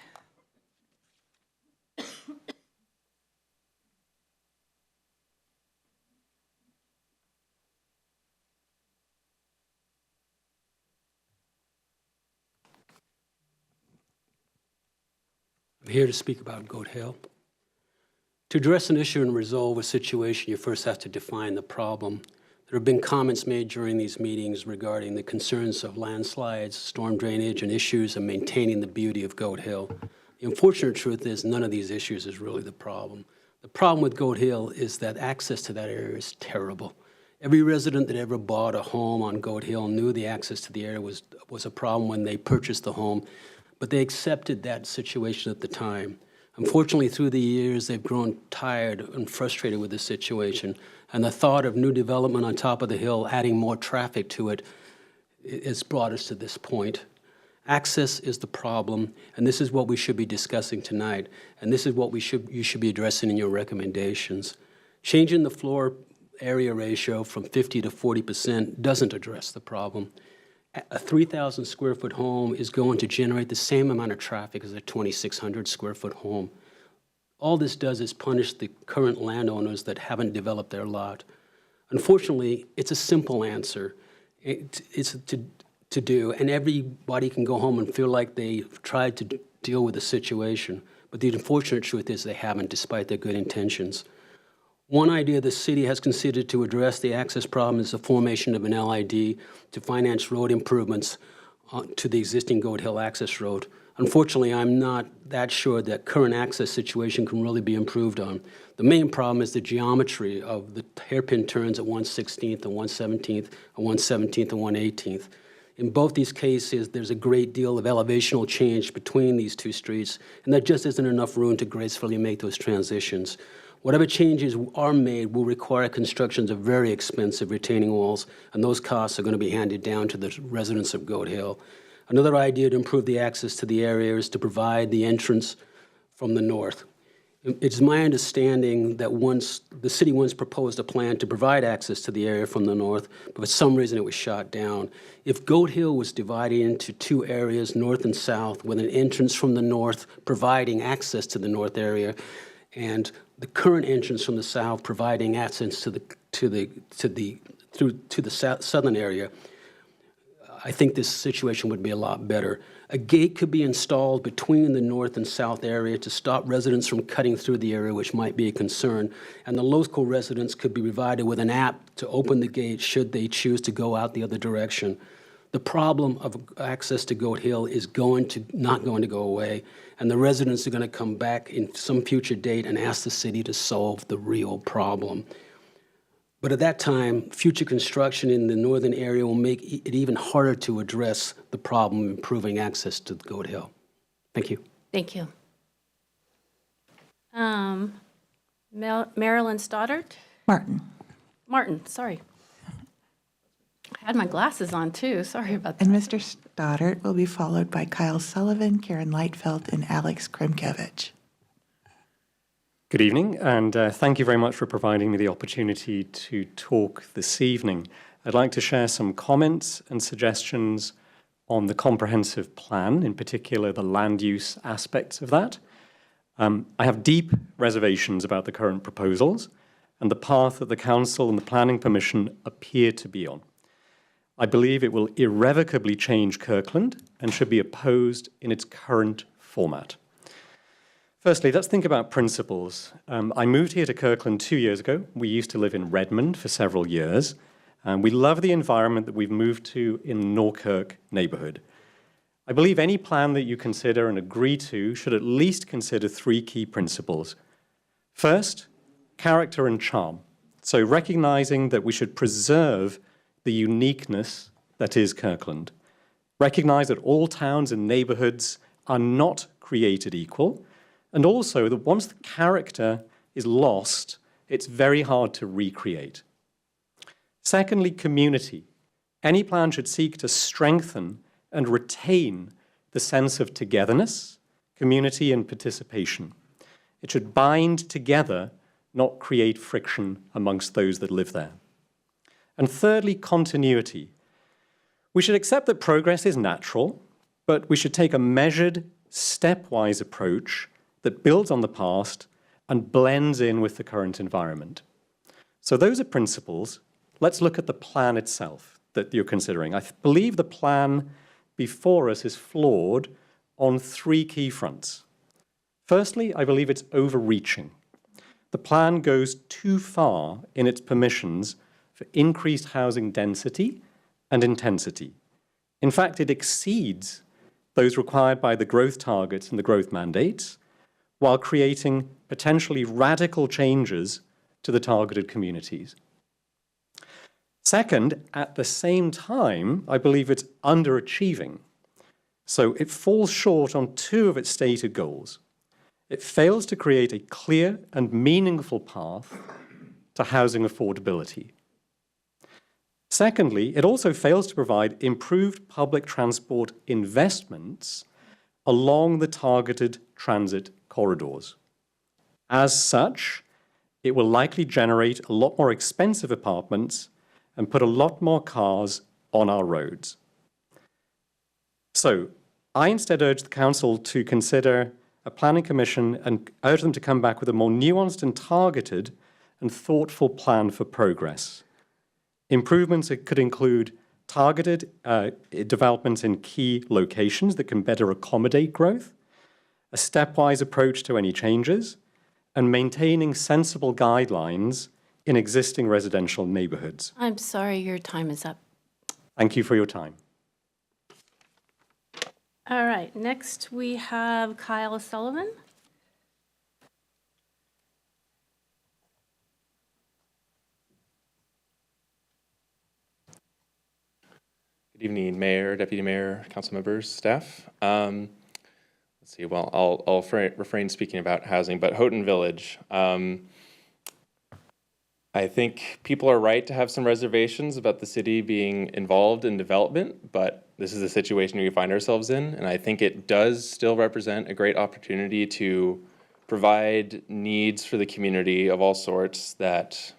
U: I'm here to speak about Goat Hill. To address an issue and resolve a situation, you first have to define the problem. There have been comments made during these meetings regarding the concerns of landslides, storm drainage, and issues of maintaining the beauty of Goat Hill. The unfortunate truth is none of these issues is really the problem. The problem with Goat Hill is that access to that area is terrible. Every resident that ever bought a home on Goat Hill knew the access to the area was a problem when they purchased the home, but they accepted that situation at the time. Unfortunately, through the years, they've grown tired and frustrated with the situation, and the thought of new development on top of the hill, adding more traffic to it, has brought us to this point. Access is the problem, and this is what we should be discussing tonight, and this is what you should be addressing in your recommendations. Changing the floor area ratio from 50 to 40% doesn't address the problem. A 3,000 square foot home is going to generate the same amount of traffic as a 2,600 square foot home. All this does is punish the current landowners that haven't developed their lot. Unfortunately, it's a simple answer. It's to do, and everybody can go home and feel like they've tried to deal with the situation. But the unfortunate truth is they haven't, despite their good intentions. One idea the city has considered to address the access problem is the formation of an LID to finance road improvements to the existing Goat Hill access road. Unfortunately, I'm not that sure that current access situation can really be improved on. The main problem is the geometry of the hairpin turns at 1/16th and 1/17th, and 1/17th and 1/18th. In both these cases, there's a great deal of elevational change between these two streets, and there just isn't enough room to gracefully make those transitions. Whatever changes are made will require constructions of very expensive retaining walls, and those costs are going to be handed down to the residents of Goat Hill. Another idea to improve the access to the area is to provide the entrance from the north. It's my understanding that the city once proposed a plan to provide access to the area from the north, but for some reason it was shot down. If Goat Hill was divided into two areas, north and south, with an entrance from the north providing access to the north area, and the current entrance from the south providing access to the southern area, I think this situation would be a lot better. A gate could be installed between the north and south area to stop residents from cutting through the area, which might be a concern. And the local residents could be provided with an app to open the gate should they choose to go out the other direction. The problem of access to Goat Hill is not going to go away, and the residents are going to come back in some future date and ask the city to solve the real problem. But at that time, future construction in the northern area will make it even harder to address the problem of improving access to Goat Hill. Thank you.
A: Thank you. Marilyn Stoddard? Martin, sorry. I had my glasses on too, sorry about that.
B: And Mr. Stoddard will be followed by Kyle Sullivan, Karen Lightfeld, and Alex Krimkevich.
E: Good evening, and thank you very much for providing me the opportunity to talk this evening. I'd like to share some comments and suggestions on the comprehensive plan, in particular the land use aspects of that. I have deep reservations about the current proposals and the path that the Council and the Planning Permission appear to be on. I believe it will irrevocably change Kirkland and should be opposed in its current format. Firstly, let's think about principles. I moved here to Kirkland 2 years ago. We used to live in Redmond for several years. We love the environment that we've moved to in the Norkirk neighborhood. I believe any plan that you consider and agree to should at least consider 3 key principles. First, character and charm. So recognizing that we should preserve the uniqueness that is Kirkland. Recognize that all towns and neighborhoods are not created equal, and also that once the character is lost, it's very hard to recreate. Secondly, community. Any plan should seek to strengthen and retain the sense of togetherness, community, and participation. It should bind together, not create friction amongst those that live there. And thirdly, continuity. We should accept that progress is natural, but we should take a measured, stepwise approach that builds on the past and blends in with the current environment. So those are principles. Let's look at the plan itself that you're considering. I believe the plan before us is flawed on 3 key fronts. Firstly, I believe it's overreaching. The plan goes too far in its permissions for increased housing density and intensity. In fact, it exceeds those required by the growth targets and the growth mandates, while creating potentially radical changes to the targeted communities. Second, at the same time, I believe it's underachieving. So it falls short on 2 of its stated goals. It fails to create a clear and meaningful path to housing affordability. Secondly, it also fails to provide improved public transport investments along the targeted transit corridors. As such, it will likely generate a lot more expensive apartments and put a lot more cars on our roads. So I instead urge the Council to consider a planning commission and urge them to come back with a more nuanced and targeted and thoughtful plan for progress. Improvements that could include targeted developments in key locations that can better accommodate growth, a stepwise approach to any changes, and maintaining sensible guidelines in existing residential neighborhoods.
A: I'm sorry, your time is up.
E: Thank you for your time.
A: All right, next we have Kyle Sullivan.
V: Good evening, Mayor, Deputy Mayor, council members, staff. Let's see, well, I'll refrain speaking about housing, but Houghton Village. I think people are right to have some reservations about the city being involved in development, but this is the situation we find ourselves in, and I think it does still represent a great opportunity to provide needs for the community of all sorts that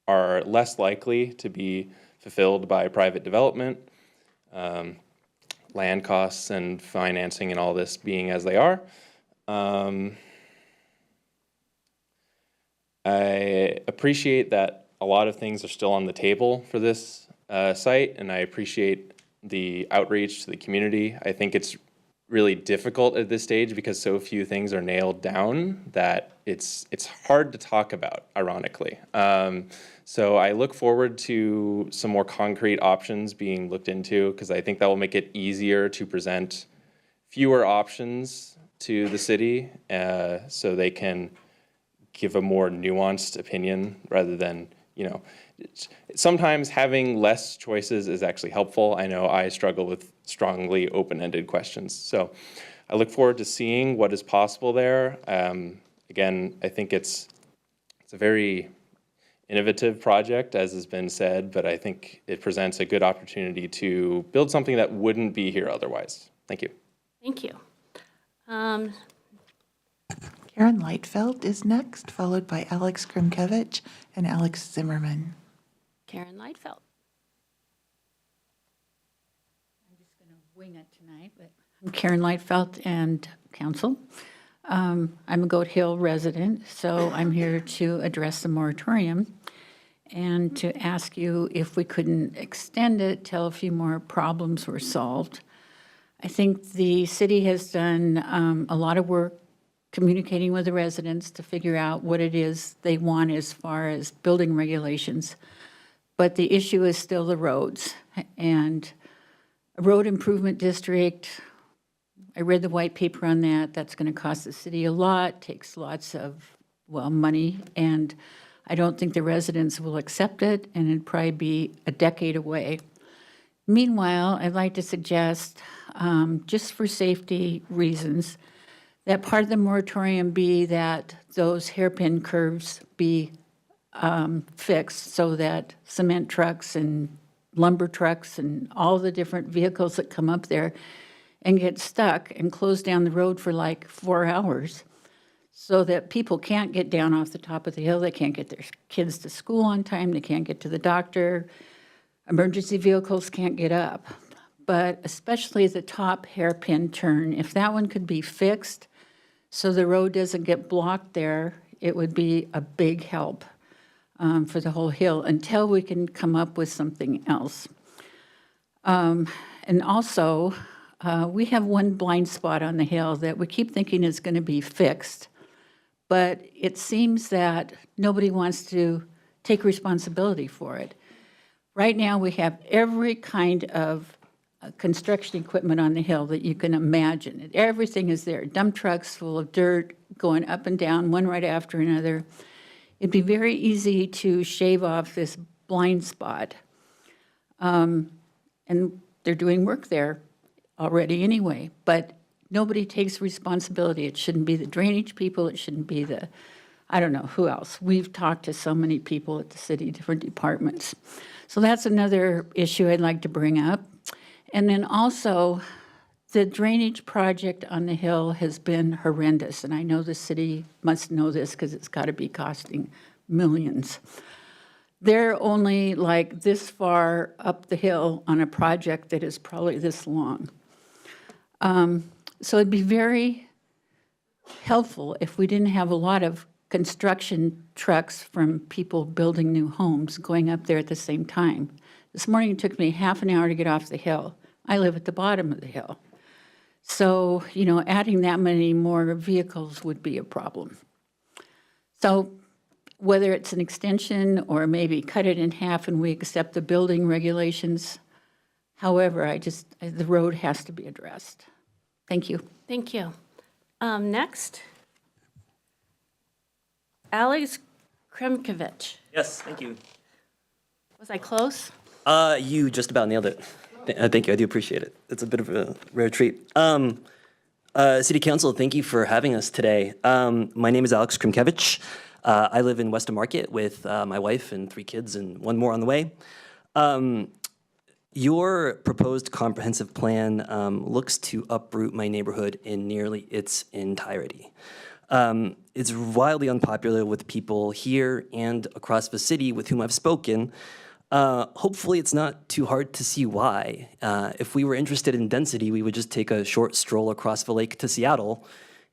V: are less likely to be fulfilled by private development, land costs and financing and all this being as they are. I appreciate that a lot of things are still on the table for this site, and I appreciate the outreach to the community. I think it's really difficult at this stage because so few things are nailed down that it's hard to talk about, ironically. So I look forward to some more concrete options being looked into, because I think that will make it easier to present fewer options to the city so they can give a more nuanced opinion rather than, sometimes having less choices is actually helpful. I know I struggle with strongly open-ended questions. So I look forward to seeing what is possible there. Again, I think it's a very innovative project, as has been said, but I think it presents a good opportunity to build something that wouldn't be here otherwise. Thank you.
A: Thank you.
B: Karen Lightfeld is next, followed by Alex Krimkevich and Alex Zimmerman.
A: Karen Lightfeld.
C: I'm just going to wing it tonight, but I'm Karen Lightfeld and council. I'm a Goat Hill resident, so I'm here to address the moratorium and to ask you if we couldn't extend it till a few more problems were solved. I think the city has done a lot of work communicating with the residents to figure out what it is they want as far as building regulations. But the issue is still the roads. And a road improvement district, I read the white paper on that. That's going to cost the city a lot, takes lots of, money. And I don't think the residents will accept it, and it'd probably be a decade away. Meanwhile, I'd like to suggest, just for safety reasons, that part of the moratorium be that those hairpin curves be fixed so that cement trucks and lumber trucks and all the different vehicles that come up there and get stuck and close down the road for like 4 hours so that people can't get down off the top of the hill. They can't get their kids to school on time. They can't get to the doctor. Emergency vehicles can't get up. But especially the top hairpin turn, if that one could be fixed so the road doesn't get blocked there, it would be a big help for the whole hill until we can come up with something else. And also, we have one blind spot on the hill that we keep thinking is going to be fixed, but it seems that nobody wants to take responsibility for it. Right now, we have every kind of construction equipment on the hill that you can imagine. Everything is there. Dump trucks full of dirt going up and down, one right after another. It'd be very easy to shave off this blind spot. And they're doing work there already anyway, but nobody takes responsibility. It shouldn't be the drainage people. It shouldn't be I don't know who else. We've talked to so many people at the city, different departments. So that's another issue I'd like to bring up. And then also, the drainage project on the hill has been horrendous, and I know the city must know this because it's got to be costing millions. They're only like this far up the hill on a project that is probably this long. So it'd be very helpful if we didn't have a lot of construction trucks from people building new homes going up there at the same time. This morning it took me half an hour to get off the hill. I live at the bottom of the hill. So, adding that many more vehicles would be a problem. So whether it's an extension or maybe cut it in half and we accept the building regulations, however, the road has to be addressed. Thank you.
A: Thank you. Next, Alex Krimkevich.
L: Yes, thank you.
A: Was I close?
L: You just about nailed it. Thank you, I do appreciate it. It's a bit of a rare treat. City Council, thank you for having us today. My name is Alex Krimkevich. I live in Weston Market with my wife and 3 kids and 1 more on the way. Your proposed comprehensive plan looks to uproot my neighborhood in nearly its entirety. It's wildly unpopular with people here and across the city with whom I've spoken. Hopefully it's not too hard to see why. If we were interested in density, we would just take a short stroll across the lake to Seattle,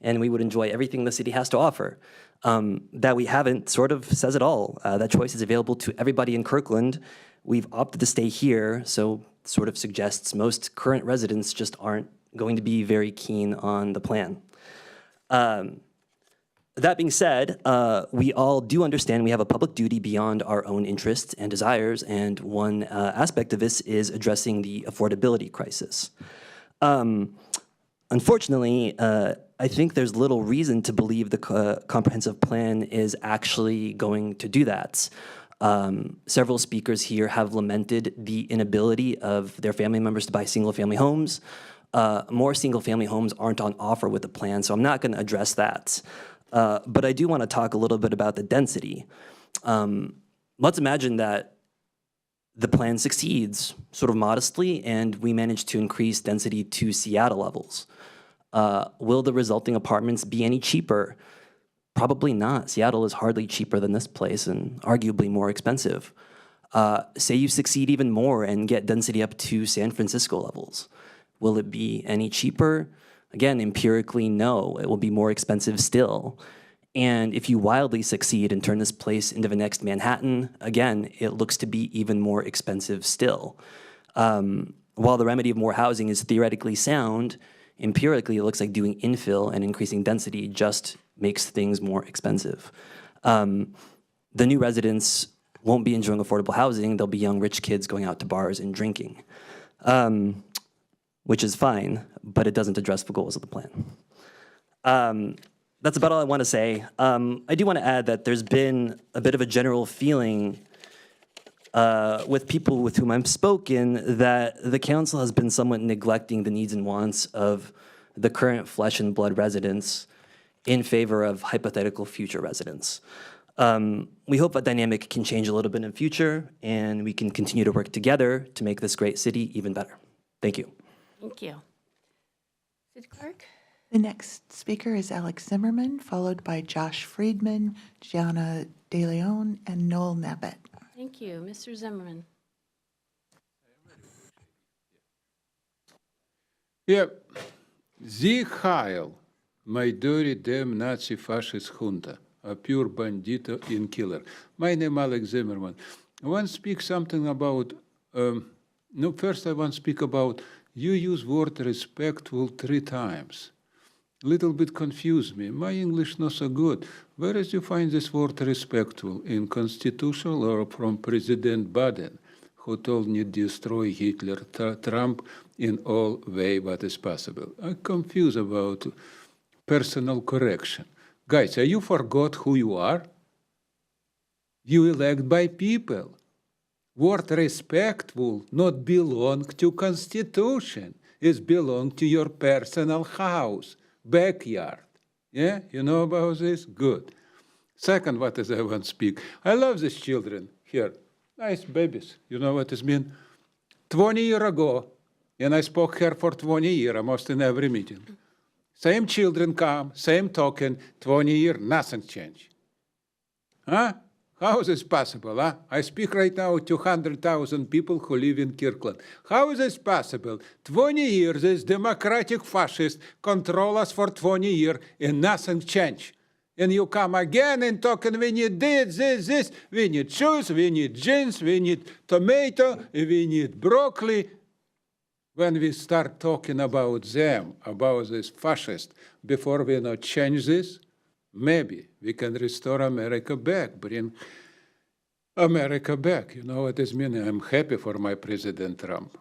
L: and we would enjoy everything the city has to offer. That we haven't sort of says it all. That choice is available to everybody in Kirkland. We've opted to stay here, so sort of suggests most current residents just aren't going to be very keen on the plan. That being said, we all do understand we have a public duty beyond our own interests and desires, and one aspect of this is addressing the affordability crisis. Unfortunately, I think there's little reason to believe the comprehensive plan is actually going to do that. Several speakers here have lamented the inability of their family members to buy single-family homes. More single-family homes aren't on offer with the plan, so I'm not going to address that. But I do want to talk a little bit about the density. Let's imagine that the plan succeeds sort of modestly and we manage to increase density to Seattle levels. Will the resulting apartments be any cheaper? Probably not. Seattle is hardly cheaper than this place and arguably more expensive. Say you succeed even more and get density up to San Francisco levels. Will it be any cheaper? Again, empirically, no. It will be more expensive still. And if you wildly succeed and turn this place into the next Manhattan, again, it looks to be even more expensive still. While the remedy of more housing is theoretically sound, empirically, it looks like doing infill and increasing density just makes things more expensive. The new residents won't be enjoying affordable housing. They'll be young, rich kids going out to bars and drinking, which is fine, but it doesn't address the goals of the plan. That's about all I want to say. I do want to add that there's been a bit of a general feeling with people with whom I've spoken that the council has been somewhat neglecting the needs and wants of the current flesh and blood residents in favor of hypothetical future residents. We hope that dynamic can change a little bit in the future, and we can continue to work together to make this great city even better. Thank you.
A: Thank you. City Clerk?
B: The next speaker is Alex Zimmerman, followed by Josh Friedman, Gianna De Leon, and Noel Nabbit.
A: Thank you. Mr. Zimmerman.
P: Yep. Sie Heil, my dirty damn Nazi fascist junta, a pure bandito in killer. My name Alex Zimmerman. I want to speak something about, no, first I want to speak about, you use word respectful 3 times. Little bit confused me. My English not so good. Where did you find this word respectful? In constitutional or from President Biden, who told me destroy Hitler, Trump in all way what is possible? I'm confused about personal correction. Guys, you forgot who you are? You elect by people. Word respectful not belong to Constitution. It belong to your personal house. Backyard. Yeah, you know about this? Good. Second, what is I want to speak? I love these children here. Nice babies. You know what it means? 20 years ago, and I spoke here for 20 years, almost in every meeting. Same children come, same talking, 20 years, nothing changed. Huh? How is this possible? Huh? I speak right now to 200,000 people who live in Kirkland. How is this possible? 20 years, this democratic fascist control us for 20 years and nothing changed. And you come again and talking, we need this, we need shoes, we need jeans, we need tomato, we need broccoli. When we start talking about them, about this fascist, before we not change this, maybe we can restore America back, bring America back. You know what this means? I'm happy for my President Trump.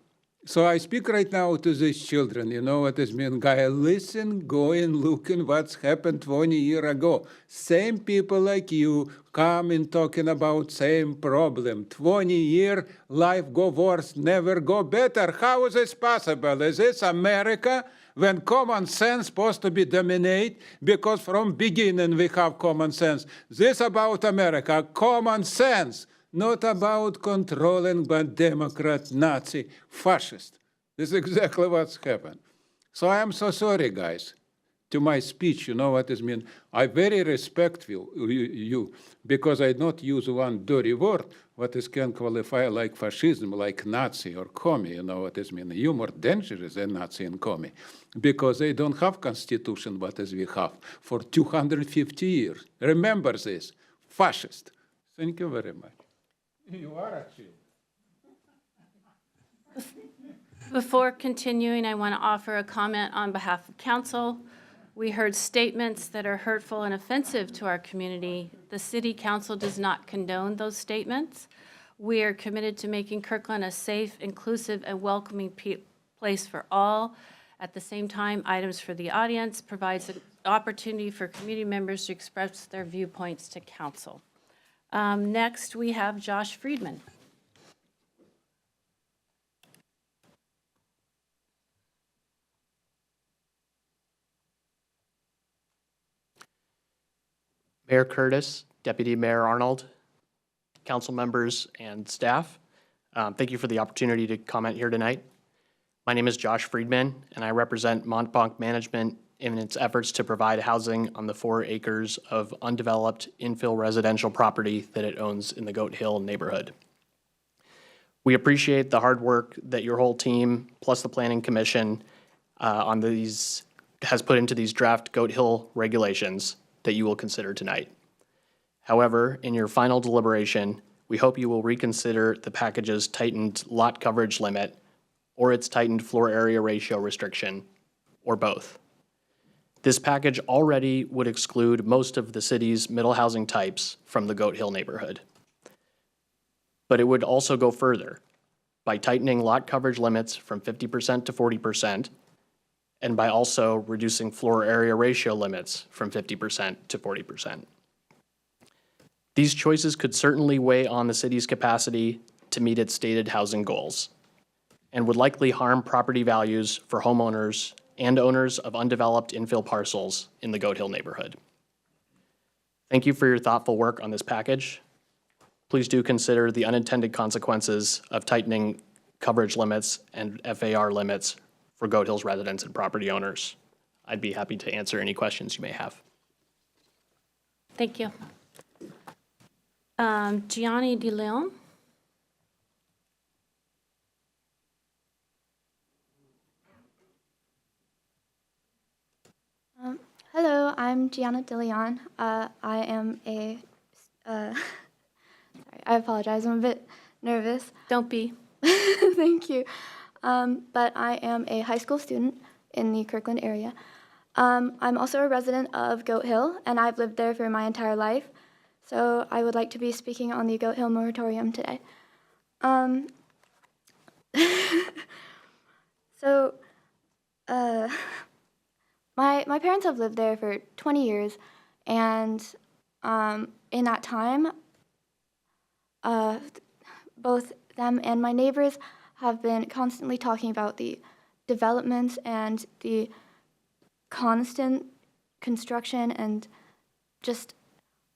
P: So I speak right now to these children. You know what this means? Guy, listen, go and look in what's happened 20 years ago. Same people like you come and talking about same problem. 20 years, life go worse, never go better. How is this possible? Is this America? When common sense supposed to be dominate, because from beginning we have common sense. This about America, common sense. not about controlling by Democrat, Nazi, fascist. This is exactly what's happened. So I am so sorry, guys. To my speech, you know what it means. I very respect you because I not use one dirty word, what is can qualify like fascism, like Nazi or commie, you know what it means. You more dangerous than Nazi and commie because they don't have constitution what as we have for 250 years. Remember this, fascist. Thank you very much. You are actually.
A: Before continuing, I want to offer a comment on behalf of council. We heard statements that are hurtful and offensive to our community. The city council does not condone those statements. We are committed to making Kirkland a safe, inclusive, and welcoming place for all. At the same time, items for the audience provides an opportunity for community members to express their viewpoints to council. Next, we have Josh Friedman.
G: Mayor Curtis, Deputy Mayor Arnold, council members, and staff. Thank you for the opportunity to comment here tonight. My name is Josh Friedman, and I represent Montblanc Management in its efforts to provide housing on the 4 acres of undeveloped infill residential property that it owns in the Goat Hill neighborhood. We appreciate the hard work that your whole team, plus the Planning Commission, has put into these draft Goat Hill regulations that you will consider tonight. However, in your final deliberation, we hope you will reconsider the package's tightened lot coverage limit or its tightened floor area ratio restriction, or both. This package already would exclude most of the city's middle housing types from the Goat Hill neighborhood. But it would also go further by tightening lot coverage limits from 50% to 40%, and by also reducing floor area ratio limits from 50% to 40%. These choices could certainly weigh on the city's capacity to meet its stated housing goals, and would likely harm property values for homeowners and owners of undeveloped infill parcels in the Goat Hill neighborhood. Thank you for your thoughtful work on this package. Please do consider the unintended consequences of tightening coverage limits and FAR limits for Goat Hill's residents and property owners. I'd be happy to answer any questions you may have.
A: Thank you. Gianni De Leon.
M: Hello, I'm Gianna De Leon. I am a, sorry, I apologize, I'm a bit nervous.
A: Don't be.
M: Thank you. But I am a high school student in the Kirkland area. I'm also a resident of Goat Hill, and I've lived there for my entire life. So I would like to be speaking on the Goat Hill moratorium today. My parents have lived there for 20 years, and in that time, both them and my neighbors have been constantly talking about the developments and the constant construction and just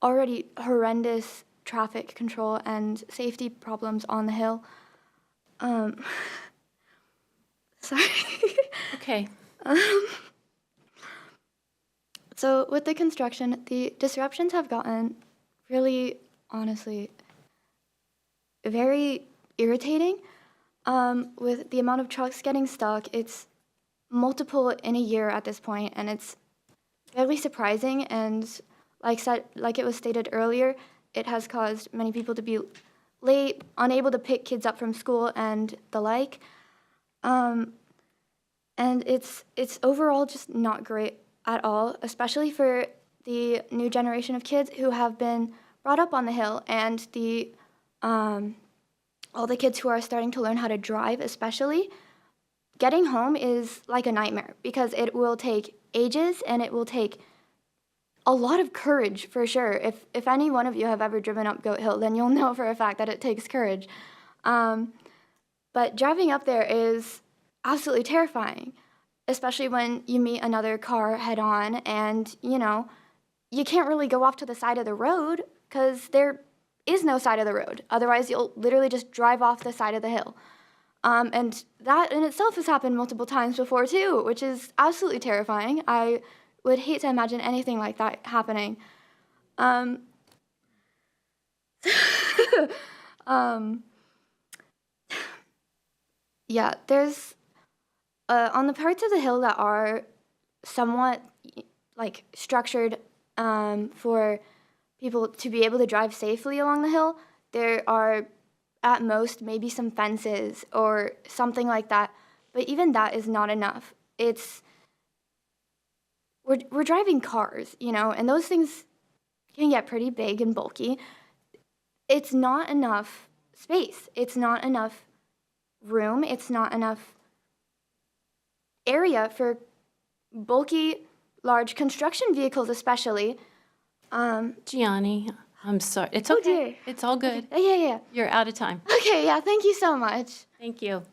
M: already horrendous traffic control and safety problems on the hill. Sorry.
A: Okay.
M: So with the construction, the disruptions have gotten really, honestly, very irritating. With the amount of trucks getting stuck, it's multiple in a year at this point, and it's fairly surprising. And like it was stated earlier, it has caused many people to be late, unable to pick kids up from school, and the like. And it's overall just not great at all, especially for the new generation of kids who have been brought up on the hill, and the all the kids who are starting to learn how to drive, especially. Getting home is like a nightmare because it will take ages and it will take a lot of courage for sure. If any one of you have ever driven up Goat Hill, then you'll know for a fact that it takes courage. But driving up there is absolutely terrifying, especially when you meet another car head on and, you can't really go off to the side of the road because they're is no side of the road. Otherwise, you'll literally just drive off the side of the hill. And that in itself has happened multiple times before too, which is absolutely terrifying. I would hate to imagine anything like that happening. Yeah, there's on the parts of the hill that are somewhat like structured for people to be able to drive safely along the hill, there are at most maybe some fences or something like that, but even that is not enough. We're driving cars, you know, and those things can get pretty big and bulky. It's not enough space. It's not enough room. It's not enough area for bulky, large construction vehicles, especially.
A: Gianni, I'm sorry. It's
M: Oh,
A: okay.
M: dear.
A: It's all good.
M: Yeah.
A: You're out of time.
M: Okay, yeah, thank you so much.
A: Thank you.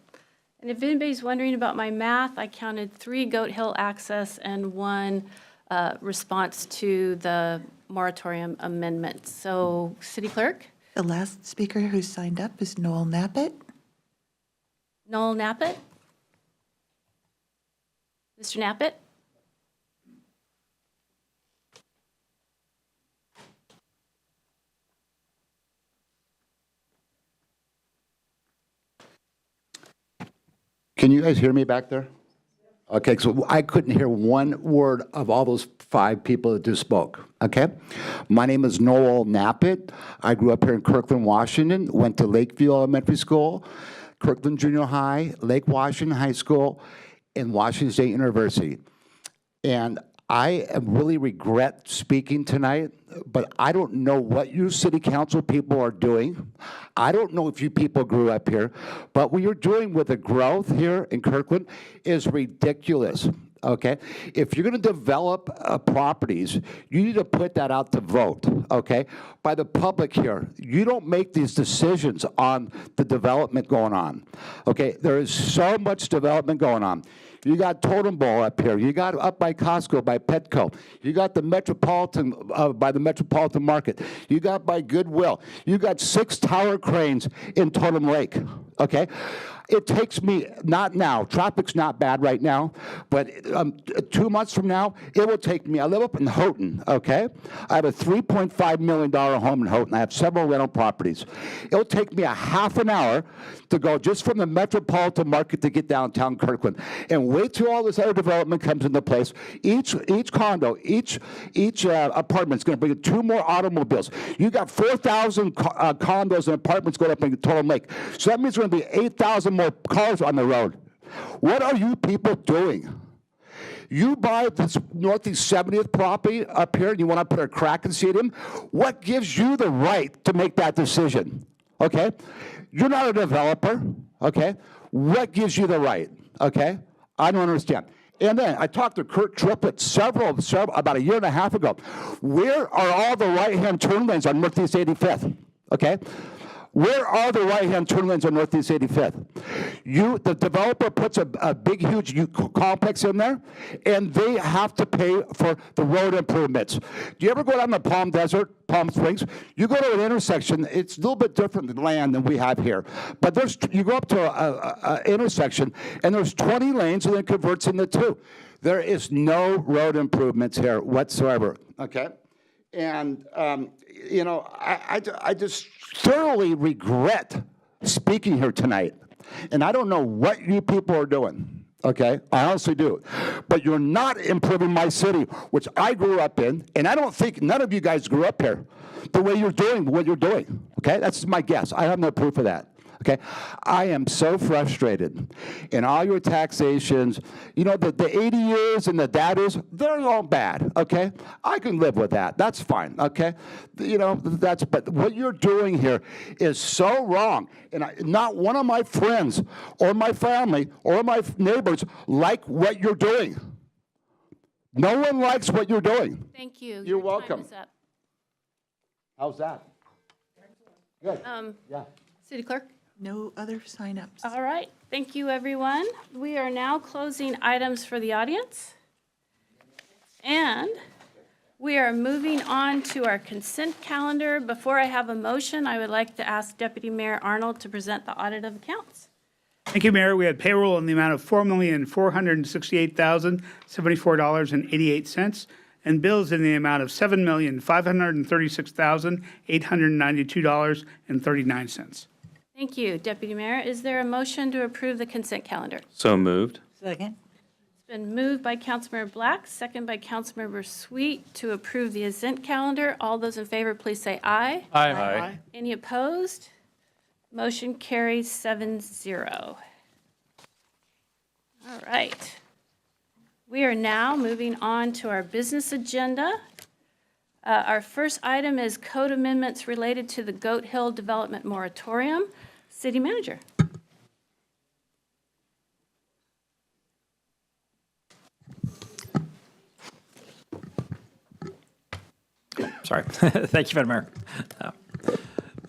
A: And if anybody's wondering about my math, I counted 3 Goat Hill access and 1 response to the moratorium amendment. So, City Clerk?
B: The last speaker who signed up is Noel Knappett.
A: Noel Knappett? Mr. Knappett?
D: Can you guys hear me back there? Okay, so I couldn't hear one word of all those 5 people that just spoke, okay? My name is Noel Knappett. I grew up here in Kirkland, Washington, went to Lakeview Elementary School, Kirkland Junior High, Lake Washington High School, and Washington State University. And I really regret speaking tonight, but I don't know what you city council people are doing. I don't know if you people grew up here, but what you're doing with the growth here in Kirkland is ridiculous, okay? If you're gonna develop properties, you need to put that out to vote, okay? By the public here. You don't make these decisions on the development going on, okay? There is so much development going on. You got Totem Bowl up here. You got up by Costco, by Petco. You got the Metropolitan, by the Metropolitan Market. You got by Goodwill. You got 6 tower cranes in Totem Lake, okay? It takes me, not now, traffic's not bad right now, but 2 months from now, it will take me, I live up in Houghton, okay? I have a $3.5 million home in Houghton. I have several rental properties. It'll take me a half an hour to go just from the Metropolitan Market to get downtown Kirkland. And wait till all this other development comes into place. Each condo, each apartment's gonna bring 2 more automobiles. You got 4,000 condos and apartments going up in Totem Lake. So that means there's gonna be 8,000 more cars on the road. What are you people doing? You buy this Northeast 70th property up here and you want to put a crack and seat in? What gives you the right to make that decision? Okay? You're not a developer, okay? What gives you the right? Okay? I don't understand. And then I talked to Kurt Triplett several about a year and a half ago. Where are all the right-hand turn lanes on Northeast 85th? Okay? Where are the right-hand turn lanes on Northeast 85th? The developer puts a big, huge complex in there, and they have to pay for the road improvements. Do you ever go down to Palm Desert, Palm Springs? You go to an intersection, it's a little bit different land than we have here. But you go up to an intersection, and there's 20 lanes, and then it converts into 2. There is no road improvements here whatsoever, okay? And, you know, I just thoroughly regret speaking here tonight. And I don't know what you people are doing, okay? I honestly do. But you're not improving my city, which I grew up in, and I don't think none of you guys grew up here the way you're doing what you're doing, okay? That's my guess. I have no proof of that. Okay, I am so frustrated. In all your taxations, you know, the 80 years and the datas, they're all bad, okay? I can live with that. That's fine, okay? You know, but what you're doing here is so wrong. And not one of my friends or my family or my neighbors like what you're doing. No one likes what you're doing.
A: Thank you.
B: You're welcome.
A: Time is up.
D: How's that? Good. Yeah.
A: City Clerk?
B: No other signups.
A: All right. Thank you, everyone. We are now closing items for the audience. And We are moving on to our consent calendar. Before I have a motion, I would like to ask Deputy Mayor Arnold to present the audit of accounts.
J: Thank you, Mayor. We had payroll in the amount of $4,468,074.88 and bills in the amount of $7,536,892.39.
A: Thank you, Deputy Mayor. Is there a motion to approve the consent calendar?
F: So moved.
B: Second.
A: It's been moved by Councilmember Black, second by Councilmember Sweet to approve the consent calendar. All those in favor, please say aye.
F: Aye.
A: Any opposed? Motion carries 7-0. All right. We are now moving on to our business agenda. Our first item is code amendments related to the Goat Hill Development Moratorium. City Manager.
H: Sorry. Thank you, Madam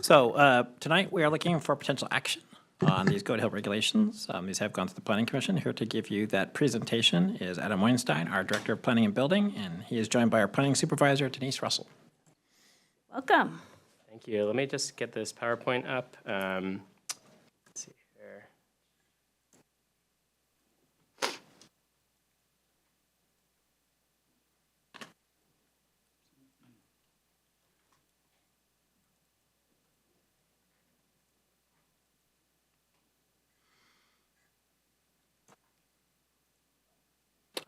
H: Mayor. Tonight we are looking for potential action on these Goat Hill regulations. These have gone to the Planning Commission. Here to give you that presentation is Adam Weinstein, our Director of Planning and Building, and he is joined by our Planning Supervisor, Denise Russell.
A: Welcome.
N: Thank you. Let me just get this PowerPoint up. Let's see here.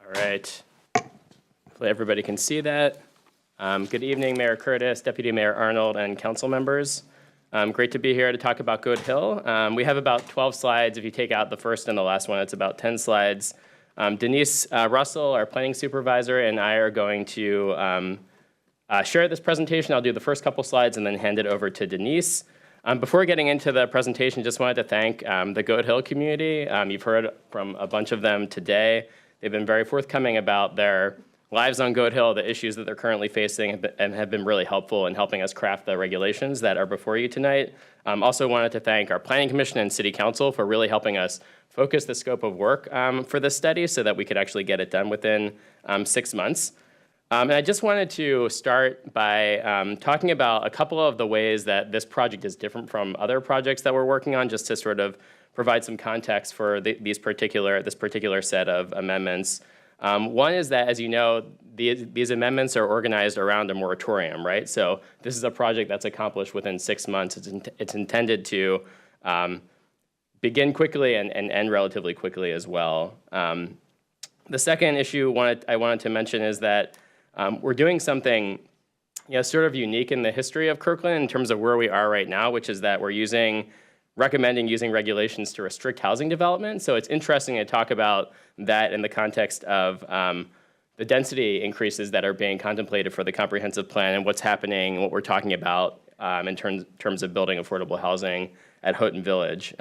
N: All right. Hopefully everybody can see that. Good evening, Mayor Curtis, Deputy Mayor Arnold, and council members. Great to be here to talk about Goat Hill. We have about 12 slides. If you take out the first and the last one, it's about 10 slides. Denise Russell, our planning supervisor, and I are going to share this presentation. I'll do the first couple slides and then hand it over to Denise. Before getting into the presentation, just wanted to thank the Goat Hill community. You've heard from a bunch of them today. They've been very forthcoming about their lives on Goat Hill, the issues that they're currently facing, and have been really helpful in helping us craft the regulations that are before you tonight. Also wanted to thank our Planning Commission and City Council for really helping us focus the scope of work for this study so that we could actually get it done within 6 months. And I just wanted to start by talking about a couple of the ways that this project is different from other projects that we're working on, just to sort of provide some context for this particular set of amendments. One is that, as you know, these amendments are organized around a moratorium, right? So this is a project that's accomplished within 6 months. It's intended to begin quickly and end relatively quickly as well. The second issue I wanted to mention is that we're doing something sort of unique in the history of Kirkland in terms of where we are right now, which is that we're recommending using regulations to restrict housing development. So it's interesting to talk about that in the context of the density increases that are being contemplated for the comprehensive plan and what's happening and what we're talking about in terms of building affordable housing at Houghton Village.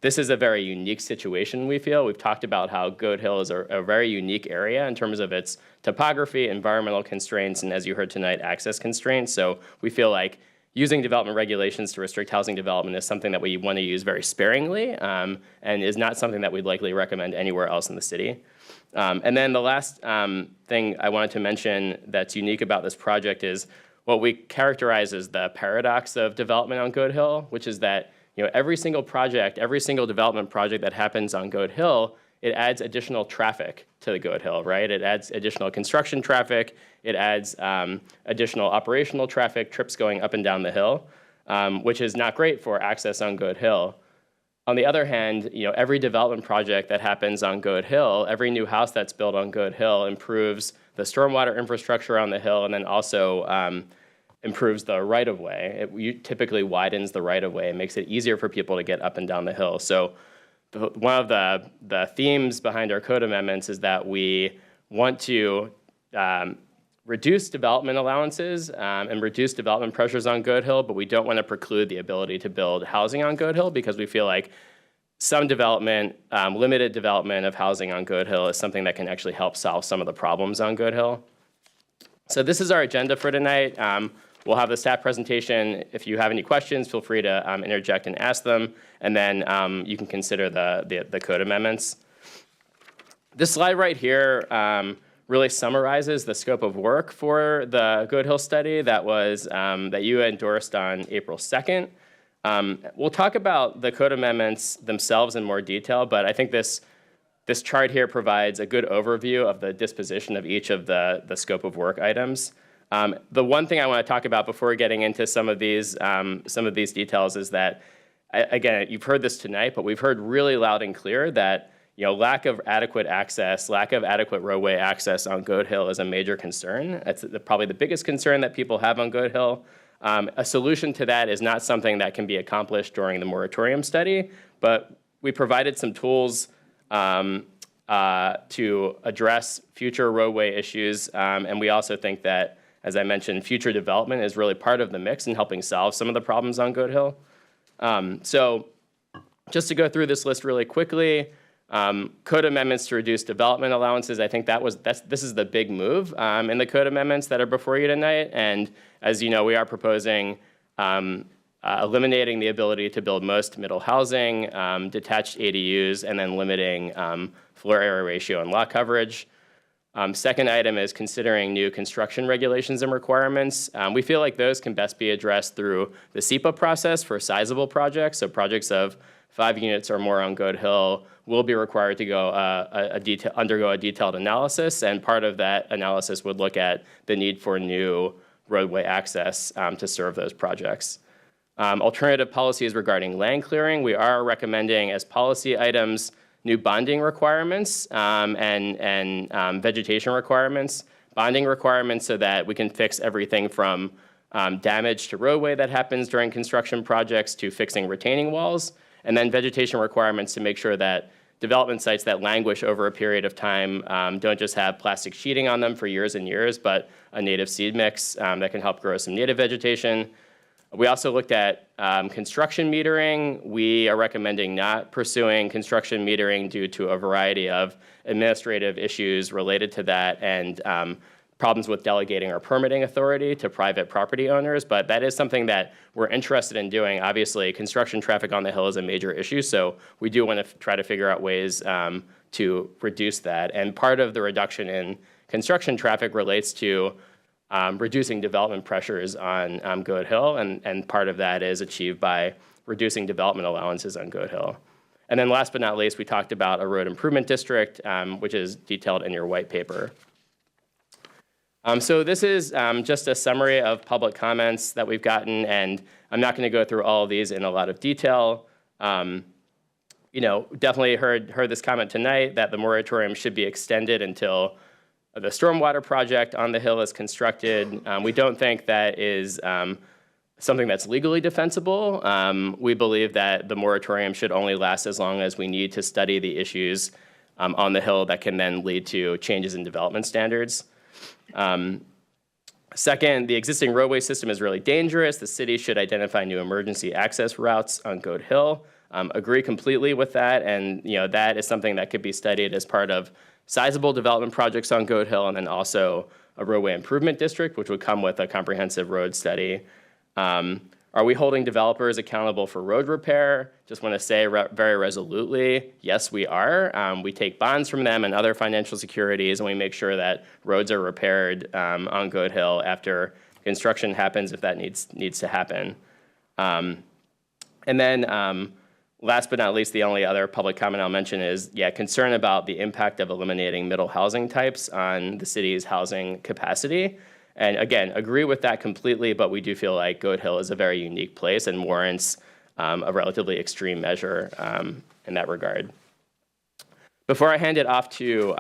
N: This is a very unique situation, we feel. We've talked about how Goat Hill is a very unique area in terms of its topography, environmental constraints, and as you heard tonight, access constraints. So we feel like using development regulations to restrict housing development is something that we want to use very sparingly and is not something that we'd likely recommend anywhere else in the city. And then the last thing I wanted to mention that's unique about this project is what we characterize as the paradox of development on Goat Hill, which is that every single development project that happens on Goat Hill, it adds additional traffic to the Goat Hill, right? It adds additional construction traffic. It adds additional operational traffic, trips going up and down the hill, which is not great for access on Goat Hill. On the other hand, every development project that happens on Goat Hill, every new house that's built on Goat Hill improves the stormwater infrastructure on the hill and then also improves the right-of-way. It typically widens the right-of-way and makes it easier for people to get up and down the hill. So one of the themes behind our code amendments is that we want to reduce development allowances and reduce development pressures on Goat Hill, but we don't want to preclude the ability to build housing on Goat Hill because we feel like some development, limited development of housing on Goat Hill is something that can actually help solve some of the problems on Goat Hill. So this is our agenda for tonight. We'll have the staff presentation. If you have any questions, feel free to interject and ask them, and then you can consider the code amendments. This slide right here really summarizes the scope of work for the Goat Hill study that was that you endorsed on April 2nd. We'll talk about the code amendments themselves in more detail, but I think this chart here provides a good overview of the disposition of each of the scope of work items. The one thing I want to talk about before getting into some of these details is that, again, you've heard this tonight, but we've heard really loud and clear that lack of adequate access, lack of adequate roadway access on Goat Hill is a major concern. It's probably the biggest concern that people have on Goat Hill. A solution to that is not something that can be accomplished during the moratorium study, but we provided some tools to address future roadway issues, and we also think that, as I mentioned, future development is really part of the mix in helping solve some of the problems on Goat Hill. So just to go through this list really quickly, code amendments to reduce development allowances, I think this is the big move in the code amendments that are before you tonight. And as you know, we are proposing eliminating the ability to build most middle housing, detached ADUs, and then limiting floor area ratio and lot coverage. Second item is considering new construction regulations and requirements. We feel like those can best be addressed through the SEPA process for sizable projects. So projects of 5 units or more on Goat Hill will be required to go undergo a detailed analysis, and part of that analysis would look at the need for new roadway access to serve those projects. Alternative policies regarding land clearing, we are recommending as policy items new bonding requirements and vegetation requirements. Bonding requirements so that we can fix everything from damage to roadway that happens during construction projects to fixing retaining walls, and then vegetation requirements to make sure that development sites that languish over a period of time don't just have plastic sheeting on them for years and years, but a native seed mix that can help grow some native vegetation. We also looked at construction metering. We are recommending not pursuing construction metering due to a variety of administrative issues related to that and problems with delegating our permitting authority to private property owners, but that is something that we're interested in doing. Obviously, construction traffic on the Hill is a major issue, so we do want to try to figure out ways to reduce that. And part of the reduction in construction traffic relates to reducing development pressures on Goat Hill, and part of that is achieved by reducing development allowances on Goat Hill. And then last but not least, we talked about a road improvement district, which is detailed in your white paper. So this is just a summary of public comments that we've gotten, and I'm not going to go through all of these in a lot of detail. Definitely heard this comment tonight that the moratorium should be extended until the stormwater project on the Hill is constructed. We don't think that is something that's legally defensible. We believe that the moratorium should only last as long as we need to study the issues on the Hill that can then lead to changes in development standards. Second, the existing roadway system is really dangerous. The city should identify new emergency access routes on Goat Hill. Agree completely with that, and that is something that could be studied as part of sizable development projects on Goat Hill, and then also a roadway improvement district, which would come with a comprehensive road study. Are we holding developers accountable for road repair? Just want to say very resolutely, yes, we are. We take bonds from them and other financial securities, and we make sure that roads are repaired on Goat Hill after construction happens, if that needs to happen. And then last but not least, the only other public comment I'll mention is, concern about the impact of eliminating middle housing types on the city's housing capacity. And again, agree with that completely, but we do feel like Goat Hill is a very unique place and warrants a relatively extreme measure in that regard. Before I hand it off to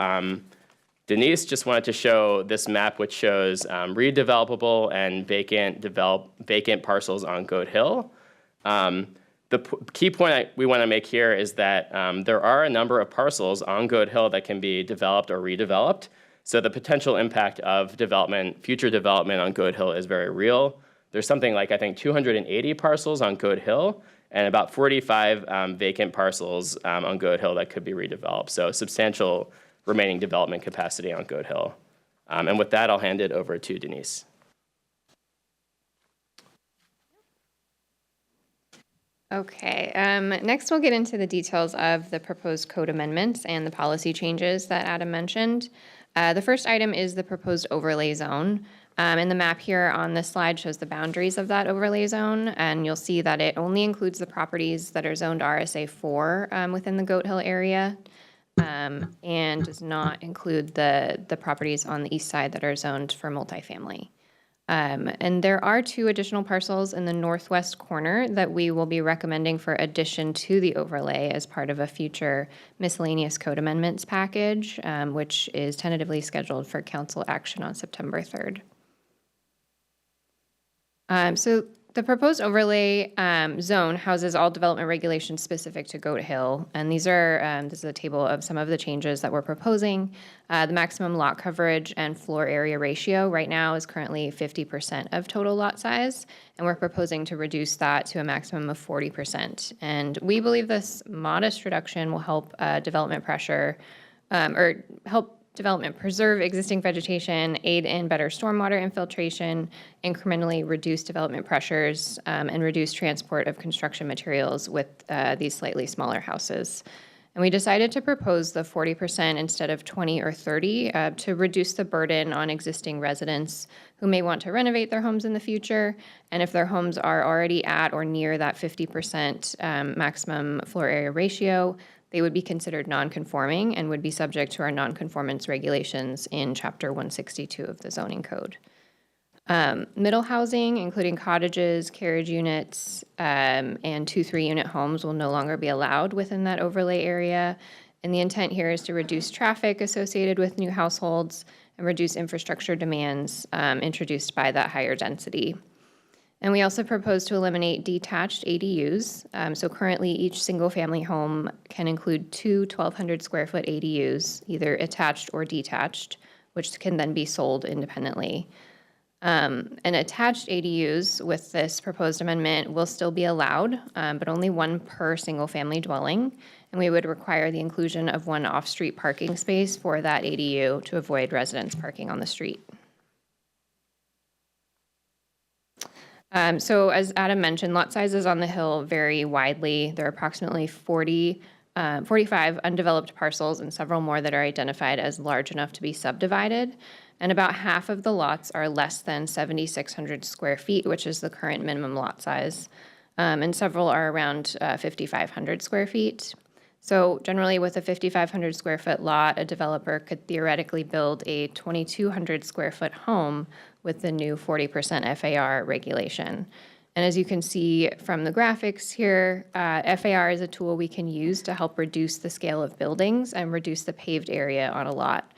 N: Denise, just wanted to show this map, which shows redevelopable and vacant parcels on Goat Hill. The key point we want to make here is that there are a number of parcels on Goat Hill that can be developed or redeveloped. So the potential impact of future development on Goat Hill is very real. There's something like, I think, 280 parcels on Goat Hill and about 45 vacant parcels on Goat Hill that could be redeveloped. So substantial remaining development capacity on Goat Hill. And with that, I'll hand it over to Denise.
I: Okay, next we'll get into the details of the proposed code amendments and the policy changes that Adam mentioned. The first item is the proposed overlay zone. And the map here on this slide shows the boundaries of that overlay zone, and you'll see that it only includes the properties that are zoned RSA 4 within the Goat Hill area, and does not include the properties on the east side that are zoned for multifamily. And there are 2 additional parcels in the northwest corner that we will be recommending for addition to the overlay as part of a future miscellaneous code amendments package, which is tentatively scheduled for council action on September 3rd. So the proposed overlay zone houses all development regulations specific to Goat Hill, and these are this is a table of some of the changes that we're proposing. The maximum lot coverage and floor area ratio right now is currently 50% of total lot size, and we're proposing to reduce that to a maximum of 40%. And we believe this modest reduction will help development pressure or help development preserve existing vegetation, aid in better stormwater infiltration, incrementally reduce development pressures, and reduce transport of construction materials with these slightly smaller houses. And we decided to propose the 40% instead of 20 or 30 to reduce the burden on existing residents who may want to renovate their homes in the future. And if their homes are already at or near that 50% maximum floor area ratio, they would be considered non-conforming and would be subject to our non-conformance regulations in Chapter 162 of the zoning code. Middle housing, including cottages, carriage units, and 2-3 unit homes will no longer be allowed within that overlay area. And the intent here is to reduce traffic associated with new households and reduce infrastructure demands introduced by that higher density. And we also propose to eliminate detached ADUs. So currently each single family home can include 2 1,200 square foot ADUs, either attached or detached, which can then be sold independently. And attached ADUs with this proposed amendment will still be allowed, but only 1 per single family dwelling. And we would require the inclusion of 1 off-street parking space for that ADU to avoid residents parking on the street. So as Adam mentioned, lot sizes on the Hill vary widely. There are approximately 45 undeveloped parcels and several more that are identified as large enough to be subdivided. And about half of the lots are less than 7,600 square feet, which is the current minimum lot size. And several are around 5,500 square feet. So generally with a 5,500 square foot lot, a developer could theoretically build a 2,200 square foot home with the new 40% FAR regulation. And as you can see from the graphics here, FAR is a tool we can use to help reduce the scale of buildings and reduce the paved area on a lot.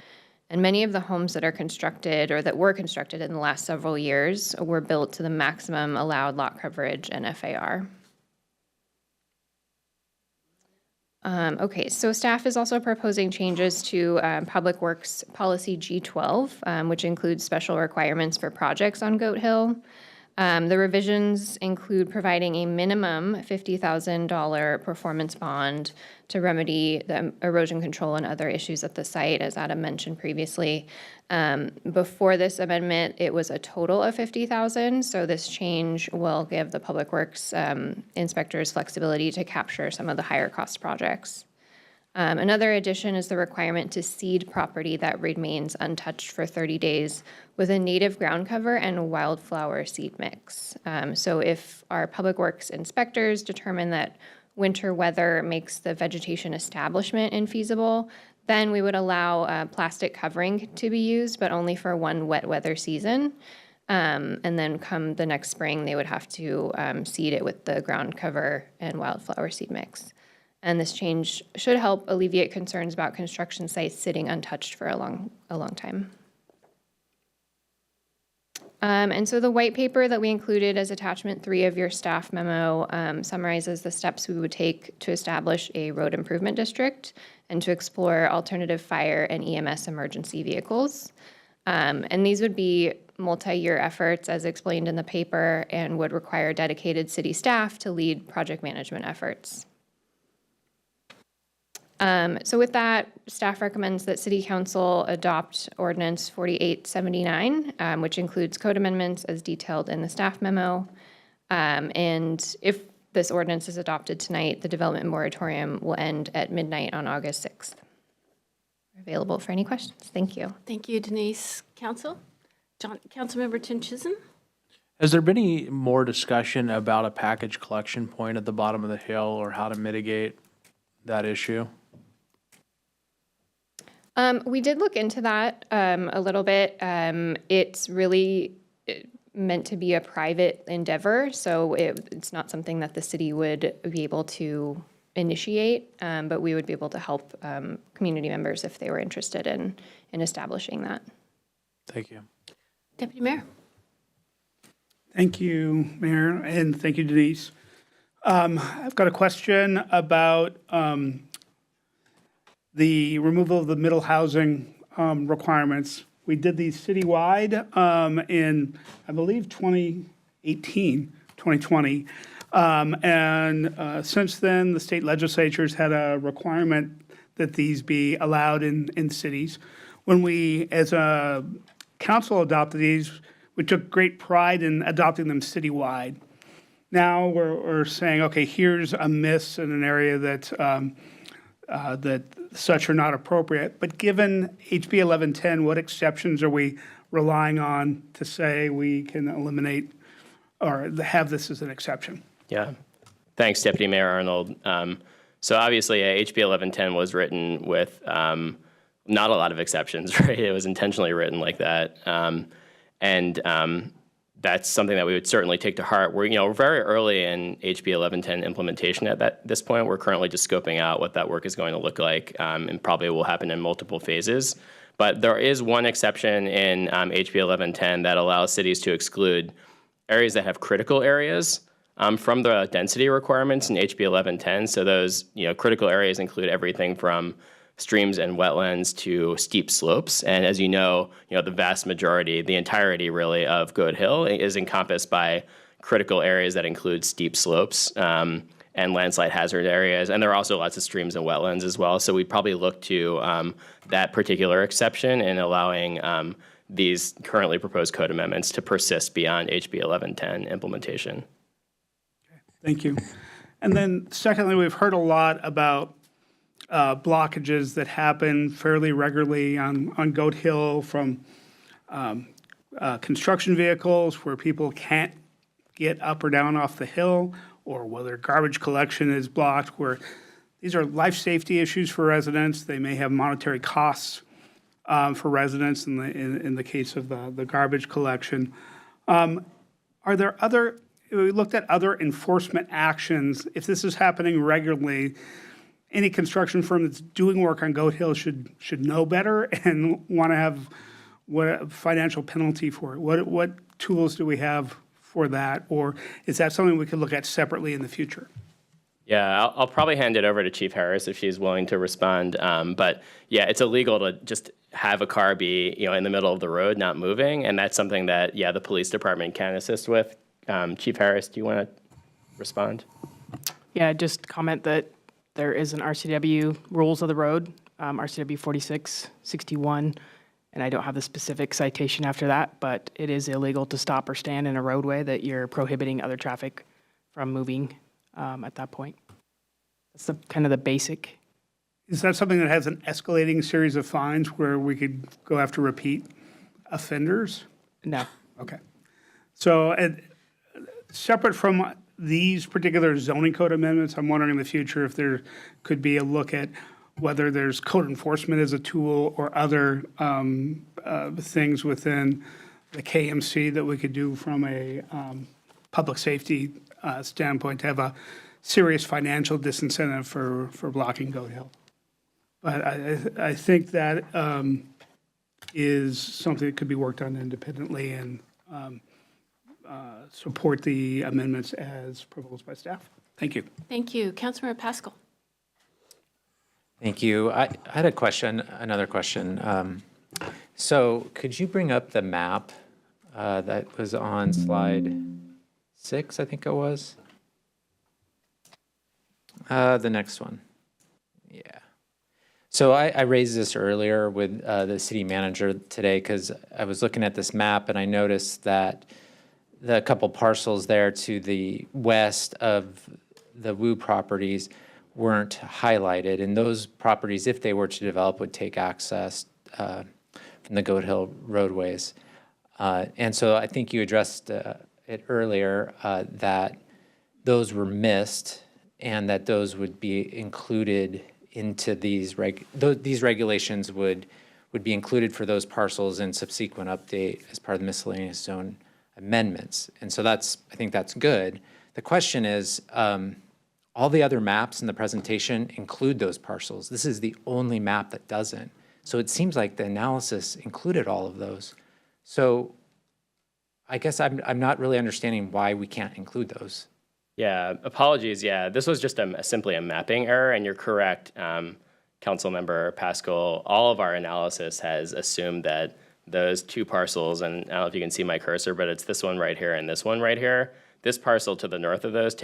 I: And many of the homes that are constructed or that were constructed in the last several years were built to the maximum allowed lot coverage and FAR. Okay, so staff is also proposing changes to Public Works Policy G12, which includes special requirements for projects on Goat Hill. The revisions include providing a minimum $50,000 performance bond to remedy the erosion control and other issues at the site, as Adam mentioned previously. Before this amendment, it was a total of $50,000, so this change will give the Public Works inspectors flexibility to capture some of the higher cost projects. Another addition is the requirement to seed property that remains untouched for 30 days with a native ground cover and a wildflower seed mix. So if our Public Works inspectors determine that winter weather makes the vegetation establishment infeasible, then we would allow plastic covering to be used, but only for 1 wet weather season. And then come the next spring, they would have to seed it with the ground cover and wildflower seed mix. And this change should help alleviate concerns about construction sites sitting untouched for a long time. And so the white paper that we included as attachment 3 of your staff memo summarizes the steps we would take to establish a road improvement district and to explore alternative fire and EMS emergency vehicles. And these would be multi-year efforts as explained in the paper and would require dedicated city staff to lead project management efforts. So with that, staff recommends that City Council adopt Ordinance 4879, which includes code amendments as detailed in the staff memo. And if this ordinance is adopted tonight, the development moratorium will end at midnight on August 6th. Available for any questions. Thank you.
A: Thank you, Denise. Council? Councilmember Tim Chisholm?
K: Has there been any more discussion about a package collection point at the bottom of the hill or how to mitigate that issue?
I: We did look into that a little bit. It's really meant to be a private endeavor, so it's not something that the city would be able to initiate, but we would be able to help community members if they were interested in establishing that.
K: Thank you.
A: Deputy Mayor?
J: Thank you, Mayor, and thank you, Denise. I've got a question about the removal of the middle housing requirements. We did these citywide in, I believe, 2018, 2020. And since then, the state legislatures had a requirement that these be allowed in cities. When we, as a council, adopted these, we took great pride in adopting them citywide. Now we're saying, okay, here's a miss in an area that that such are not appropriate. But given HB 1110, what exceptions are we relying on to say we can eliminate or have this as an exception?
N: Yeah. Thanks, Deputy Mayor Arnold. So obviously, HB 1110 was written with not a lot of exceptions, right? It was intentionally written like that. That's something that we would certainly take to heart. We're very early in HB 1110 implementation at this point. We're currently just scoping out what that work is going to look like, and probably will happen in multiple phases. But there is one exception in HB 1110 that allows cities to exclude areas that have critical areas from the density requirements in HB 1110. So those critical areas include everything from streams and wetlands to steep slopes. And as you know, the vast majority, the entirety really of Goat Hill is encompassed by critical areas that include steep slopes and landslide hazard areas. And there are also lots of streams and wetlands as well. So we'd probably look to that particular exception in allowing these currently proposed code amendments to persist beyond HB 1110 implementation.
J: Thank you. And then secondly, we've heard a lot about blockages that happen fairly regularly on Goat Hill from construction vehicles where people can't get up or down off the hill, or whether garbage collection is blocked, where these are life safety issues for residents. They may have monetary costs for residents in the case of the garbage collection. Are there we looked at other enforcement actions. If this is happening regularly, any construction firm that's doing work on Goat Hill should know better and want to have what financial penalty for it. What tools do we have for that, or is that something we could look at separately in the future?
N: Yeah, I'll probably hand it over to Chief Harris if she's willing to respond. But yeah, it's illegal to just have a car be in the middle of the road, not moving, and that's something that the police department can assist with. Chief Harris, do you want to respond?
O: Yeah, just comment that there is an RCW rules of the road, RCW 4661, and I don't have the specific citation after that, but it is illegal to stop or stand in a roadway that you're prohibiting other traffic from moving at that point. That's kind of the basic.
J: Is that something that has an escalating series of fines where we could go after repeat offenders?
O: No.
J: Okay. So separate from these particular zoning code amendments, I'm wondering in the future if there could be a look at whether there's code enforcement as a tool or other things within the KMC that we could do from a public safety standpoint to have a serious financial disincentive for blocking Goat Hill. But I think that is something that could be worked on independently and support the amendments as proposed by staff. Thank you.
A: Thank you. Councilmember Pascal.
W: Thank you. I had a question, another question. So could you bring up the map that was on slide 6, I think it was? The next one. Yeah. So I raised this earlier with the city manager today because I was looking at this map and I noticed that the couple parcels there to the west of the Wu properties weren't highlighted. And those properties, if they were to develop, would take access from the Goat Hill roadways. And so I think you addressed it earlier, that those were missed and that those would be included into these these regulations would be included for those parcels in subsequent update as part of the miscellaneous zone amendments. And so I think that's good. The question is, all the other maps in the presentation include those parcels. This is the only map that doesn't. So it seems like the analysis included all of those. So I guess I'm not really understanding why we can't include those.
N: Yeah, apologies. Yeah, this was just simply a mapping error, and you're correct, Councilmember Pascal. All of our analysis has assumed that those two parcels, and I don't know if you can see my cursor, but it's this one right here and this one right here. This parcel to the north of those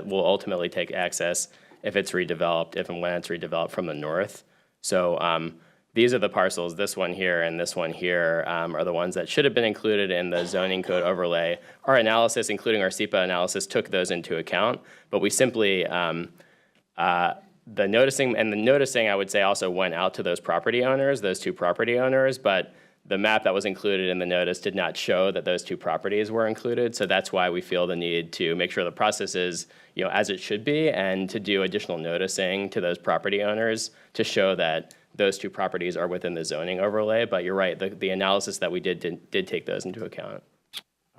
N: will ultimately take access if it's redeveloped, if and when it's redeveloped from the north. So these are the parcels, this one here and this one here are the ones that should have been included in the zoning code overlay. Our analysis, including our SEPA analysis, took those into account, but we simply, the noticing, I would say, also went out to those property owners, those two property owners, but the map that was included in the notice did not show that those two properties were included. So that's why we feel the need to make sure the process is, as it should be, and to do additional noticing to those property owners to show that those two properties are within the zoning overlay. But you're right, the analysis that we did take those into account.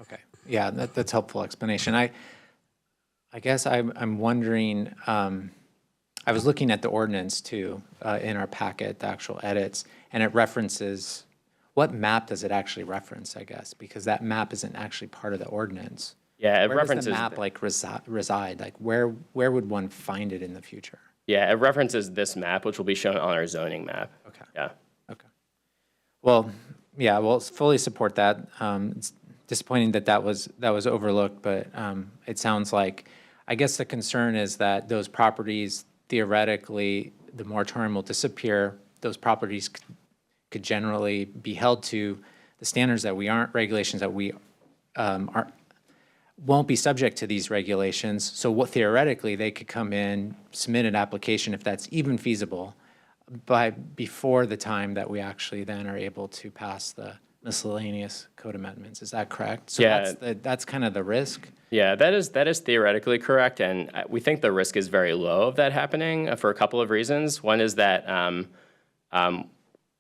W: Okay, yeah, that's helpful explanation. I guess I'm wondering, I was looking at the ordinance too, in our packet, the actual edits, and it references, what map does it actually reference, I guess? Because that map isn't actually part of the ordinance.
N: Yeah, it
W: where
N: references
W: does the map like reside? Like where would one find it in the future?
N: Yeah, it references this map, which will be shown on our zoning map.
W: Okay.
N: Yeah.
W: Okay. Well, yeah, we'll fully support that. It's disappointing that was overlooked, but it sounds like, I guess the concern is that those properties, theoretically, the moratorium will disappear. Those properties could generally be held to the standards that we aren't, regulations that we won't be subject to these regulations. So theoretically, they could come in, submit an application, if that's even feasible, before the time that we actually then are able to pass the miscellaneous code amendments. Is that correct? So
N: Yeah.
W: that's kind of the risk?
N: Yeah, that is theoretically correct, and we think the risk is very low of that happening for a couple of reasons. One is that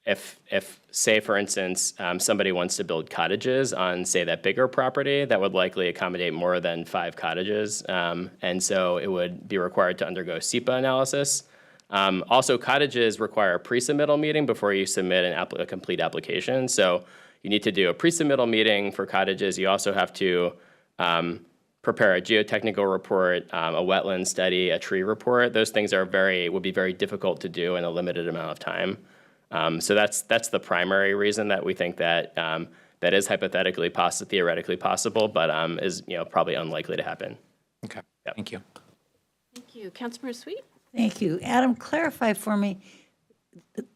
N: if say, for instance, somebody wants to build cottages on, say, that bigger property, that would likely accommodate more than 5 cottages, and so it would be required to undergo SEPA analysis. Also, cottages require a pre-submittal meeting before you submit a complete application, so you need to do a pre-submittal meeting for cottages. You also have to prepare a geotechnical report, a wetland study, a tree report. Those things would be very difficult to do in a limited amount of time. So that's the primary reason that we think that that is hypothetically theoretically possible, but is probably unlikely to happen.
W: Okay.
N: Yep.
W: Thank you.
A: Thank you. Councilmember Sweet?
Q: Thank you. Adam, clarify for me,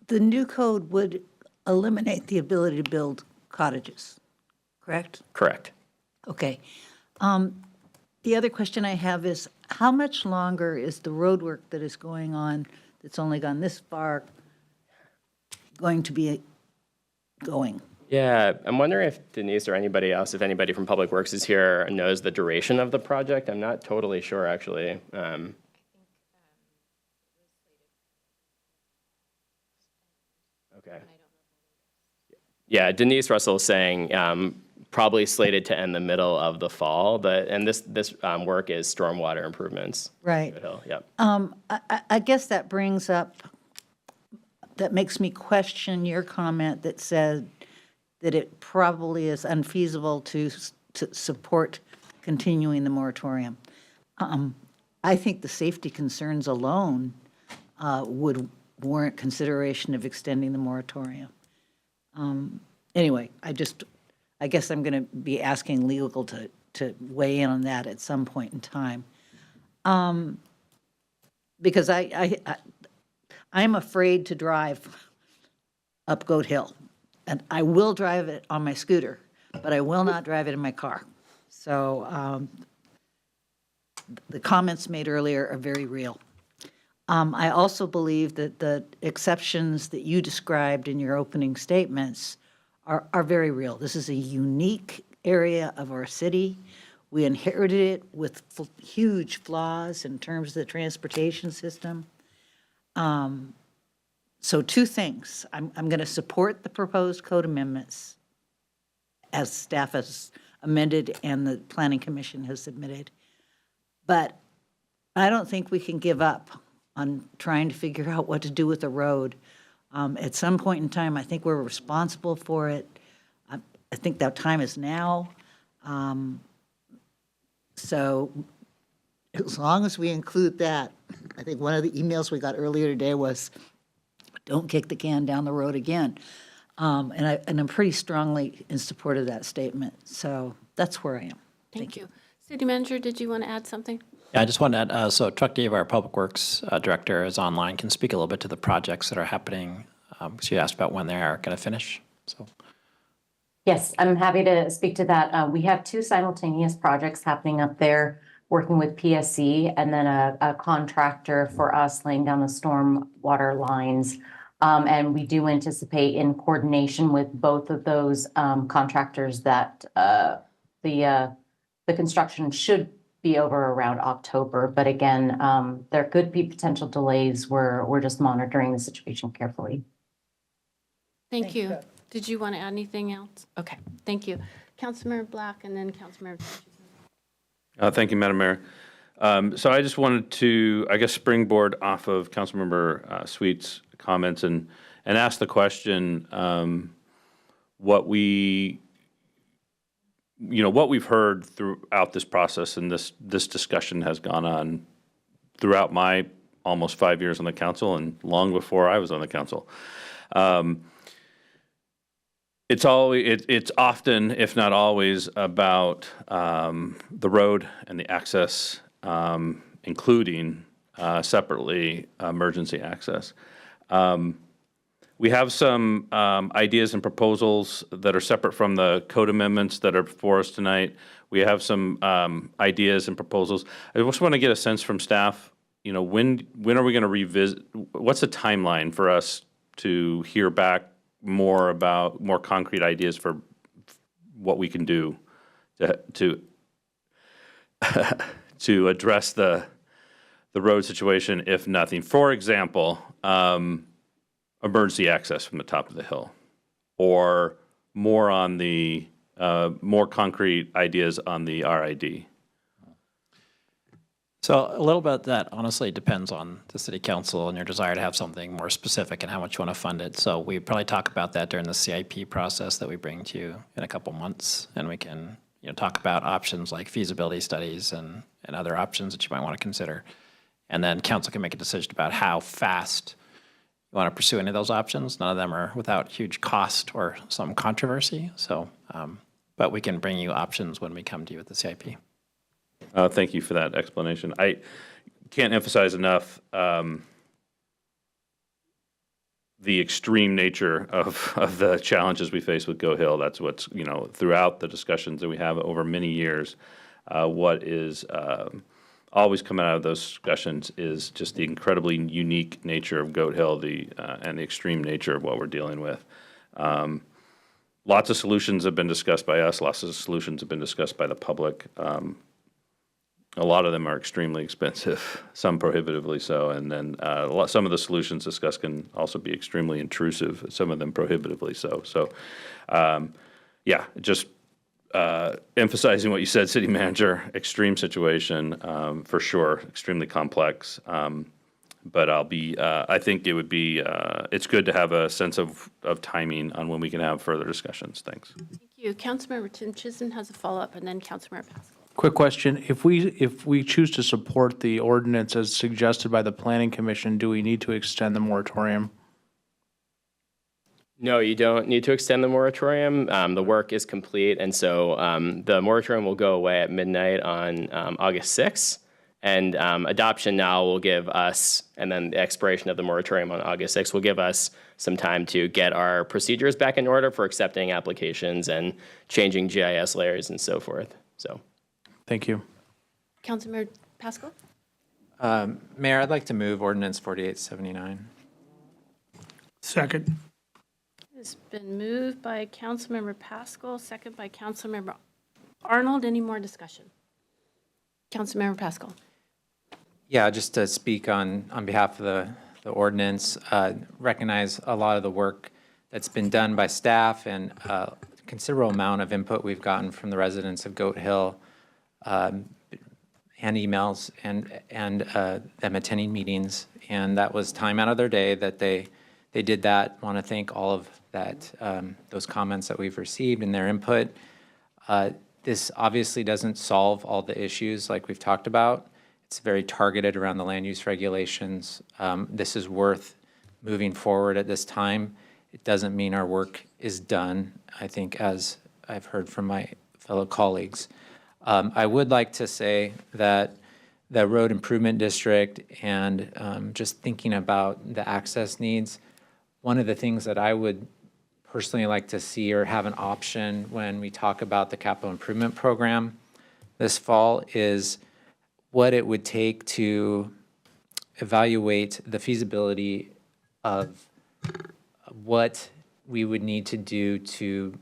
Q: the new code would eliminate the ability to build cottages, correct?
N: Correct.
Q: Okay. The other question I have is, how much longer is the road work that is going on, that's only gone this far, going to be going?
N: Yeah, I'm wondering if Denise or anybody else, if anybody from Public Works is here, knows the duration of the project. I'm not totally sure, actually. Okay. Yeah, Denise Russell is saying probably slated to end the middle of the fall, and this work is stormwater improvements.
Q: Right.
N: Good Hill, yep.
Q: I guess that makes me question your comment that said that it probably is unfeasible to support continuing the moratorium. I think the safety concerns alone would warrant consideration of extending the moratorium. Anyway, I guess I'm going to be asking legal to weigh in on that at some point in time. Because I'm afraid to drive up Goat Hill. And I will drive it on my scooter, but I will not drive it in my car. So the comments made earlier are very real. I also believe that the exceptions that you described in your opening statements are very real. This is a unique area of our city. We inherited it with huge flaws in terms of the transportation system. So two things. I'm going to support the proposed code amendments as staff has amended and the Planning Commission has submitted. But I don't think we can give up on trying to figure out what to do with the road. At some point in time, I think we're responsible for it. I think that time is now. So as long as we include that, I think one of the emails we got earlier today was, don't kick the can down the road again. And I'm pretty strongly in support of that statement. So that's where I am.
A: Thank you. City Manager, did you want to add something?
H: Yeah, I just wanted to add, so Chuck Dave, our Public Works Director, is online, can speak a little bit to the projects that are happening. She asked about when they are going to finish, so.
R: Yes, I'm happy to speak to that. We have 2 simultaneous projects happening up there, working with PSC and then a contractor for us laying down the storm water lines. And we do anticipate in coordination with both of those contractors that the construction should be over around October. But again, there could be potential delays. We're just monitoring the situation carefully.
A: Thank you. Did you want to add anything else? Okay, thank you. Councilmember Black and then Councilmember.
F: Thank you, Madam Mayor. So I just wanted to, I guess, springboard off of Councilmember Sweet's comments and ask the question, what we've heard throughout this process, and this discussion has gone on throughout my almost 5 years on the council and long before I was on the council. It's often, if not always, about the road and the access, including separately emergency access. We have some ideas and proposals that are separate from the code amendments that are before us tonight. We have some ideas and proposals. I just want to get a sense from staff, when are we going to revisit? What's the timeline for us to hear back more concrete ideas for what we can do to address the road situation, if nothing? For example, emergency access from the top of the hill, or more on the more concrete ideas on the RID.
H: So a little bit that honestly depends on the city council and your desire to have something more specific and how much you want to fund it. So we probably talk about that during the CIP process that we bring to you in a couple months, and we can talk about options like feasibility studies and other options that you might want to consider. And then council can make a decision about how fast you want to pursue any of those options. None of them are without huge cost or some controversy. So, but we can bring you options when we come to you with the CIP.
F: Thank you for that explanation. I can't emphasize enough the extreme nature of the challenges we face with Goat Hill. That's what's, throughout the discussions that we have over many years, what is always coming out of those discussions is just the incredibly unique nature of Goat Hill, and the extreme nature of what we're dealing with. Lots of solutions have been discussed by us. Lots of solutions have been discussed by the public. A lot of them are extremely expensive, some prohibitively so, and then some of the solutions discussed can also be extremely intrusive, some of them prohibitively so. So, just emphasizing what you said, City Manager, extreme situation, for sure, extremely complex. But I think it would be, it's good to have a sense of timing on when we can have further discussions. Thanks.
A: Thank you. Councilmember Tim Chisholm has a follow-up, and then Councilmember Pascal.
K: Quick question, if we choose to support the ordinance as suggested by the Planning Commission, do we need to extend the moratorium?
N: No, you don't need to extend the moratorium. The work is complete, and so the moratorium will go away at midnight on August 6th, and adoption now will give us, and then the expiration of the moratorium on August 6th will give us some time to get our procedures back in order for accepting applications and changing GIS layers and so forth. So.
K: Thank you.
A: Councilmember Pascal?
W: Mayor, I'd like to move ordinance 4879.
J: Second.
A: It's been moved by Councilmember Pascal, second by Councilmember Arnold. Any more discussion? Councilmember Pascal.
W: Yeah, just to speak on behalf of the ordinance, recognize a lot of the work that's been done by staff and a considerable amount of input we've gotten from the residents of Goat Hill, and emails and them attending meetings. And that was time out of their day that they did that. Want to thank all of that, those comments that we've received and their input. This obviously doesn't solve all the issues like we've talked about. It's very targeted around the land use regulations. This is worth moving forward at this time. It doesn't mean our work is done, I think, as I've heard from my fellow colleagues. I would like to say that the road improvement district and just thinking about the access needs, one of the things that I would personally like to see or have an option when we talk about the capital improvement program this fall is what it would take to evaluate the feasibility of what we would need to do to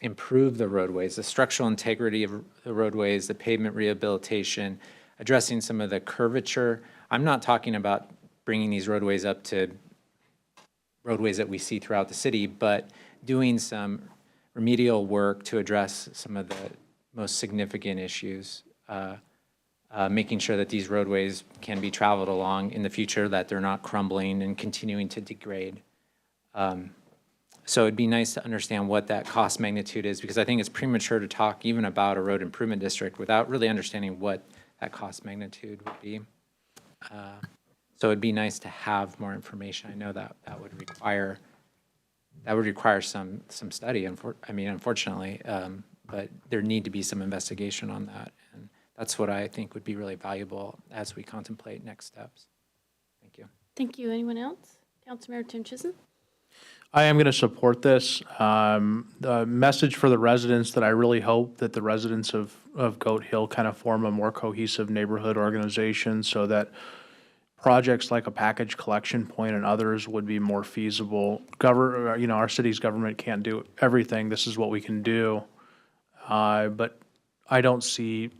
W: improve the roadways, the structural integrity of the roadways, the pavement rehabilitation, addressing some of the curvature. I'm not talking about bringing these roadways up to roadways that we see throughout the city, but doing some remedial work to address some of the most significant issues, making sure that these roadways can be traveled along in the future, that they're not crumbling and continuing to degrade. So it'd be nice to understand what that cost magnitude is, because I think it's premature to talk even about a road improvement district without really understanding what that cost magnitude would be. So it'd be nice to have more information. I know that would require some study. Unfortunately, but there need to be some investigation on that, and that's what I think would be really valuable as we contemplate next steps. Thank you.
A: Thank you. Anyone else? Councilmember Tim Chisholm?
K: I am going to support this. The message for the residents that I really hope that the residents of Goat Hill kind of form a more cohesive neighborhood organization so that projects like a package collection point and others would be more feasible. Our city's government can't do everything. This is what we can do. But I don't see,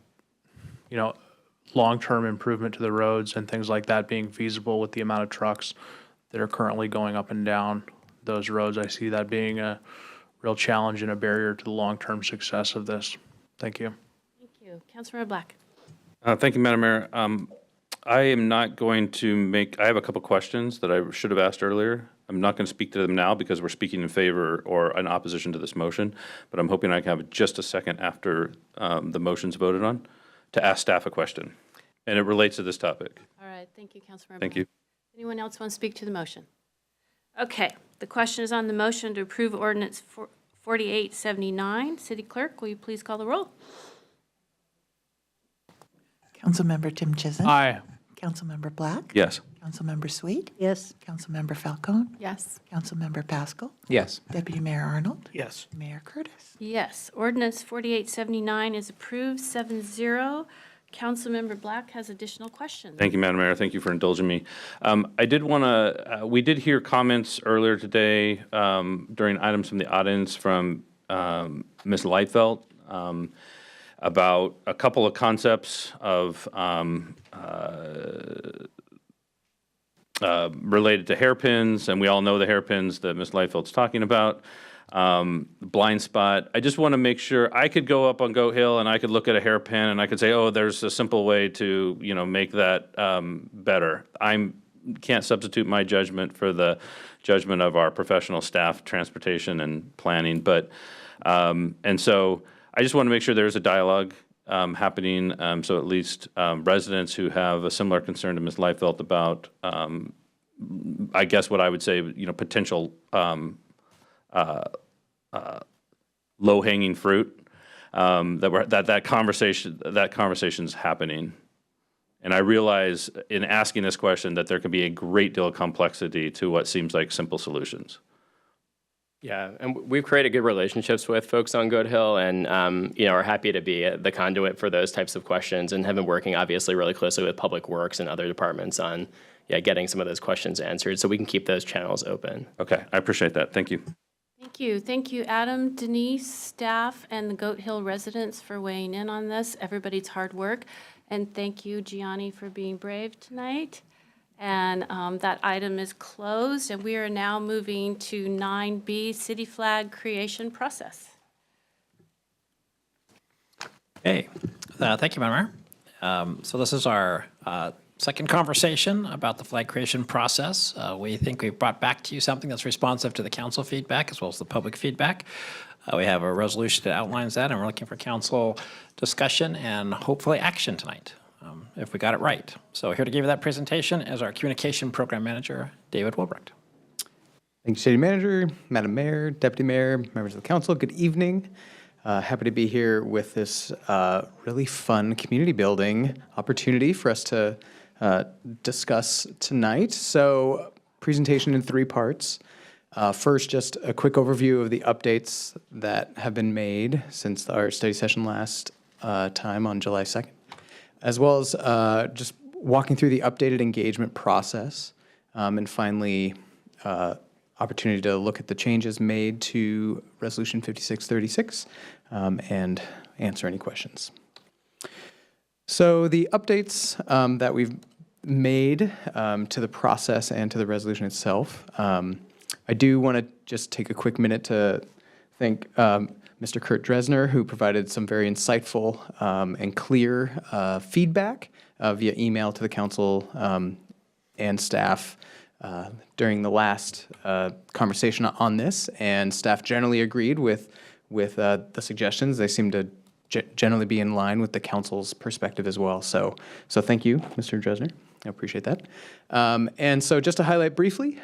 K: long-term improvement to the roads and things like that being feasible with the amount of trucks that are currently going up and down those roads. I see that being a real challenge and a barrier to the long-term success of this. Thank you.
A: Thank you. Councilmember Black?
F: Thank you, Madam Mayor. I am not going to I have a couple questions that I should have asked earlier. I'm not going to speak to them now because we're speaking in favor or in opposition to this motion, but I'm hoping I can have just a second after the motion's voted on to ask staff a question. And it relates to this topic.
A: All right. Thank you, Councilmember
F: Thank
A: Black.
F: you.
A: Anyone else want to speak to the motion? Okay. The question is on the motion to approve ordinance 4879. City Clerk, will you please call the roll?
B: Councilmember Tim Chisholm.
K: Aye.
B: Councilmember Black.
F: Yes.
B: Councilmember Sweet.
Q: Yes.
B: Councilmember Falcone.
I: Yes.
B: Councilmember Pascal.
W: Yes.
B: Deputy Mayor Arnold.
J: Yes.
B: Mayor Curtis.
A: Yes. Ordinance 4879 is approved 7-0. Councilmember Black has additional questions.
F: Thank you, Madam Mayor. Thank you for indulging me. I did want to, we did hear comments earlier today during items from the audience from Ms. Lightfelt about a couple of concepts of related to hairpins, and we all know the hairpins that Ms. Lightfelt's talking about. Blind spot. I just want to make sure I could go up on Goat Hill and I could look at a hairpin and I could say, oh, there's a simple way to, make that better. I can't substitute my judgment for the judgment of our professional staff, transportation and planning. But, and so I just want to make sure there's a dialogue happening. So at least residents who have a similar concern to Ms. Lightfelt about, I guess what I would say, potential low-hanging fruit, that conversation's happening. And I realize in asking this question that there can be a great deal of complexity to what seems like simple solutions.
N: Yeah, and we've created good relationships with folks on Goat Hill, and are happy to be the conduit for those types of questions, and have been working obviously really closely with Public Works and other departments on getting some of those questions answered, so we can keep those channels open.
F: Okay, I appreciate that. Thank you.
A: Thank you. Thank you, Adam, Denise, staff, and the Goat Hill residents for weighing in on this, everybody's hard work. And thank you, Gianni, for being brave tonight. And that item is closed, and we are now moving to 9B, city flag creation process.
H: Hey, thank you, Madam Mayor. So this is our second conversation about the flag creation process. We think we've brought back to you something that's responsive to the council feedback as well as the public feedback. We have a resolution that outlines that, and we're looking for council discussion and hopefully action tonight, if we got it right. So here to give you that presentation is our Communication Program Manager, David Wilbrecht.
S: Thank you, City Manager, Madam Mayor, Deputy Mayor, members of the council. Good evening. Happy to be here with this really fun community building opportunity for us to discuss tonight. So, presentation in 3 parts. First, just a quick overview of the updates that have been made since our study session last time on July 2nd, as well as just walking through the updated engagement process, and finally, opportunity to look at the changes made to Resolution 5636 and answer any questions. So the updates that we've made to the process and to the resolution itself, I do want to just take a quick minute to thank Mr. Kurt Dresner, who provided some very insightful and clear feedback via email to the council and staff during the last conversation on this, and staff generally agreed with the suggestions. They seem to generally be in line with the council's perspective as well. So thank you, Mr. Dresner. I appreciate that. And so just to highlight briefly,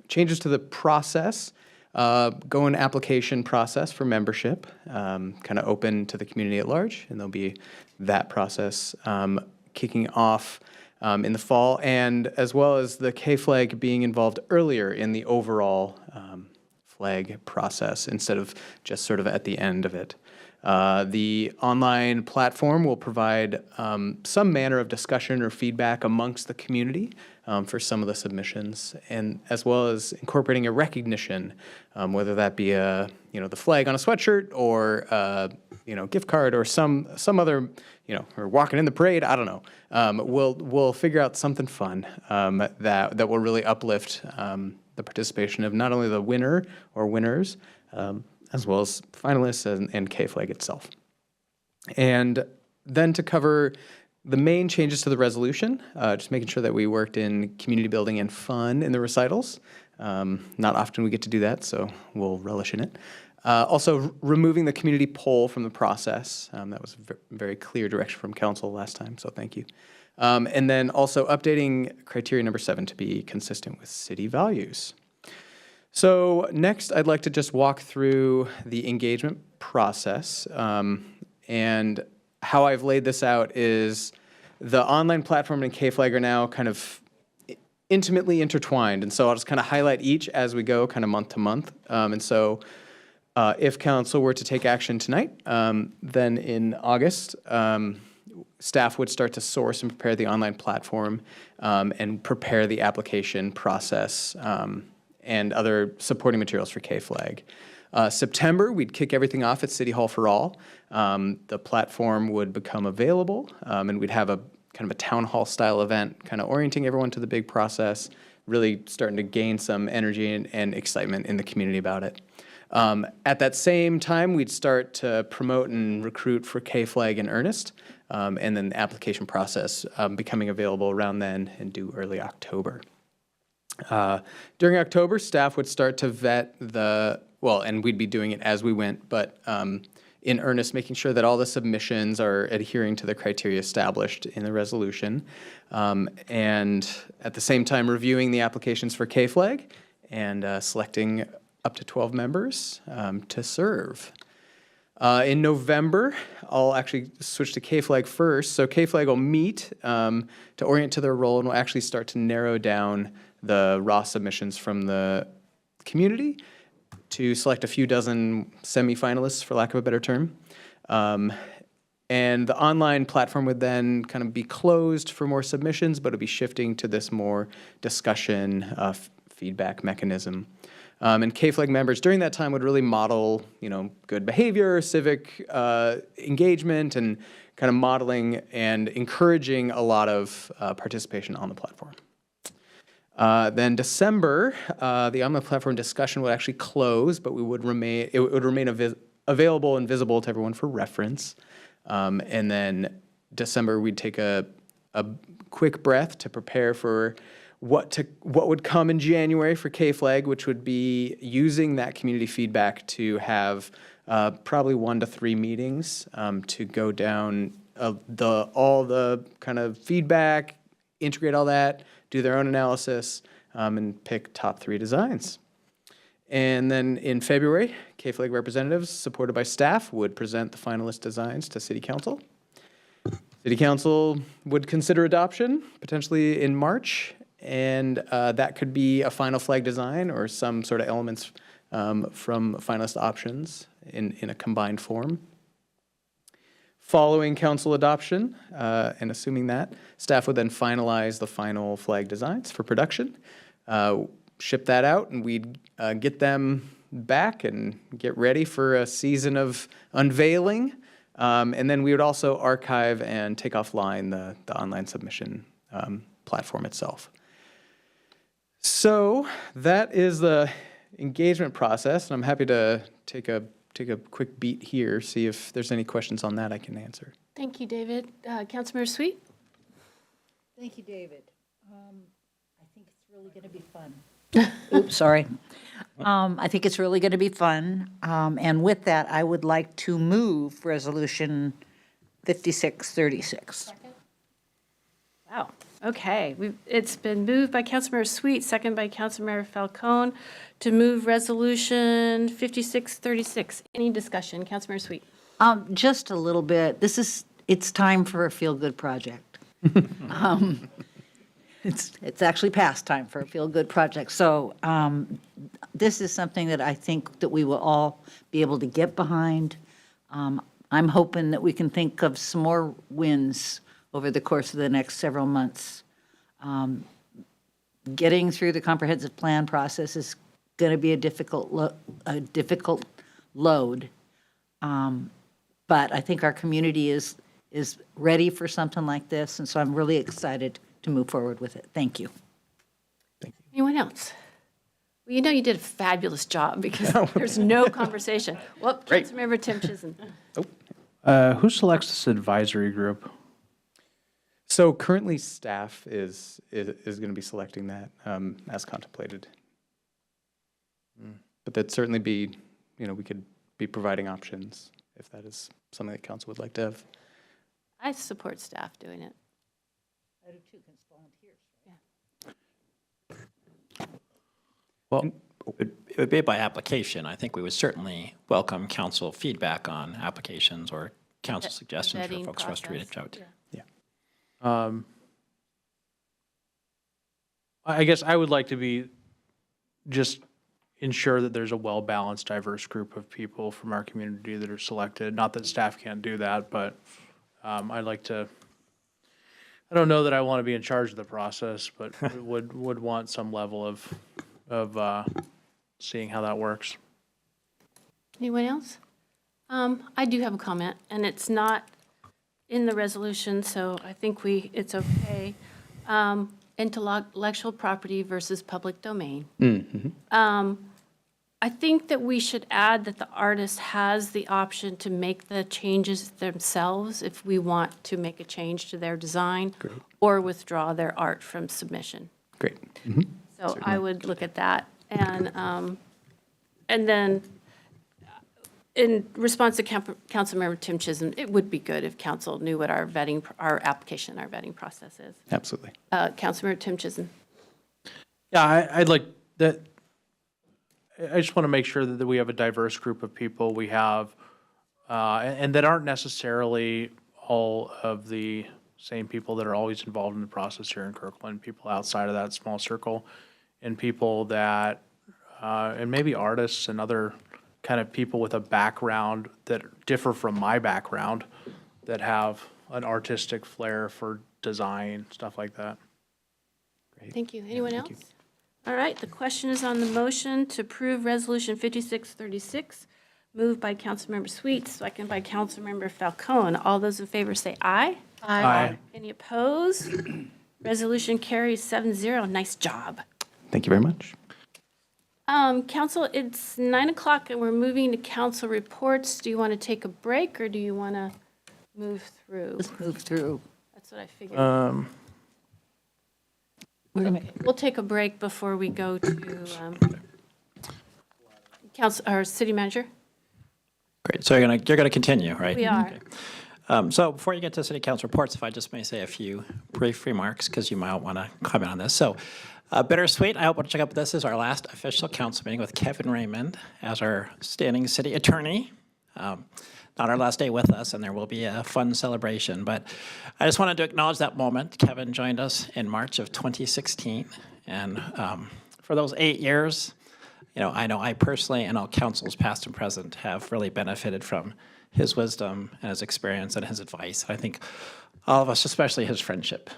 S: changes to the process, go in application process for membership, kind of open to the community at large, and there'll be that process kicking off in the fall, and as well as the K-flag being involved earlier in the overall flag process instead of just sort of at the end of it. The online platform will provide some manner of discussion or feedback amongst the community for some of the submissions, and as well as incorporating a recognition, whether that be the flag on a sweatshirt or gift card or some other, or walking in the parade. I don't know. We'll figure out something fun that will really uplift the participation of not only the winner or winners, as well as finalists and K-flag itself. And then to cover the main changes to the resolution, just making sure that we worked in community building and fun in the recitals. Not often we get to do that, so we'll relish in it. Also, removing the community poll from the process. That was a very clear direction from council last time, so thank you. And then also updating criteria number 7 to be consistent with city values. So next, I'd like to just walk through the engagement process. And how I've laid this out is the online platform and K-flag are now kind of intimately intertwined. And so I'll just kind of highlight each as we go, kind of month to month. And so if council were to take action tonight, then in August, staff would start to source and prepare the online platform and prepare the application process and other supporting materials for K-flag. September, we'd kick everything off at City Hall for All. The platform would become available, and we'd have a kind of a town hall style event, kind of orienting everyone to the big process, really starting to gain some energy and excitement in the community about it. At that same time, we'd start to promote and recruit for K-flag in earnest, and then the application process becoming available around then and due early October. During October, staff would start to vet and we'd be doing it as we went, but in earnest, making sure that all the submissions are adhering to the criteria established in the resolution, and at the same time reviewing the applications for K-flag and selecting up to 12 members to serve. In November, I'll actually switch to K-flag first. So K-flag will meet to orient to their role, and will actually start to narrow down the raw submissions from the community to select a few dozen semifinalists, for lack of a better term. And the online platform would then kind of be closed for more submissions, but it'll be shifting to this more discussion, feedback mechanism. And KFLAG members during that time would really model, good behavior, civic engagement, and kind of modeling and encouraging a lot of participation on the platform. Then December, the online platform discussion would actually close, but it would remain available and visible to everyone for reference. And then December, we'd take a quick breath to prepare for what would come in January for KFLAG, which would be using that community feedback to have probably 1 to 3 meetings to go down all the kind of feedback, integrate all that, do their own analysis, and pick top 3 designs. And then in February, KFLAG representatives, supported by staff, would present the finalist designs to City Council. City Council would consider adoption, potentially in March, and that could be a final flag design or some sort of elements from finalist options in a combined form. Following council adoption, and assuming that, staff would then finalize the final flag designs for production, ship that out, and we'd get them back and get ready for a season of unveiling. And then we would also archive and take offline the online submission platform itself. So that is the engagement process, and I'm happy to take a quick beat here, see if there's any questions on that I can answer.
A: Thank you, David. Councilmember Sweet?
Q: Thank you, David. I think it's really going to be fun. Oops, sorry. I think it's really going to be fun. And with that, I would like to move Resolution 5636.
A: Wow. Okay. It's been moved by Councilmember Sweet, second by Councilmember Falcone, to move Resolution 5636. Any discussion? Councilmember Sweet.
Q: Just a little bit. It's time for a feel-good project. It's actually past time for a feel-good project. So this is something that I think that we will all be able to get behind. I'm hoping that we can think of some more wins over the course of the next several months. Getting through the comprehensive plan process is going to be a difficult load. But I think our community is ready for something like this, and so I'm really excited to move forward with it. Thank you.
A: Anyone else? Well, you did a fabulous job because there's no conversation. Well, Councilmember Tim Chisholm.
K: Who selects this advisory group?
S: So currently, staff is going to be selecting that as contemplated. But that'd certainly be, we could be providing options if that is something that council would like to have.
A: I support staff doing it.
Q: I do too, because volunteers.
H: Well, it would be by application. I think we would certainly welcome council feedback on applications or council suggestions for folks for us to reach out to.
K: I guess I would like to just ensure that there's a well-balanced, diverse group of people from our community that are selected. Not that staff can't do that, but I'd like to, I don't know that I want to be in charge of the process, but would want some level of seeing how that works.
A: Anyone else? I do have a comment, and it's not in the resolution, so I think it's okay. Intellectual property versus public domain.
S: Mm-hmm.
A: I think that we should add that the artist has the option to make the changes themselves if we want to make a change to their design.
S: Great.
A: Or withdraw their art from submission.
S: Great. Mm-hmm.
A: So
S: Certainly.
A: I would look at that. And then in response to Councilmember Tim Chisholm, it would be good if council knew what our application, our vetting process is.
S: Absolutely.
A: Councilmember Tim Chisholm.
K: Yeah, I'd like that. I just want to make sure that we have a diverse group of people we have, and that aren't necessarily all of the same people that are always involved in the process here in Kirkland, people outside of that small circle, and people that and maybe artists and other kind of people with a background that differ from my background that have an artistic flair for design, stuff like that.
A: Thank you. Anyone else? All right, the question is on the motion to approve Resolution 5636, moved by Councilmember Sweets, second by Councilmember Falcone. All those in favor say aye.
K: Aye.
A: Any opposed? Resolution carries 7-0. Nice job.
S: Thank you very much.
A: Council, it's 9 o'clock and we're moving to council reports. Do you want to take a break or do you want to move through?
Q: Let's move through.
A: That's what I figured.
Q: We're
A: We'll take a break before we go to council, or city manager.
H: Great, so you're gonna continue, right?
A: We are.
H: So before you get to city council reports, if I just may say a few brief remarks, because you might want to comment on this. So bittersweet, I hope we'll check up. This is our last official council meeting with Kevin Raymond as our standing city attorney. Not our last day with us, and there will be a fun celebration. But I just wanted to acknowledge that moment. Kevin joined us in March of 2016, and for those 8 years, I know I personally and all councils, past and present, have really benefited from his wisdom and his experience and his advice. I think all of us, especially his friendship.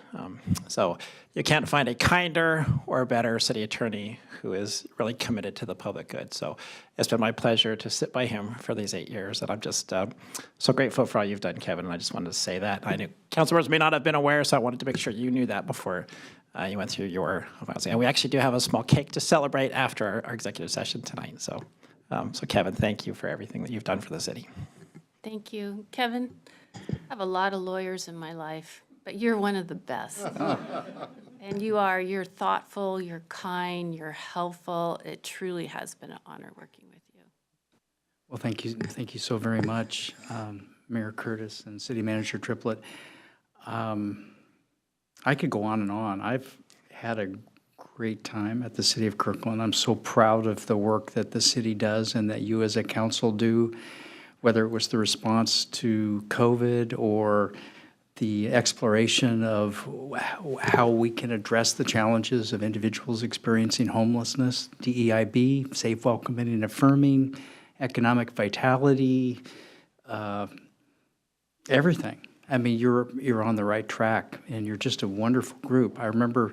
H: So you can't find a kinder or better city attorney who is really committed to the public good. So it's been my pleasure to sit by him for these 8 years, and I'm just so grateful for all you've done, Kevin, and I just wanted to say that. I knew council members may not have been aware, so I wanted to make sure you knew that before you went through your announcing. And we actually do have a small cake to celebrate after our executive session tonight. So, so Kevin, thank you for everything that you've done for the city.
A: Thank you. Kevin, I have a lot of lawyers in my life, but you're one of the best. And you're thoughtful, you're kind, you're helpful. It truly has been an honor working with you.
E: Well, thank you so very much, Mayor Curtis and City Manager Triplett. I could go on and on. I've had a great time at the City of Kirkland. I'm so proud of the work that the city does and that you as a council do, whether it was the response to COVID or the exploration of how we can address the challenges of individuals experiencing homelessness, DEIB, safe, welcoming, and affirming, economic vitality, everything. I mean, you're on the right track, and you're just a wonderful group. I remember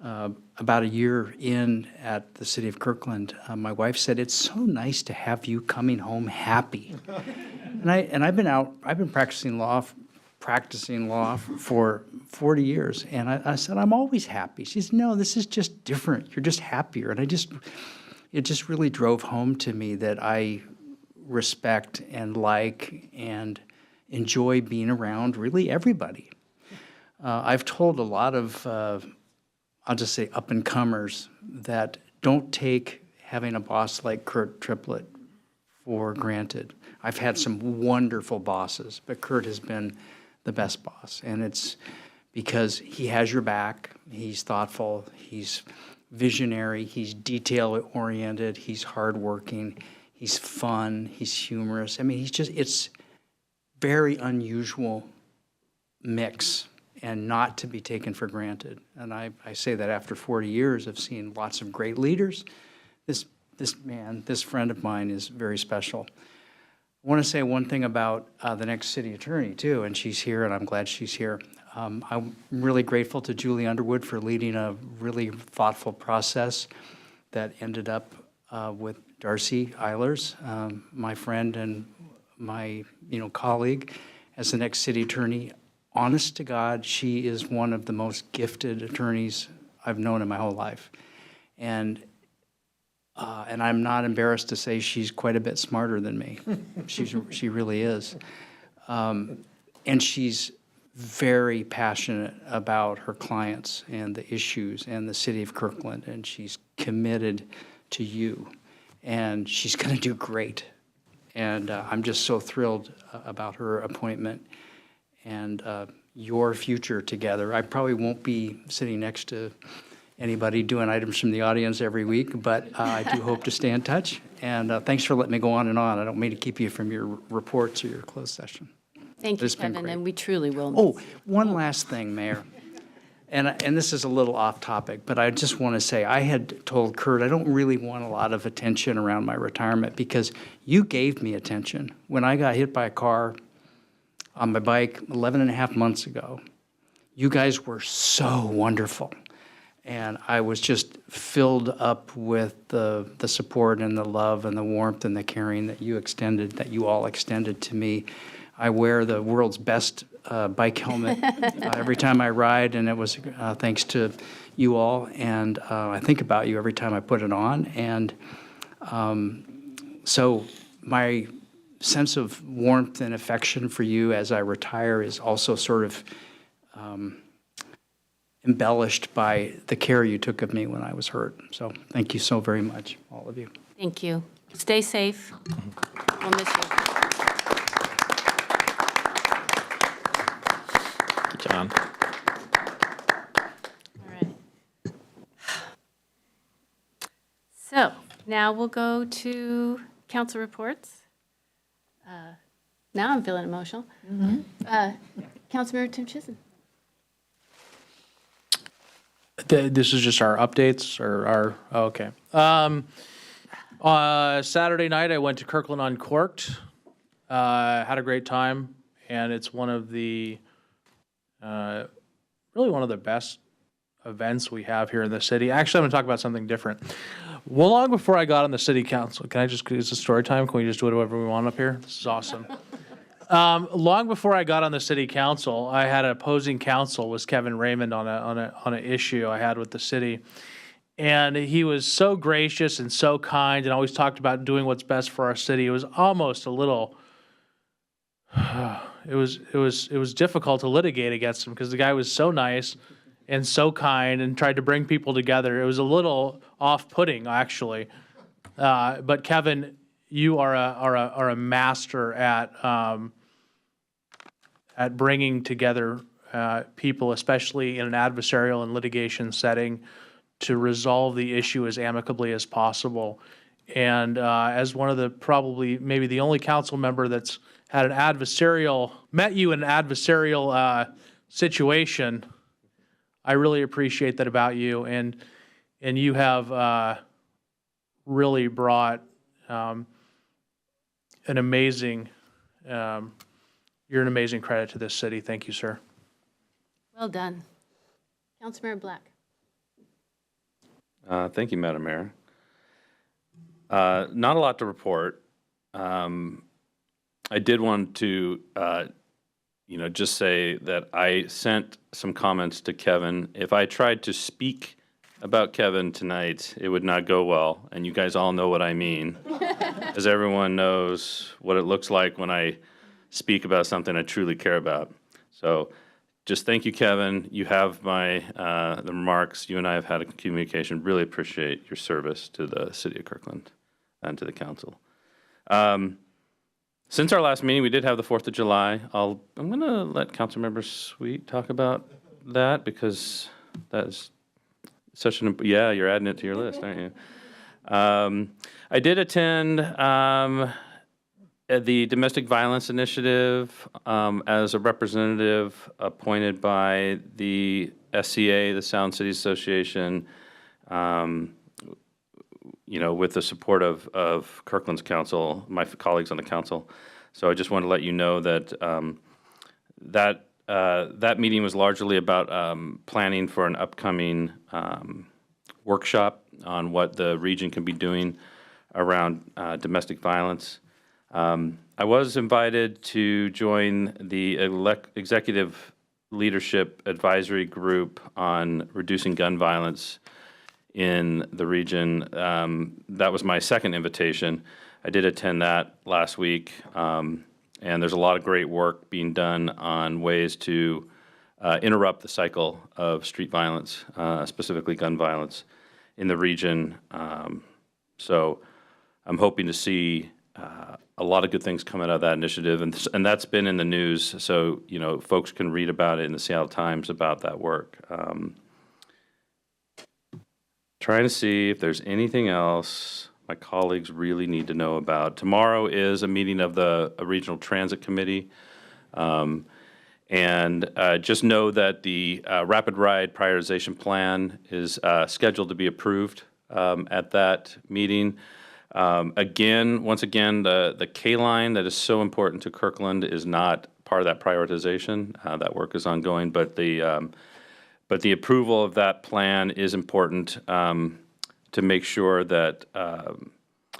E: about a year in at the City of Kirkland, my wife said, "It's so nice to have you coming home happy." And I've been practicing law for 40 years, and I said, "I'm always happy." She said, "No, this is just different. You're just happier." And it just really drove home to me that I respect and like and enjoy being around really everybody. I've told a lot of, I'll just say up-and-comers that don't take having a boss like Kurt Triplett for granted. I've had some wonderful bosses, but Kurt has been the best boss, and it's because he has your back, he's thoughtful, he's visionary, he's detail-oriented, he's hardworking, he's fun, he's humorous. I mean, it's very unusual mix and not to be taken for granted. And I say that after 40 years of seeing lots of great leaders. This friend of mine is very special. I want to say one thing about the next city attorney too, and she's here, and I'm glad she's here. I'm really grateful to Julie Underwood for leading a really thoughtful process that ended up with Darcy Eilers, my friend and my colleague, as the next city attorney. Honest to God, she is one of the most gifted attorneys I've known in my whole life, and I'm not embarrassed to say she's quite a bit smarter than me. She really is, and she's very passionate about her clients and the issues and the city of Kirkland, and she's committed to you, and she's going to do great. And I'm just so thrilled about her appointment and your future together. I probably won't be sitting next to anybody doing items from the audience every week, but I do hope to stay in touch. And thanks for letting me go on and on. I don't mean to keep you from your reports or your closed session.
A: Thank you,
E: It's been
A: Kevin,
E: great.
A: and we truly will.
E: Oh, one last thing, Mayor. And this is a little off topic, but I just want to say, I had told Kurt, I don't really want a lot of attention around my retirement because you gave me attention. When I got hit by a car on my bike 11 and a half months ago, you guys were so wonderful. And I was just filled up with the support and the love and the warmth and the caring that you all extended to me. I wear the world's best bike helmet every time I ride, and it was thanks to you all. And I think about you every time I put it on. And so my sense of warmth and affection for you as I retire is also sort of embellished by the care you took of me when I was hurt. So thank you so very much, all of you.
A: Thank you. Stay safe. We'll miss you.
H: John.
A: All right. So now we'll go to council reports. Now I'm feeling emotional. Councilmember Tim Chisholm.
K: This is just our updates or our, oh, okay. Saturday night, I went to Kirkland Uncorked. Had a great time, and it's one of the, really one of the best events we have here in the city. Actually, I'm going to talk about something different. Well, long before I got on the city council, can I just, is it story time? Can we just do whatever we want up here? This is awesome. Long before I got on the city council, I had an opposing counsel, was Kevin Raymond, on an issue I had with the city. And he was so gracious and so kind and always talked about doing what's best for our city. It was almost a little, it was difficult to litigate against him because the guy was so nice and so kind and tried to bring people together. It was a little off-putting, actually. But Kevin, you are a master at bringing together people, especially in an adversarial and litigation setting, to resolve the issue as amicably as possible. And as one of the probably maybe the only council member that's had an adversarial, met you in an adversarial situation, I really appreciate that about you. And you have really brought an amazing, you're an amazing credit to this city. Thank you, sir.
A: Well done. Councilmember Black.
F: Thank you, Madam Mayor. Not a lot to report. I did want to, just say that I sent some comments to Kevin. If I tried to speak about Kevin tonight, it would not go well, and you guys all know what I mean, as everyone knows what it looks like when I speak about something I truly care about. So just thank you, Kevin. You have my the remarks. You and I have had a communication. Really appreciate your service to the city of Kirkland and to the council. Since our last meeting, we did have the 4th of July. I'm going to let Councilmember Sweet talk about that because that is such an, yeah, you're adding it to your list, aren't you? I did attend the Domestic Violence Initiative as a representative appointed by the SCA, the Sound City Association, with the support of Kirkland's council, my colleagues on the council. So I just want to let you know that that meeting was largely about planning for an upcoming workshop on what the region can be doing around domestic violence. I was invited to join the Executive Leadership Advisory Group on reducing gun violence in the region. That was my second invitation. I did attend that last week, and there's a lot of great work being done on ways to interrupt the cycle of street violence, specifically gun violence, in the region. So I'm hoping to see a lot of good things come out of that initiative, and that's been in the news, so folks can read about it in the Seattle Times about that work. Trying to see if there's anything else my colleagues really need to know about. Tomorrow is a meeting of the Regional Transit Committee, And just know that the rapid ride prioritization plan is scheduled to be approved at that meeting. Once again, the K line that is so important to Kirkland is not part of that prioritization. That work is ongoing, but the approval of that plan is important to make sure that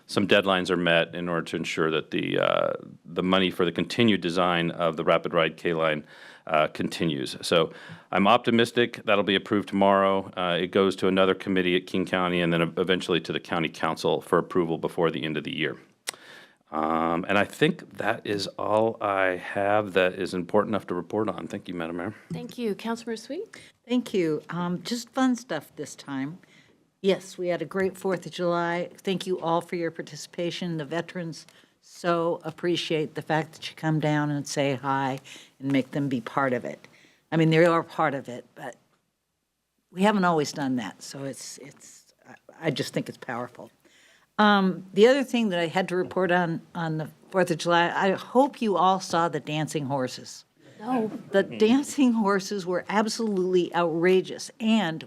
F: some deadlines are met in order to ensure that the money for the continued design of the rapid ride K line continues. So I'm optimistic that'll be approved tomorrow. It goes to another committee at King County and then eventually to the county council for approval before the end of the year. And I think that is all I have that is important enough to report on. Thank you, Madam Mayor.
A: Thank you. Councilmember Sweet?
Q: Thank you. Just fun stuff this time. Yes, we had a great 4th of July. Thank you all for your participation. The veterans so appreciate the fact that you come down and say hi and make them be part of it. I mean, they are part of it, but we haven't always done that. So I just think it's powerful. The other thing that I had to report on the 4th of July, I hope you all saw the dancing horses.
A: No.
Q: The dancing horses were absolutely outrageous, and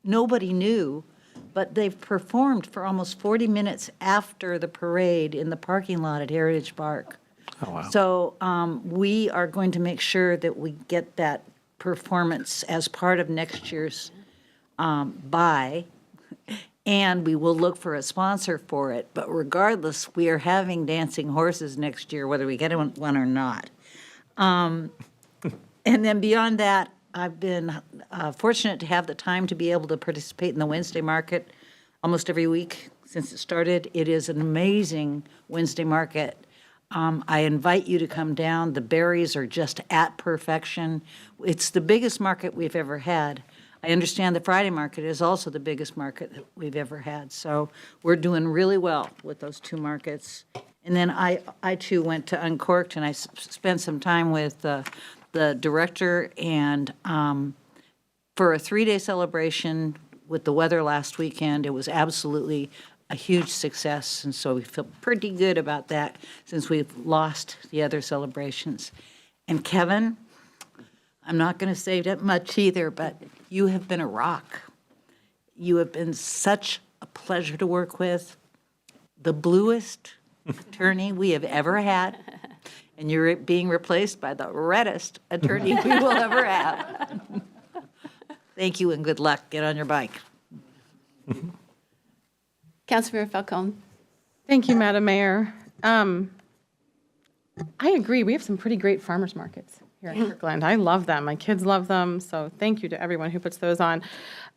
Q: nobody knew, but they've performed for almost 40 minutes after the parade in the parking lot at Heritage Park.
H: Oh, wow.
Q: So we are going to make sure that we get that performance as part of next year's buy, and we will look for a sponsor for it. But regardless, we are having dancing horses next year, whether we get one or not. And then beyond that, I've been fortunate to have the time to be able to participate in the Wednesday market almost every week since it started. It is an amazing Wednesday market. I invite you to come down. The berries are just at perfection. It's the biggest market we've ever had. I understand the Friday market is also the biggest market that we've ever had. So we're doing really well with those two markets. And then I too went to Uncorked, and I spent some time with the director, and for a 3-day celebration with the weather last weekend, it was absolutely a huge success, and so we feel pretty good about that since we've lost the other celebrations. And Kevin, I'm not going to say that much either, but you have been a rock. You have been such a pleasure to work with, the bluest attorney we have ever had, and you're being replaced by the reddest attorney we will ever have. Thank you and good luck. Get on your bike.
A: Councilmember Falcone?
O: Thank you, Madam Mayor. I agree. We have some pretty great farmers markets here in Kirkland. I love them. My kids love them. So thank you to everyone who puts those on.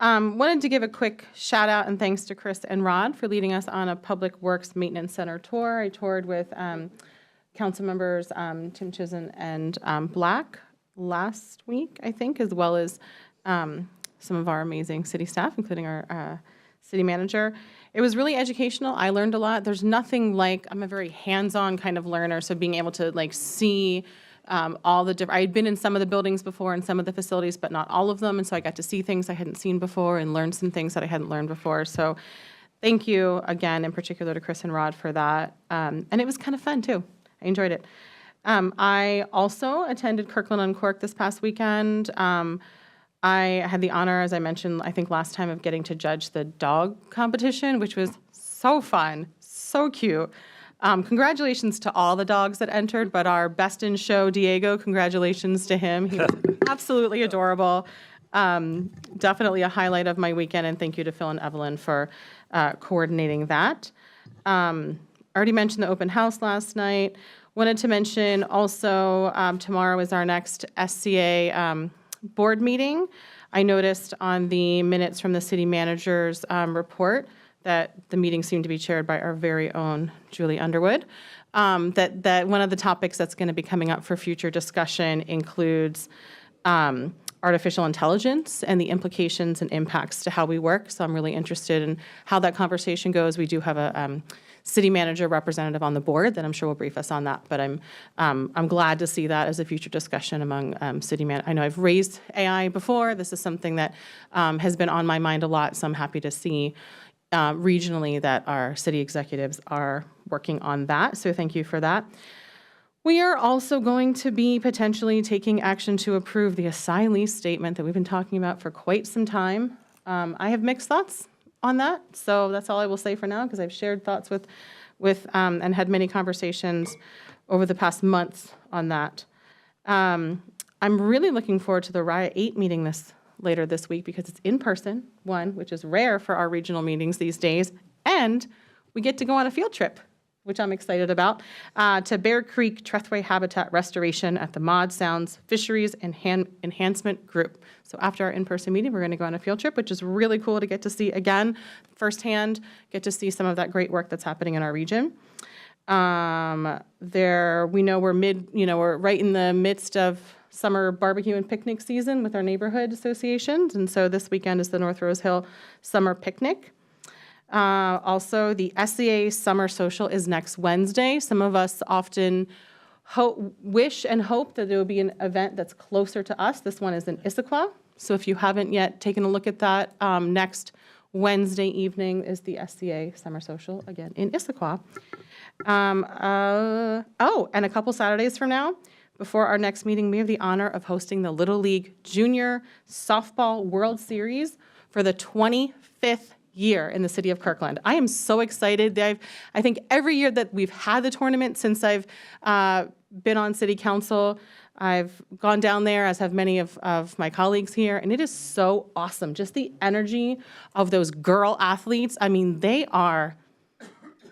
O: Wanted to give a quick shout out and thanks to Chris and Rod for leading us on a Public Works Maintenance Center tour. I toured with council members Tim Chizen and Black last week, I think, as well as some of our amazing city staff, including our city manager. It was really educational. I learned a lot. There's nothing like, I'm a very hands-on kind of learner, so being able to like see all the different, I had been in some of the buildings before and some of the facilities, but not all of them, and so I got to see things I hadn't seen before and learn some things that I hadn't learned before. So thank you again, in particular to Chris and Rod for that. And it was kind of fun too. I enjoyed it. I also attended Kirkland Uncorked this past weekend. I had the honor, as I mentioned, I think last time, of getting to judge the dog competition, which was so fun, so cute. Congratulations to all the dogs that entered, but our best in show, Diego, congratulations to him. He was absolutely adorable. Definitely a highlight of my weekend, and thank you to Phil and Evelyn for coordinating that. Already mentioned the open house last night. Wanted to mention also tomorrow is our next SCA board meeting. I noticed on the minutes from the city manager's report that the meeting seemed to be chaired by our very own Julie Underwood. That one of the topics that's going to be coming up for future discussion includes artificial intelligence and the implications and impacts to how we work. So I'm really interested in how that conversation goes. We do have a city manager representative on the board that I'm sure will brief us on that. But I'm glad to see that as a future discussion among city man. I know I've raised AI before. This is something that has been on my mind a lot. So I'm happy to see regionally that our city executives are working on that. So thank you for that. We are also going to be potentially taking action to approve the asylee statement that we've been talking about for quite some time. I have mixed thoughts on that, so that's all I will say for now, because I've shared thoughts with and had many conversations over the past months on that. I'm really looking forward to the Riot 8 meeting later this week, because it's in person, one, which is rare for our regional meetings these days, and we get to go on a field trip, which I'm excited about, to Bear Creek Trethway Habitat Restoration at the Maud Sounds Fisheries Enhancement Group. So after our in-person meeting, we're going to go on a field trip, which is really cool to get to see again, firsthand, get to see some of that great work that's happening in our region. We know we're right in the midst of summer barbecue and picnic season with our neighborhood associations, and so this weekend is the North Rose Hill Summer Picnic. Also, the SCA Summer Social is next Wednesday. Some of us often wish and hope that there will be an event that's closer to us. This one is in Issaquah. So if you haven't yet taken a look at that, next Wednesday evening is the SCA Summer Social, again, in Issaquah. And a couple Saturdays from now, before our next meeting, we have the honor of hosting the Little League Junior Softball World Series for the 25th year in the city of Kirkland. I am so excited. I think every year that we've had the tournament since I've been on city council, I've gone down there, as have many of my colleagues here, and it is so awesome. Just the energy of those girl athletes. I mean, they are,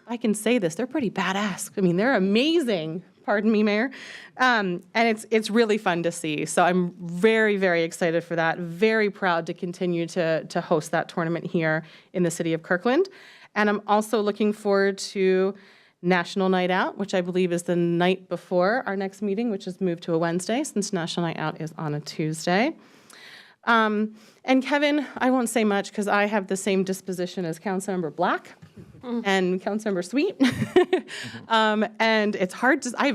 O: I can say this, they're pretty badass. I mean, they're amazing. Pardon me, Mayor. And it's really fun to see. So I'm very, very excited for that. Very proud to continue to host that tournament here in the city of Kirkland. And I'm also looking forward to National Night Out, which I believe is the night before our next meeting, which is moved to a Wednesday, since National Night Out is on a Tuesday. And Kevin, I won't say much because I have the same disposition as Councilmember Black and Councilmember Sweet. And it's hard to, I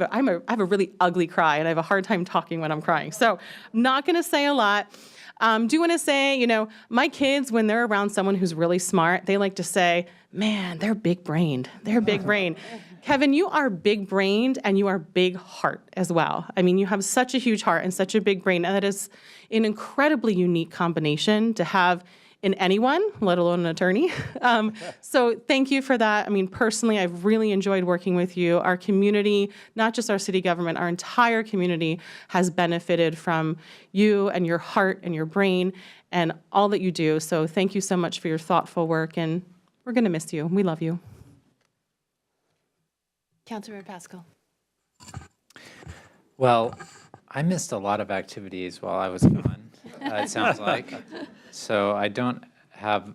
O: have a really ugly cry, and I have a hard time talking when I'm crying. So I'm not going to say a lot. Do want to say, my kids, when they're around someone who's really smart, they like to say, man, they're big-brained. They're big-brained. Kevin, you are big-brained and you are big-heart as well. I mean, you have such a huge heart and such a big brain, and that is an incredibly unique combination to have in anyone, let alone an attorney. So thank you for that. I mean, personally, I've really enjoyed working with you. Our community, not just our city government, our entire community has benefited from you and your heart and your brain and all that you do. So thank you so much for your thoughtful work, and we're going to miss you. We love you.
A: Councilmember Pascal.
W: Well, I missed a lot of activities while I was gone, it sounds like. So I don't have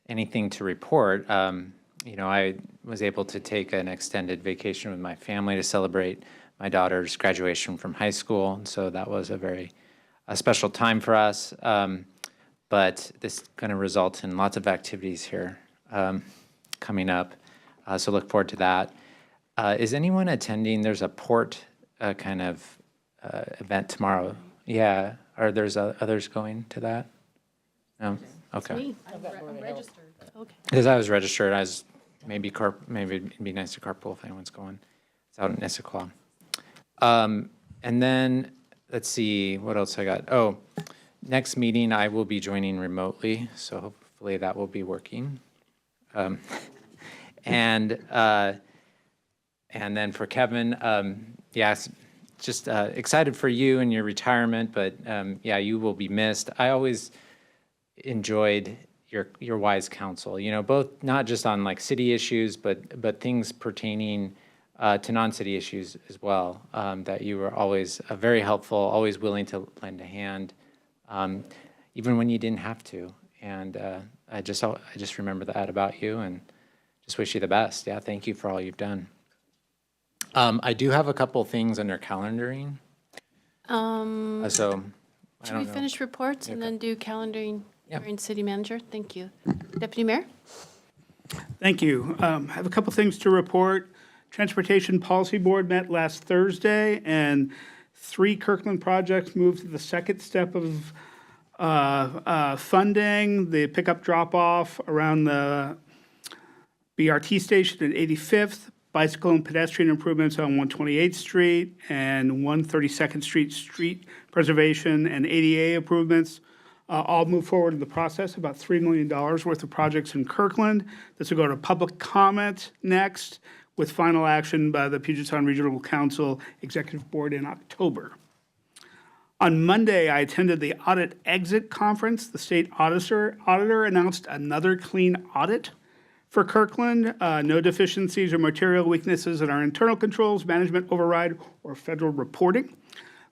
W: anything to report. I was able to take an extended vacation with my family to celebrate my daughter's graduation from high school. And so that was a special time for us. But this is going to result in lots of activities here coming up. So look forward to that. Is anyone attending? There's a port kind of event tomorrow. Yeah. Are there others going to that? No? Okay.
A: I'm registered. Okay.
W: Because I was registered, maybe it'd be nice to carpool if anyone's going. It's out in Issaquah. And then, let's see, what else I got? Oh, next meeting I will be joining remotely, so hopefully that will be working. And then for Kevin, just excited for you and your retirement, but you will be missed. I always enjoyed your wise counsel, both not just on like city issues, but things pertaining to non-city issues as well, that you were always very helpful, always willing to lend a hand, even when you didn't have to. And I just remember that about you, and just wish you the best. Yeah, thank you for all you've done. I do have a couple things under calendaring.
A: Should we finish reports and then do calendaring during city manager? Thank you. Deputy Mayor?
J: Thank you. I have a couple things to report. Transportation Policy Board met last Thursday, and 3 Kirkland projects moved to the second step of funding. The pickup drop-off around the BRT station at 85th, bicycle and pedestrian improvements on 128th Street and 132nd Street preservation and ADA improvements. All move forward in the process, about $3 million worth of projects in Kirkland. This will go to public comment next, with final action by the Puget Sound Regional Council Executive Board in October. On Monday, I attended the Audit Exit Conference. The state auditor announced another clean audit for Kirkland. No deficiencies or material weaknesses in our internal controls, management override, or federal reporting.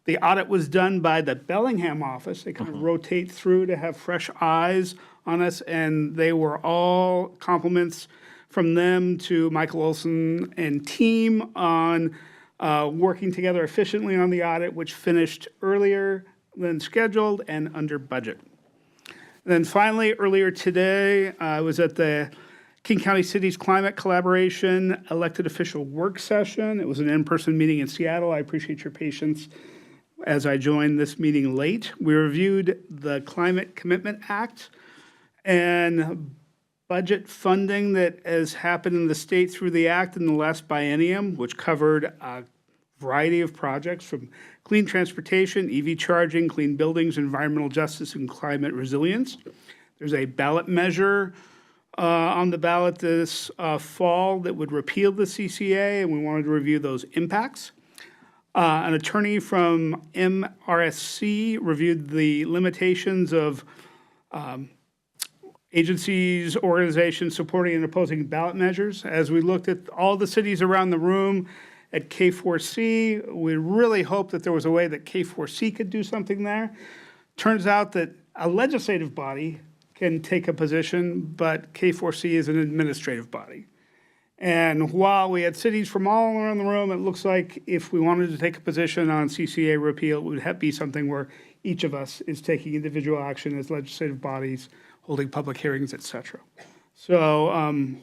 J: The audit was done by the Bellingham office. They kind of rotate through to have fresh eyes on us, and they were all compliments from them to Michael Olson and team on working together efficiently on the audit, which finished earlier than scheduled and under budget. And then finally, earlier today, I was at the King County Cities Climate Collaboration Elected Official Work Session. It was an in-person meeting in Seattle. I appreciate your patience as I joined this meeting late. We reviewed the Climate Commitment Act and budget funding that has happened in the state through the act in the last biennium, which covered a variety of projects from clean transportation, EV charging, clean buildings, environmental justice, and climate resilience. There's a ballot measure on the ballot this fall that would repeal the CCA, and we wanted to review those impacts. An attorney from MRSC reviewed the limitations of agencies, organizations supporting and opposing ballot measures. As we looked at all the cities around the room at K4C, we really hoped that there was a way that K4C could do something there. Turns out that a legislative body can take a position, but K4C is an administrative body. And while we had cities from all around the room, it looks like if we wanted to take a position on CCA repeal, it would be something where each of us is taking individual action as legislative bodies, holding public hearings, et cetera. So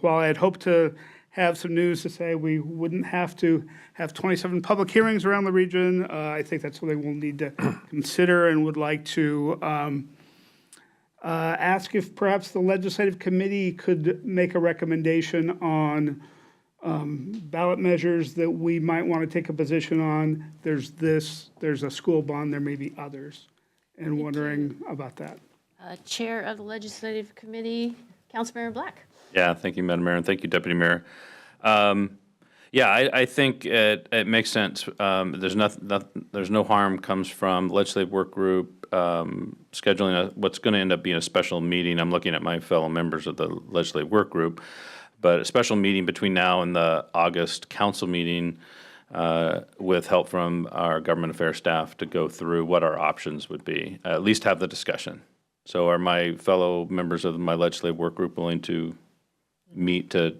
J: while I had hoped to have some news to say we wouldn't have to have 27 public hearings around the region, I think that's something we'll need to consider and would like to ask if perhaps the legislative committee could make a recommendation on ballot measures that we might want to take a position on. There's a school bond, there may be others, and wondering about that.
A: Chair of the Legislative Committee, Councilmember Black.
F: Yeah, thank you, Madam Mayor, and thank you, Deputy Mayor. I think it makes sense. There's no harm comes from legislative work group scheduling what's going to end up being a special meeting. I'm looking at my fellow members of the legislative work group, but a special meeting between now and the August council meeting with help from our government affairs staff to go through what our options would be. At least have the discussion. So are my fellow members of my legislative work group willing to meet to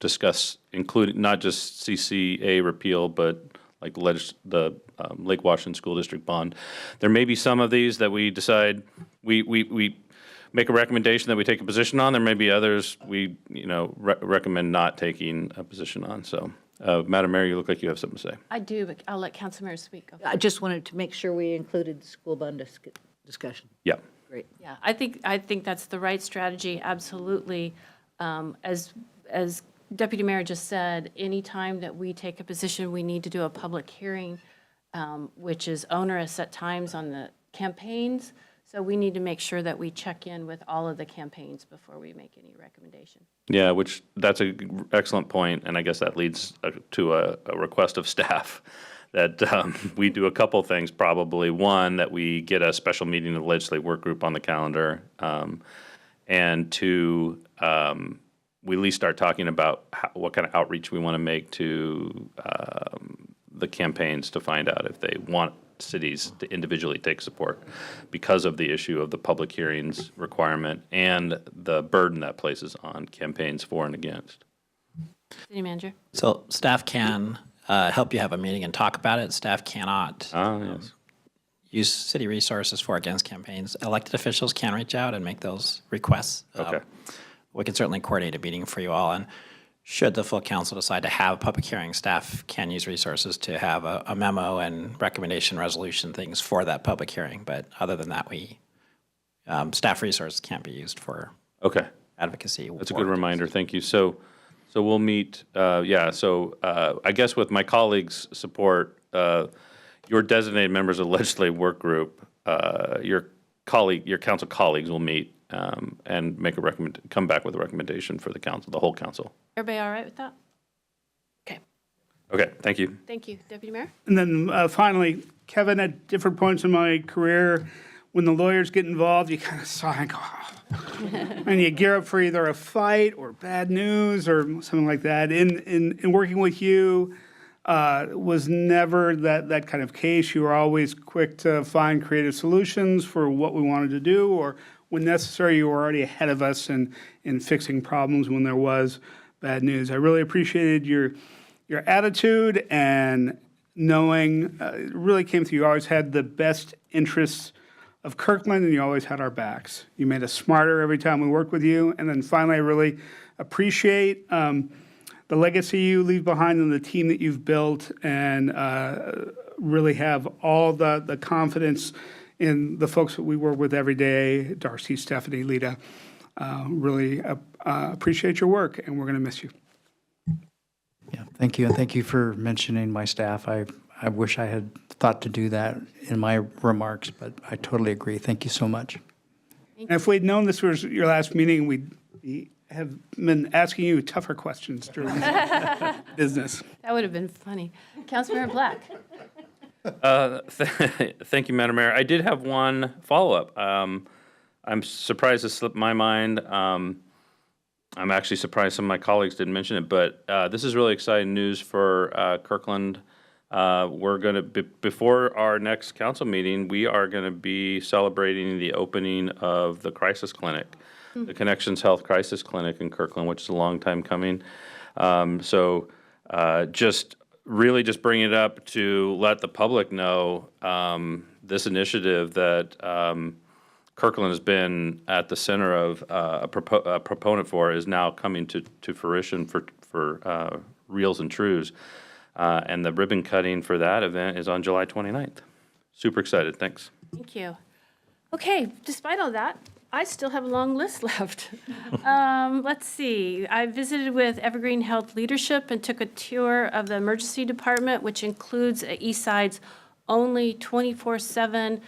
F: discuss, including not just CCA repeal, but like the Lake Washington School District bond? There may be some of these that we decide we make a recommendation that we take a position on. There may be others we recommend not taking a position on. So, Madam Mayor, you look like you have something to say.
A: I do, but I'll let Councilmember speak.
Q: I just wanted to make sure we included the school bond discussion.
F: Yeah.
Q: Great.
A: Yeah, I think that's the right strategy, absolutely. As Deputy Mayor just said, anytime that we take a position, we need to do a public hearing, which is onerous at times on the campaigns. So we need to make sure that we check in with all of the campaigns before we make any recommendation.
F: Yeah, that's an excellent point, and I guess that leads to a request of staff that we do a couple things probably. One, that we get a special meeting of the legislative work group on the calendar, and two, we at least start talking about what kind of outreach we want to make to the campaigns to find out if they want cities to individually take support because of the issue of the public hearings requirement and the burden that places on campaigns for and against.
A: City Manager.
H: So staff can help you have a meeting and talk about it. Staff cannot use city resources for against campaigns. Elected officials can reach out and make those requests.
F: Okay.
H: We can certainly coordinate a meeting for you all. And should the full council decide to have a public hearing, staff can use resources to have a memo and recommendation resolution things for that public hearing. But other than that, staff resources can't be used for advocacy.
F: That's a good reminder. Thank you. So So we'll meet, so I guess with my colleagues' support, your designated members of the legislative work group, your council colleagues will meet and make come back with a recommendation for the council, the whole council.
A: Everybody all right with that?
F: Okay, thank you.
A: Thank you. Deputy Mayor?
J: And then finally, Kevin, at different points in my career, when the lawyers get involved, you kind of sigh and go, and you gear up for either a fight or bad news or something like that. In working with you, was never that kind of case. You were always quick to find creative solutions for what we wanted to do, or when necessary, you were already ahead of us in fixing problems when there was bad news. I really appreciated your attitude and knowing it really came through. You always had the best interests of Kirkland, and you always had our backs. You made us smarter every time we worked with you. And then finally, I really appreciate the legacy you leave behind and the team that you've built, and really have all the confidence in the folks that we work with every day, Darcy, Stephanie, Lita. Really appreciate your work, and we're going to miss you.
E: Yeah, thank you, and thank you for mentioning my staff. I wish I had thought to do that in my remarks, but I totally agree. Thank you so much.
J: And if we'd known this was your last meeting, we'd have been asking you tougher questions during business.
A: That would have been funny. Councilmember Black?
F: Thank you, Madam Mayor. I did have one follow-up. I'm surprised it slipped my mind. I'm actually surprised some of my colleagues didn't mention it, but this is really exciting news for Kirkland. We're going to, before our next council meeting, we are going to be celebrating the opening of the crisis clinic, the Connections Health Crisis Clinic in Kirkland, which is a long time coming. Just bring it up to let the public know this initiative that Kirkland has been at the center of a proponent for is now coming to fruition for reals and trues. And the ribbon cutting for that event is on July 29th. Super excited. Thanks.
A: Thank you. Okay, despite all that, I still have a long list left. Let's see. I visited with Evergreen Health Leadership and took a tour of the emergency department, which includes Eastside's only 24/7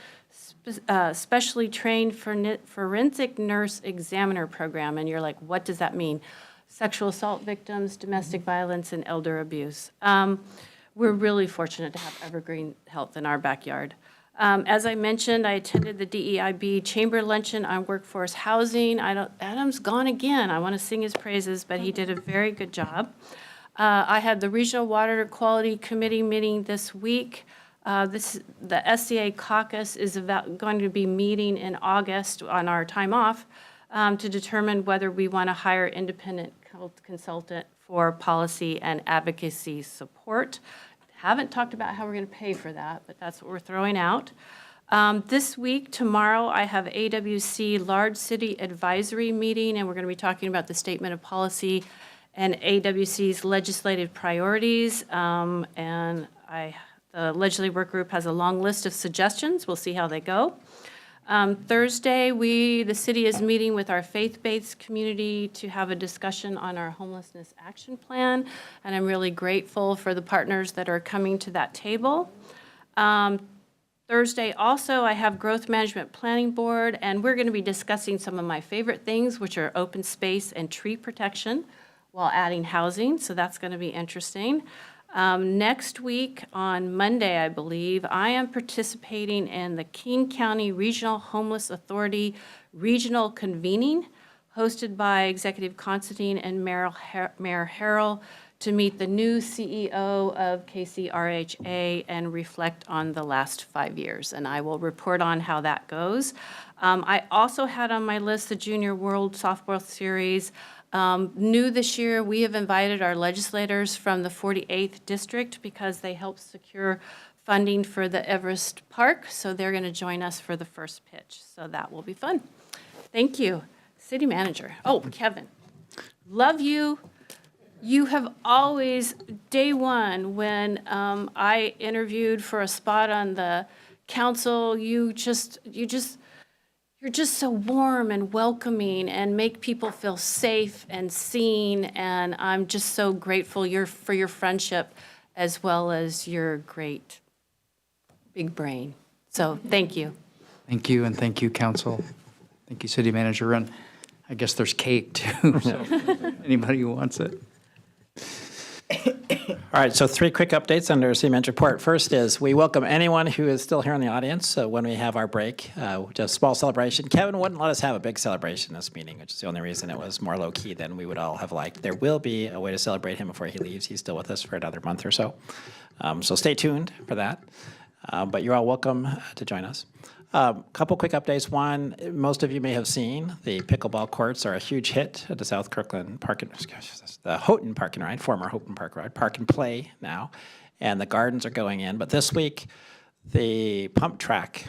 A: specially trained forensic nurse examiner program. And you're like, what does that mean? Sexual assault victims, domestic violence, and elder abuse. We're really fortunate to have Evergreen Health in our backyard. As I mentioned, I attended the DEIB Chamber Luncheon on Workforce Housing. Adam's gone again. I want to sing his praises, but he did a very good job. I had the Regional Water Quality Committee meeting this week. The SCA caucus is going to be meeting in August on our time off to determine whether we want to hire independent consultant for policy and advocacy support. Haven't talked about how we're going to pay for that, but that's what we're throwing out. This week, tomorrow, I have AWC Large City Advisory Meeting, and we're going to be talking about the Statement of Policy and AWC's legislative priorities. The legislative work group has a long list of suggestions. We'll see how they go. Thursday, the city is meeting with our faith-based community to have a discussion on our homelessness action plan, and I'm really grateful for the partners that are coming to that table. Thursday also, I have Growth Management Planning Board, and we're going to be discussing some of my favorite things, which are open space and tree protection while adding housing, so that's going to be interesting. Next week, on Monday, I believe, I am participating in the King County Regional Homeless Authority Regional Convening, hosted by Executive Constantine and Mayor Harrell, to meet the new CEO of KCRHA and reflect on the last 5 years. And I will report on how that goes. I also had on my list the Junior World Softball Series. New this year, we have invited our legislators from the 48th District because they helped secure funding for the Everest Park, so they're going to join us for the first pitch. So that will be fun. Thank you. City Manager. Oh, Kevin, love you. You have always, day one, when I interviewed for a spot on the council, you're you're just so warm and welcoming and make people feel safe and seen. And I'm just so grateful for your friendship as well as your great big brain. So thank you.
E: Thank you, and thank you, council. Thank you, city manager. And I guess there's cake too, so anybody who wants it.
H: All right, so 3 quick updates under city manager report. First is we welcome anyone who is still here in the audience. So when we have our break, just a small celebration. Kevin wouldn't let us have a big celebration this meeting, which is the only reason it was more low key than we would all have liked. There will be a way to celebrate him before he leaves. He's still with us for another month or so. So stay tuned for that. But you're all welcome to join us. Couple quick updates. One, most of you may have seen the pickleball courts are a huge hit at the South Kirkland the Houghton Park and Ride, former Houghton Park Ride, Park and Play now, and the gardens are going in. But this week, the pump track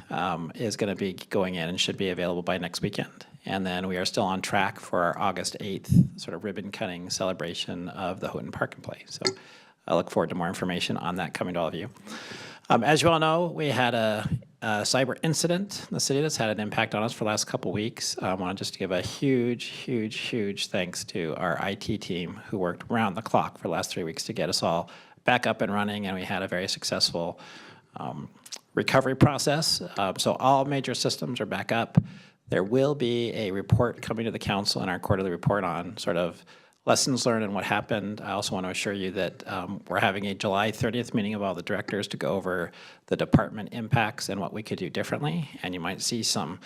H: is going to be going in and should be available by next weekend. And then we are still on track for our August 8th sort of ribbon cutting celebration of the Houghton Park and Play. So I look forward to more information on that coming to all of you. As you all know, we had a cyber incident in the city that's had an impact on us for the last couple weeks. I want to just give a huge thanks to our IT team who worked round the clock for the last 3 weeks to get us all back up and running, and we had a very successful recovery process. So all major systems are back up. There will be a report coming to the council in our quarterly report on sort of lessons learned and what happened. I also want to assure you that we're having a July 30th meeting of all the directors to go over the department impacts and what we could do differently. And you might see some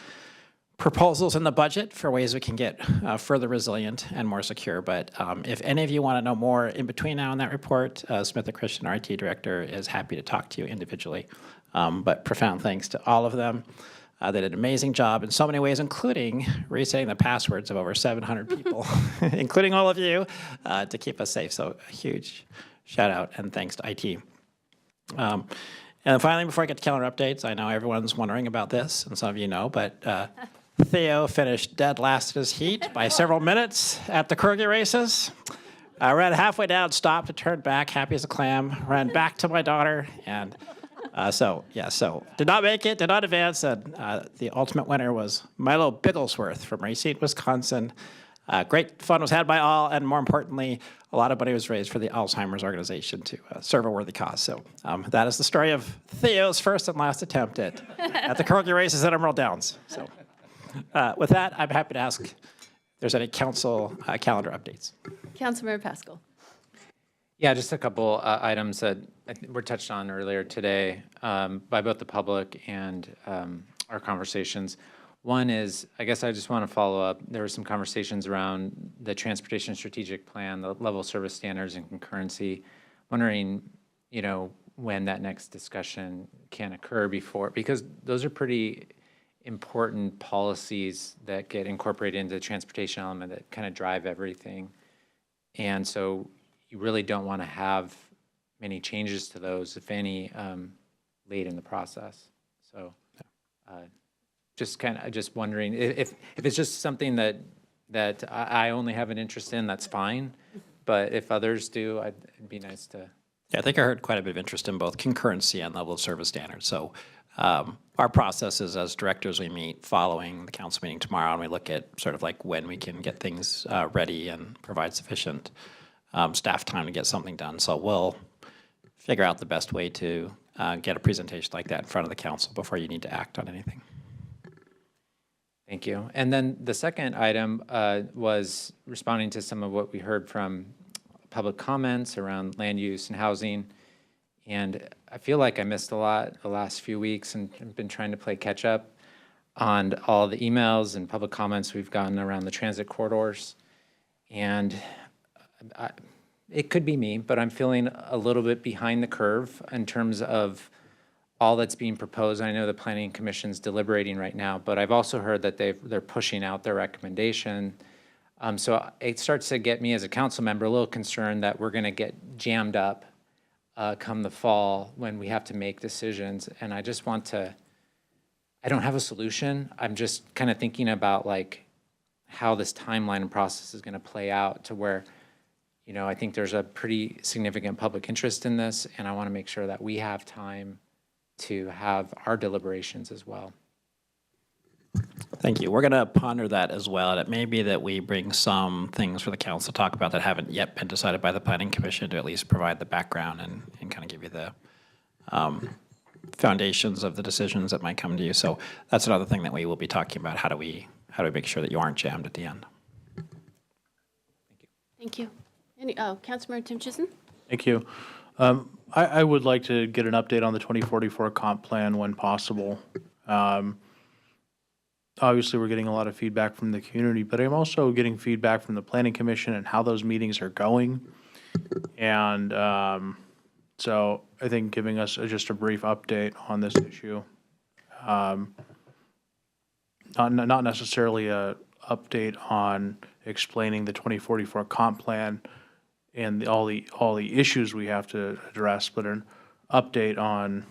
H: proposals in the budget for ways we can get further resilient and more secure. But if any of you want to know more in between now and that report, Smith Christian, our IT director, is happy to talk to you individually. But profound thanks to all of them. They did an amazing job in so many ways, including resetting the passwords of over 700 people, including all of you, to keep us safe. So a huge shout out and thanks to IT. And finally, before I get to calendar updates, I know everyone's wondering about this, and some of you know, but Theo finished dead last at his heat by several minutes at the Corgi races. I ran halfway down, stopped, and turned back, happy as a clam, ran back to my daughter, and so did not make it, did not advance, and the ultimate winner was Milo Bigglesworth from Racine, Wisconsin. Great fun was had by all, and more importantly, a lot of money was raised for the Alzheimer's organization to serve a worthy cause. So that is the story of Theo's first and last attempt at the Corgi races at Emerald Downs. So with that, I'm happy to ask if there's any council calendar updates.
A: Councilmember Pascal.
W: Yeah, just a couple items that were touched on earlier today by both the public and our conversations. One is, I guess I just want to follow up. There were some conversations around the transportation strategic plan, the level service standards and concurrency. Wondering, when that next discussion can occur because those are pretty important policies that get incorporated into the transportation element that kind of drive everything. And so you really don't want to have many changes to those, if any, late in the process. So just wondering if it's just something that I only have an interest in, that's fine. But if others do, it'd be nice to.
H: Yeah, I think I heard quite a bit of interest in both concurrency and level of service standards. So our process is, as directors, we meet following the council meeting tomorrow, and we look at sort of like when we can get things ready and provide sufficient staff time to get something done. So we'll figure out the best way to get a presentation like that in front of the council before you need to act on anything.
W: Thank you. And then the second item was responding to some of what we heard from public comments around land use and housing. And I feel like I missed a lot the last few weeks and I've been trying to play catch up on all the emails and public comments we've gotten around the transit corridors. And it could be me, but I'm feeling a little bit behind the curve in terms of all that's being proposed. I know the Planning Commission's deliberating right now, but I've also heard that they're pushing out their recommendation. So it starts to get me as a council member a little concerned that we're going to get jammed up come the fall when we have to make decisions. And I just want to, I don't have a solution. I'm just kind of thinking about like how this timeline and process is going to play out to where, I think there's a pretty significant public interest in this, and I want to make sure that we have time to have our deliberations as well.
H: Thank you. We're going to ponder that as well. And it may be that we bring some things for the council to talk about that haven't yet been decided by the Planning Commission to at least provide the background and kind of give you the foundations of the decisions that might come to you. So that's another thing that we will be talking about. How do we make sure that you aren't jammed at the end?
A: Thank you. Councilmember Tim Chisholm?
K: Thank you. I would like to get an update on the 2044 comp plan when possible. Obviously, we're getting a lot of feedback from the community, but I'm also getting feedback from the Planning Commission and how those meetings are going. And so I think giving us just a brief update on this issue, not necessarily a update on explaining the 2044 comp plan and all the issues we have to address, but an update on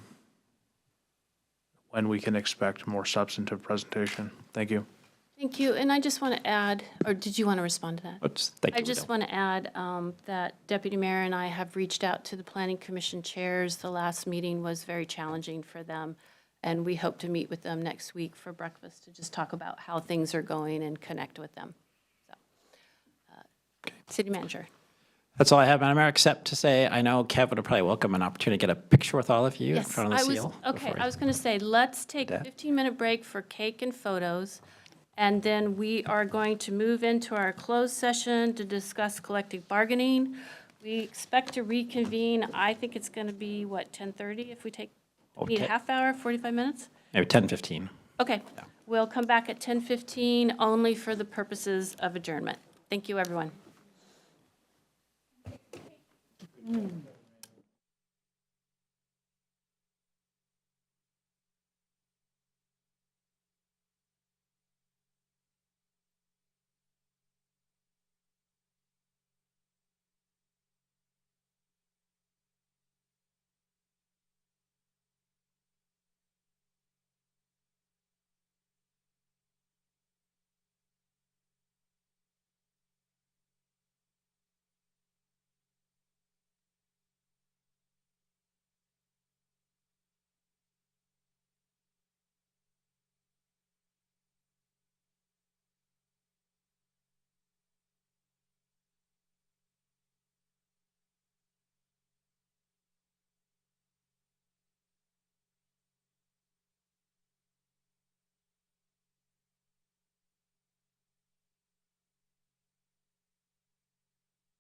K: when we can expect more substantive presentation. Thank you.
A: Thank you. And I just want to add, or did you want to respond to that? I just want to add that Deputy Mayor and I have reached out to the Planning Commission chairs. The last meeting was very challenging for them, and we hope to meet with them next week for breakfast to just talk about how things are going and connect with them. So, City Manager.
H: That's all I have, Madam Mayor, except to say I know Kev would probably welcome an opportunity to get a picture with all of you in front of the seal.
A: I was going to say, let's take a 15-minute break for cake and photos, and then we are going to move into our closed session to discuss collective bargaining. We expect to reconvene, I think it's going to be, 10:30 if we need a half hour, 45 minutes?
H: Maybe 10:15.
A: Okay. We'll come back at 10:15 only for the purposes of adjournment. Thank you, everyone.